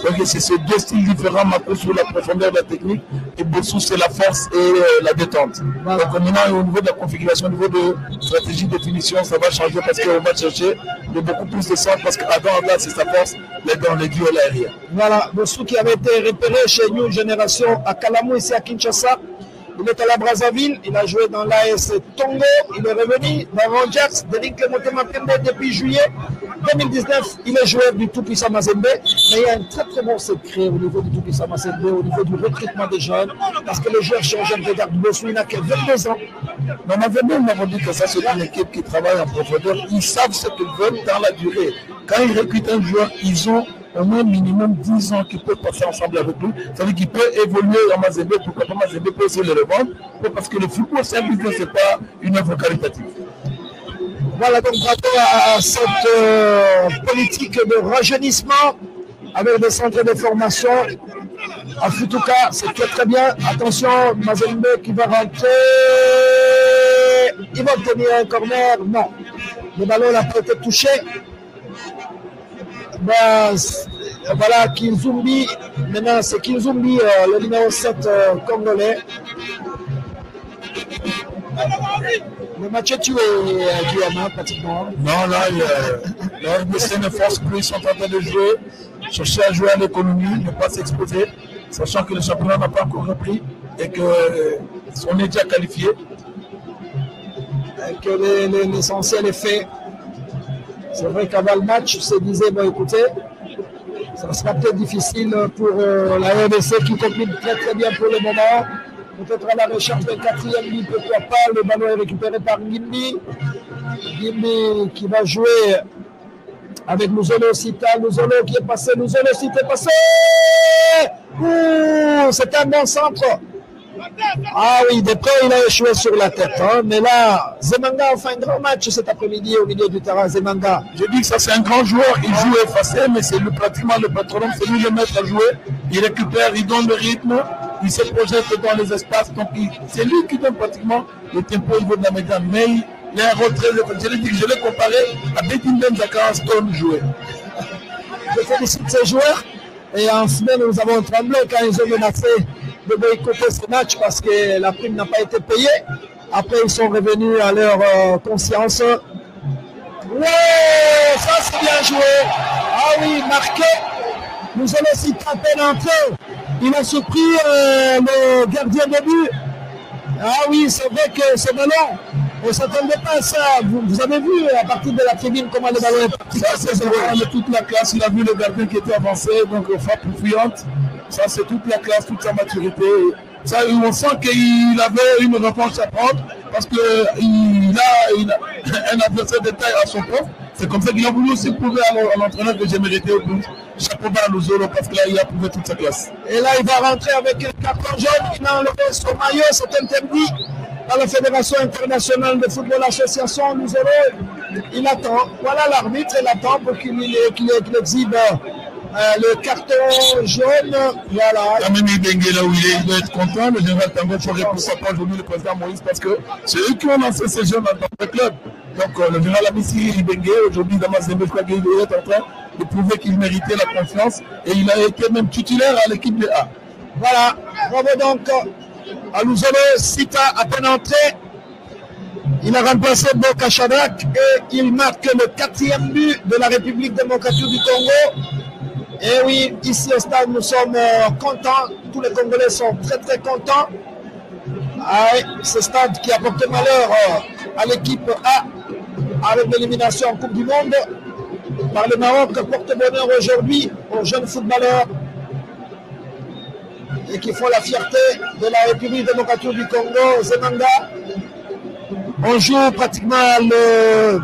B: Donc c'est ces deux styles différents, Mako sur la profondeur de la technique et Bossou c'est la force et la détente. Voilà. Donc maintenant au niveau de la configuration, au niveau de stratégie de finition, ça va changer parce qu'on va chercher de beaucoup plus de centre parce qu'avant là c'est sa force, mais dans les duels aériens.
A: Voilà, Bossou qui avait été repéré chez New Génération à Kalamou ici à Kinshasa. Il est à la Brazzaville, il a joué dans l'AS Tongo, il est revenu dans Rangers, Delinque Motema Pembe depuis juillet 2019. Il est joueur du Tout-Puissant Mazembe, mais il y a un très très bon secret au niveau du Tout-Puissant Mazembe, au niveau du recrutement des jeunes, parce que les joueurs changent. Je regarde Bossou, il n'a que 22 ans.
B: Dans Mazembe, nous avons dit que ça c'est une équipe qui travaille en profondeur, ils savent ce qu'ils veulent dans la durée. Quand ils recrutent un joueur, ils ont au moins minimum 10 ans qu'ils peuvent passer ensemble avec lui. Ça veut dire qu'il peut évoluer en Mazembe, pourquoi pas Mazembe peut aussi le revendre, parce que le football, c'est un business, ce n'est pas une œuvre caritative.
A: Voilà donc bravo à cette politique de rajeunissement avec des centres de formation. À Futuka, c'est très bien. Attention, Mazembe qui va rentrer. Il va obtenir un corner. Non. Le ballon n'a pas été touché. Ben, voilà, Kinzumbi. Maintenant, c'est Kinzumbi, le numéro 7 congolais. Le match est tué, Guillaume, pratiquement.
B: Non, là, le RDC ne force plus, ils sont en train de jouer, chercher à jouer à l'économie, ne pas s'exposer, sachant que le championnat n'a pas encore repris et qu'on est déjà qualifié.
A: Et que l'essentiel est fait. C'est vrai qu'avant le match, se disait, bon écoutez, ça sera peut-être difficile pour la RDC qui compite très très bien pour le moment. Peut-être à la recherche d'un quatrième but, pourquoi pas. Le ballon est récupéré par Gimbi. Gimbi qui va jouer avec Luzolo Sita. Luzolo qui est passé. Luzolo Sita est passé. C'est un bon centre. Ah oui, de près il a échoué sur la tête. Hein. Mais là, Zemanga a fait un grand match cet après-midi au milieu du terrain. Zemanga.
B: Je dis que ça c'est un grand joueur. Il joue effacé, mais c'est pratiquement le patron. C'est lui le maître à jouer. Il récupère, il donne le rythme. Il se projette dans les espaces, donc c'est lui qui donne pratiquement le tempo au niveau de la médiane. Mais il a un retrait, je l'ai comparé à Bettinden Zaka Stone joué.
A: Je félicite ces joueurs et en semaine nous avons tremblé quand ils ont menacé de boycotter ce match parce que la prime n'a pas été payée. Après ils sont revenus à leur conscience. Ouais, ça c'est bien joué. Ah oui, marqué. Nous allons aussi taper l'entrée. Il a surpris le gardien de but. Ah oui, c'est vrai que ce ballon On ne s'attendait pas à ça. Vous avez vu à partir de la tribune comment le ballon est parti.
B: Ça, c'est de toute la classe. Il a vu le gardien qui était avancé, donc frappe fuyante. Ça, c'est toute la classe, toute sa maturité. Ça, on sent qu'il avait une revanche à prendre parce qu'il a un adversaire de taille à son poste. C'est comme ça qu'il a voulu aussi prouver à l'entraîneur que j'ai mérité au plus. Chapeau bas à Luzolo parce que là, il a prouvé toute sa classe.
A: Et là, il va rentrer avec un carton jaune. Il a enlevé son maillot. C'est interdit par la Fédération internationale de football association. Luzolo, il attend. Voilà l'arbitre, il attend pour qu'il exhibe le carton jaune. Voilà.
B: Quand même, Ibengue, là où il doit être content. Le général Tango ferait pour ça pas aujourd'hui le président Moïse parce que c'est eux qui ont lancé ces jeunes dans le club. Donc, le général Amissi Ibengue, aujourd'hui, Damas Zembe, je crois qu'il est en train de prouver qu'il méritait la confiance et il a été même titulaire à l'équipe de A.
A: Voilà. Bravo donc à Luzolo. Sita à peine entré. Il a remplacé Boka Shadrack et il marque le 4e but de la République démocratique du Congo. Et oui, ici au stade, nous sommes contents. Tous les Congolais sont très très contents. Ce stade qui a porté malheur à l'équipe A avec l'élimination en Coupe du Monde par le Maroc, porte bonheur aujourd'hui aux jeunes footballeurs et qui font la fierté de la République démocratique du Congo, Zemanga. On joue pratiquement le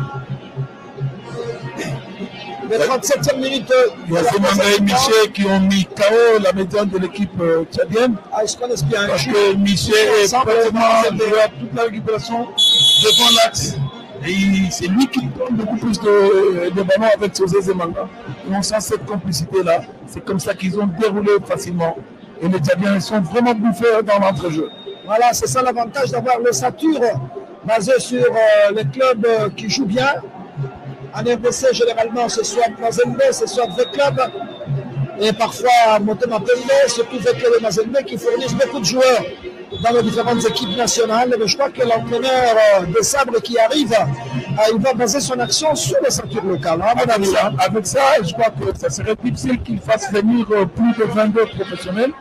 A: 37e minute.
B: Il y a Zemanga et Michel qui ont mis KO la médiane de l'équipe tchadienne.
A: Ah, ils se connaissent bien.
B: Parce que Michel est pratiquement toute la récupération devant l'axe. Et c'est lui qui prend beaucoup plus de ballons avec José Zemanga. Et on sent cette complicité-là. C'est comme ça qu'ils ont déroulé facilement. Et les Tchadiens sont vraiment bouffés dans l'entrejeu.
A: Voilà, c'est ça l'avantage d'avoir le Satur basé sur les clubs qui jouent bien. En RDC, généralement, ce soit Mazembe, ce soit V-Club. Et parfois, Motema Pembe, surtout V-Club et Mazembe, qui fournissent beaucoup de joueurs dans les différentes équipes nationales. Mais je crois que l'entraîneur de Sabre qui arrive, il va baser son action sur le Satur local.
B: Avec ça, je crois que ça serait difficile qu'il fasse venir plus de 22 professionnels.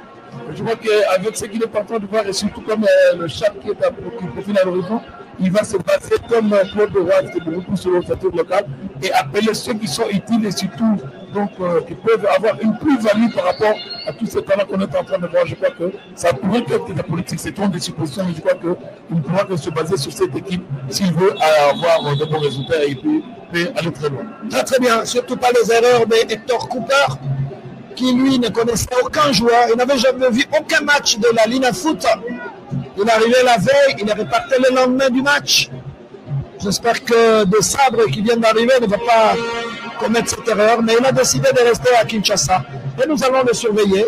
B: Je crois qu'avec ce qu'il est en train de voir, et surtout comme le chat qui profile à l'horizon, il va se baser comme Claude de Roy, qui est beaucoup sur le secteur local, et appeler ceux qui sont utiles et surtout donc, qui peuvent avoir une plus-value par rapport à tous ces talents qu'on est en train de voir. Je crois que ça pourrait être de la politique, c'est une des suppositions, mais je crois qu'il ne pourra que se baser sur cette équipe s'il veut avoir de bons résultats et puis aller très loin.
A: Très très bien, surtout pas les erreurs de Hector Cooper, qui lui ne connaissait aucun joueur, il n'avait jamais vu aucun match de la Lina Foot. Il arrivait la veille, il est reparti le lendemain du match. J'espère que De Sabre qui vient d'arriver ne va pas commettre cette erreur, mais il a décidé de rester à Kinshasa. Et nous allons le surveiller,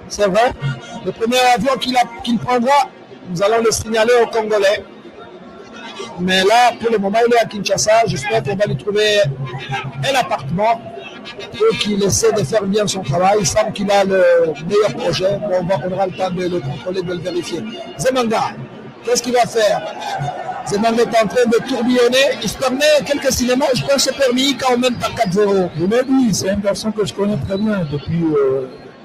A: c'est vrai. Le premier avion qu'il prendra, nous allons le signaler aux Congolais. Mais là, pour le moment, il est à Kinshasa. J'espère qu'on va lui trouver un appartement et qu'il essaie de faire bien son travail. Il semble qu'il a le meilleur projet. Bon, on aura le temps de le contrôler, de le vérifier. Zemanga, qu'est-ce qu'il va faire? Zemanga est en train de tourbillonner. Il se permet quelques cinémas. Je pense que c'est permis quand on mène par 4-0.
B: Je l'ai dit, c'est un garçon que je connais très bien depuis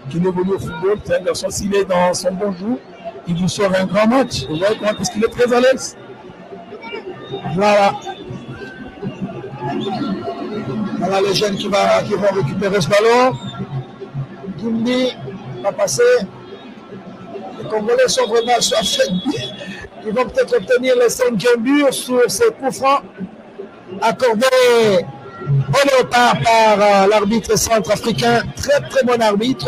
B: qu'il évolue au football. C'est un garçon, s'il est dans son bon jour, il vous sort un grand match. Vous voyez comment est-ce qu'il est très à l'aise.
A: Voilà. Voilà les jeunes qui vont récupérer ce ballon. Gimbi va passer. Les Congolais sont vraiment soifés. Ils vont peut-être obtenir le 5e but sur ces coups francs accordés au Léopard par l'arbitre centrafricain. Très très bon arbitre.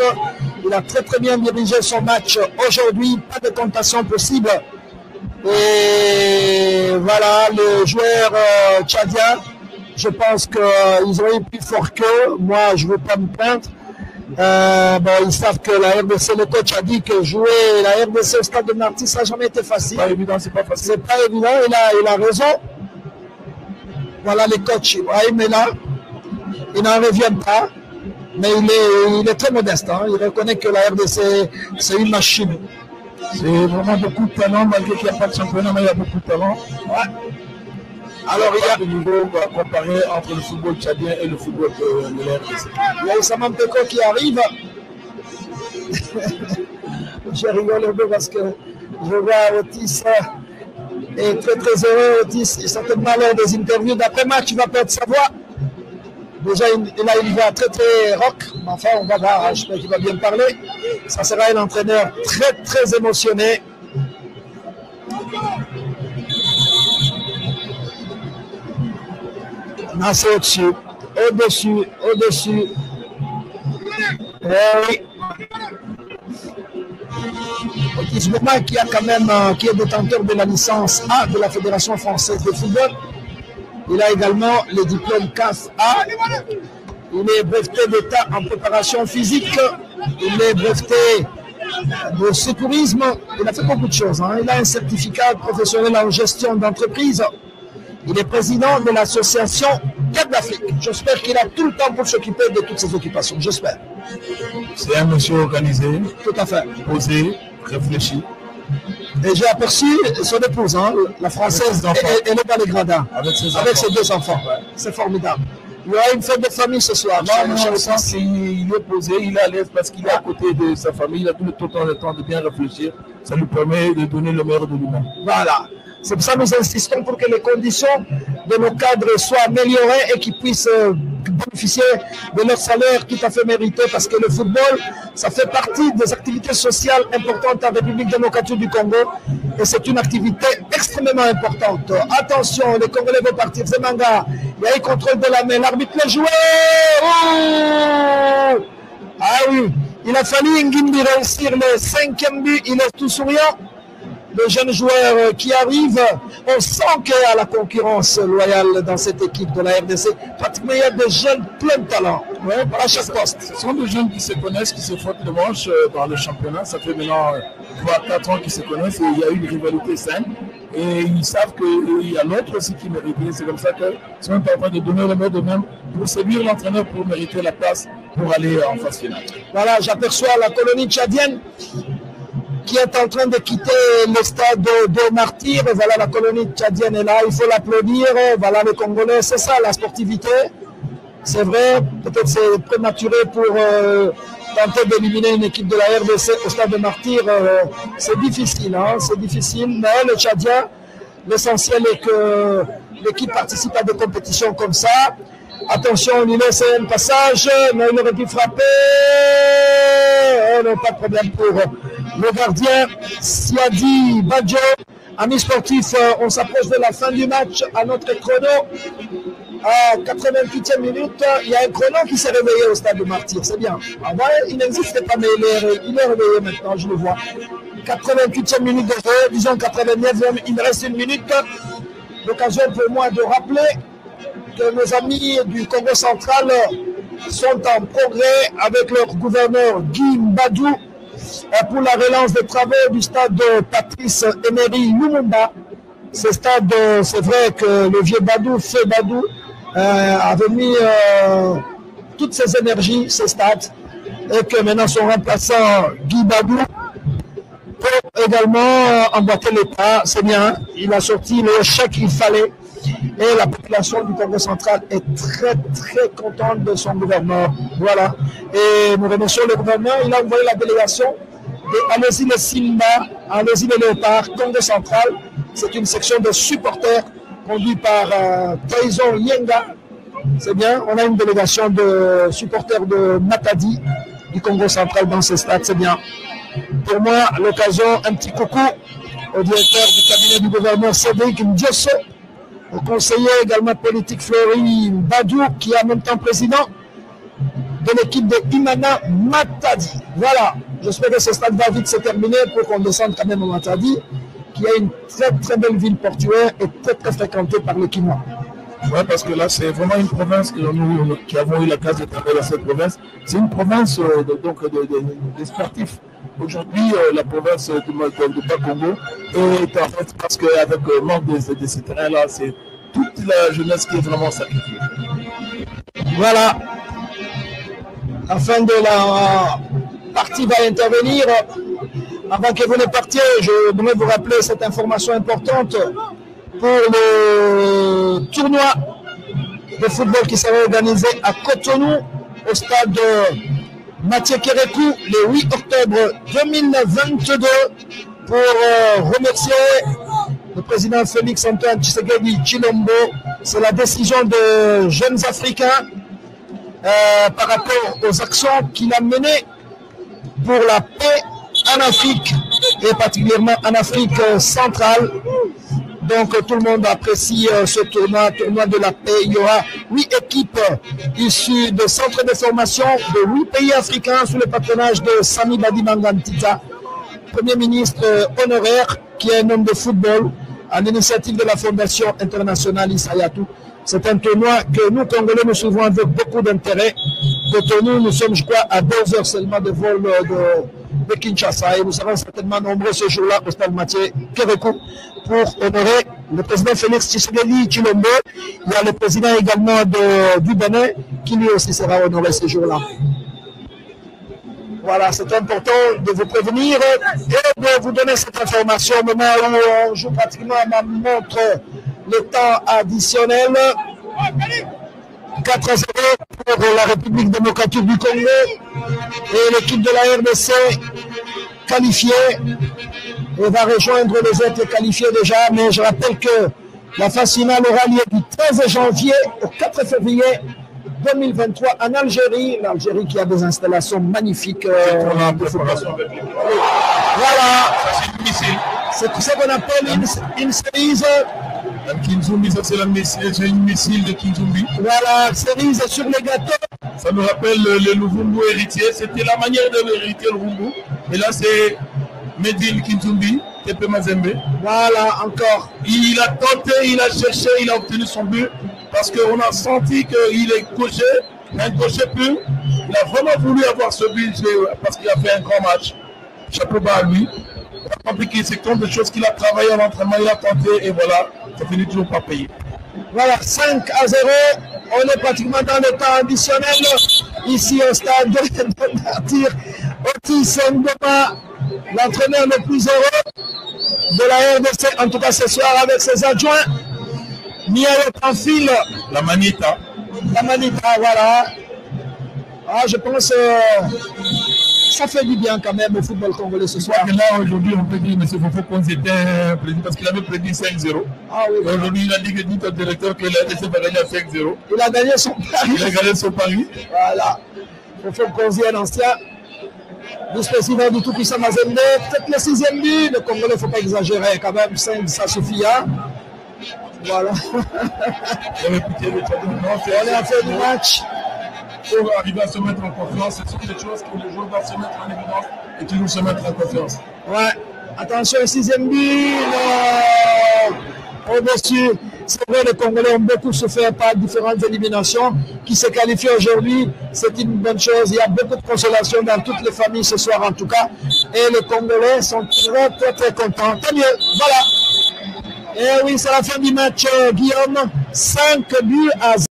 A: Il a très très bien dirigé son match aujourd'hui. Pas de tentation possible. Et voilà, les joueurs tchadiens, je pense qu'ils ont eu plus fort qu'eux. Moi, je ne veux pas me plaindre. Ils savent que la RDC, le coach a dit que jouer la RDC au stade de Marty, ça n'a jamais été facile.
B: C'est pas évident, c'est pas facile.
A: C'est pas évident, il a raison. Voilà les coachs, Ibrahim est là. Il n'en revient pas. Mais il est très modeste. Hein. Il reconnaît que la RDC, c'est une machine.
B: C'est vraiment beaucoup de talent, malgré qu'il n'y a pas de championnat, mais il y a beaucoup de talent.
A: Ouais. Alors, il y a
B: des niveaux à comparer entre le football tchadien et le football de la RDC.
A: Il y a Issama Mpeko qui arrive. J'ai rigolé un peu parce que je vois Otis est très très heureux, Otis, et certainement lors des interviews d'après-match, il va perdre sa voix. Déjà, il a une voix très très rock, mais enfin, on va voir, je pense qu'il va bien parler. Ça sera un entraîneur très très émotionné. Non, c'est au-dessus, au-dessus, au-dessus. Oui. Otis Bourma qui a quand même, qui est détenteur de la licence A de la Fédération française de football. Il a également le diplôme CAF A. Il est breveté d'État en préparation physique. Il est breveté de secourisme. Il a fait beaucoup de choses. Hein. Il a un certificat professionnel en gestion d'entreprise. Il est président de l'association Cap d'Afrique. J'espère qu'il a tout le temps pour s'occuper de toutes ses occupations. J'espère.
B: C'est un monsieur organisé.
A: Tout à fait.
B: Posé, réfléchi.
A: Et j'ai aperçu son épouse, hein, la française, elle est dans les gradins, avec ses deux enfants. Ouais. C'est formidable. Il y aura une fête de famille ce soir.
B: Non, je sens qu'il est posé, il est à l'aise parce qu'il est à côté de sa famille, il a tout le temps de bien réfléchir. Ça lui permet de donner le meilleur de lui-même.
A: Voilà. C'est pour ça que nous insistons pour que les conditions de nos cadres soient améliorées et qu'ils puissent bénéficier de leur salaire tout à fait mérité, parce que le football, ça fait partie des activités sociales importantes en République démocratique du Congo et c'est une activité extrêmement importante. Attention, les Congolais vont partir. Zemanga, il y a un contrôle de la main, l'arbitre l'a joué. Oh, ah oui, il a fallu Ngimbi réussir le 5e but, il est tout souriant. Le jeune joueur qui arrive, on sent qu'il y a la concurrence loyale dans cette équipe de la RDC. Pratiquement, il y a des jeunes plein de talent, à chaque poste.
B: Ce sont des jeunes qui se connaissent, qui se frottent le manche dans le championnat. Ça fait maintenant 3-4 ans qu'ils se connaissent et il y a une rivalité saine. Et ils savent qu'il y a l'autre aussi qui mérite. C'est comme ça qu'ils sont en train de donner le meilleur de même pour séduire l'entraîneur pour mériter la place pour aller en phase finale.
A: Voilà, j'aperçois la colonie tchadienne qui est en train de quitter le stade de Martyrs. Voilà, la colonie tchadienne est là, il faut l'applaudir. Voilà, les Congolais, c'est ça la sportivité. C'est vrai, peut-être c'est prématuré pour tenter d'éliminer une équipe de la RDC au stade de Martyrs. C'est difficile, hein, c'est difficile, mais le Tchadien, l'essentiel est que l'équipe participe à des compétitions comme ça. Attention, on lui laisse un passage, mais il aurait pu frapper. Non, pas de problème pour le gardien Siadi Badjo. Amis sportifs, on s'approche de la fin du match à notre chrono. À 88e minute, il y a un chrono qui s'est réveillé au stade de Martyrs, c'est bien. Ah ouais, il n'existait pas, mais il est réveillé maintenant, je le vois. 88e minute de jeu, disons 89e, il me reste une minute. L'occasion pour moi de rappeler que nos amis du Congo central sont en progrès avec leur gouverneur Guy Mbadou pour la relance des travaux du stade Patrice Emery Lumumba. Ce stade, c'est vrai que le vieux Badou, Feu Badou, avait mis toutes ses énergies, ce stade, et que maintenant son remplaçant Guy Badou peut également emboîter les pas. C'est bien, il a sorti le chèque qu'il fallait. Et la population du Congo central est très très contente de son gouverneur. Voilà. Et nous remercions le gouverneur. Il a envoyé la délégation de Allez-y les Simba, Allez-y les Léopards, Congo central. C'est une section de supporters conduite par Taïson Yenga. C'est bien. On a une délégation de supporters de Matadi du Congo central dans ce stade. C'est bien. Pour moi, l'occasion, un petit coucou au directeur du cabinet du gouverneur Cédric Ndiosso, au conseiller également politique Fleury Badou, qui est en même temps président de l'équipe de Imana Matadi. Voilà, j'espère que ce stade va vite se terminer pour qu'on descende quand même au Matadi, qui est une très très belle ville portuaire et très très fréquentée par les Quinois.
B: Oui, parce que là, c'est vraiment une province que nous qui avons eu la chance de travailler dans cette province. C'est une province des sportifs. Aujourd'hui, la province de Bas-Congo est en fait, parce qu'avec le manque de ces terrains-là, c'est toute la jeunesse qui est vraiment sacrifiée.
A: Voilà. La fin de la partie va intervenir. Avant que vous ne partiez, je voudrais vous rappeler cette information importante pour le tournoi de football qui sera organisé à Cotonou, au stade Mathieu Kérékou, le 8 octobre 2022, pour remercier le président Félix Antoine Tshisekedi Tshilombo. C'est la décision de jeunes Africains par rapport aux actions qu'il a menées pour la paix en Afrique et particulièrement en Afrique centrale. Donc tout le monde apprécie ce tournoi de la paix. Il y aura 8 équipes issues de centres de formation de 8 pays africains sous le patronage de Sami Badimanga Ntita, Premier ministre honoraire qui est un homme de football à l'initiative de la Fondation internationale Isayatou. C'est un tournoi que nous, Congolais, nous suivons avec beaucoup d'intérêt. Nous sommes, je crois, à 2 heures seulement de vol de Kinshasa et nous serons certainement nombreux ce jour-là au stade Mathieu Kérékou pour honorer le président Félix Tshisekedi Tshilombo. Il y a le président également du Bénin qui lui aussi sera honoré ce jour-là. Voilà, c'est important de vous prévenir et de vous donner cette information au moment où on joue pratiquement à ma montre le temps additionnel. 4-0 pour la République démocratique du Congo et l'équipe de la RDC qualifiée et va rejoindre les autres qualifiés déjà, mais je rappelle que la phase finale aura lieu du 13 janvier au 4 février 2023 en Algérie, l'Algérie qui a des installations magnifiques.
B: Voilà,
A: c'est ce qu'on appelle une cerise.
B: Kinzumbi, ça c'est une missile de Kinzumbi.
A: Voilà, cerise sur les gâteaux.
B: Ça nous rappelle le Luvumbu héritier. C'était la manière de l'héritier Luvumbu. Et là c'est Medine Kinzumbi, Tepe Mazembe.
A: Voilà, encore.
B: Il a tenté, il a cherché, il a obtenu son but. Parce qu'on a senti qu'il est coché, un coché pur. Il a vraiment voulu avoir ce but parce qu'il a fait un grand match. Chapeau bas à lui. Il a compliqué, c'est tant de choses qu'il a travaillé en entraînement, il a tenté et voilà, ça finit toujours par payer.
A: Voilà, 5-0. On est pratiquement dans le temps additionnel. Ici au stade de Martyr. Otis Ndoma, l'entraîneur le plus heureux de la RDC, en tout cas ce soir avec ses adjoints. Miayo Panfil.
B: La Manita.
A: La Manita, voilà. Ah, je pense ça fait du bien quand même au football congolais ce soir.
B: Là, aujourd'hui, on peut dire que M. Fofo Konzi était président parce qu'il avait prédit 5-0.
A: Ah oui.
B: Voilà. Aujourd'hui, il a dit que dit au directeur que la RDC va gagner à 5-0.
A: Il a gagné son pari.
B: Il a gagné son pari.
A: Voilà. Fofo Konzi, un ancien vice-président du tout-puissant Mazembe. Peut-être le 6e but. Le Congolais, il ne faut pas exagérer. Quand même, 5, ça suffit. Hein? Voilà.
B: On est
A: en fin du match.
B: Pour arriver à se mettre en confiance, ce sont des choses que les joueurs doivent se mettre en évidence et toujours se mettre en confiance.
A: Ouais, attention, 6e but, au-dessus. C'est vrai, les Congolais ont beaucoup souffert par différentes éliminations qui se qualifient aujourd'hui. C'est une bonne chose. Il y a beaucoup de consolation dans toutes les familles ce soir en tout cas. Et les Congolais sont très contents. Tant mieux, voilà. Et oui, c'est la fin du match, Guillaume. 5 buts à 0.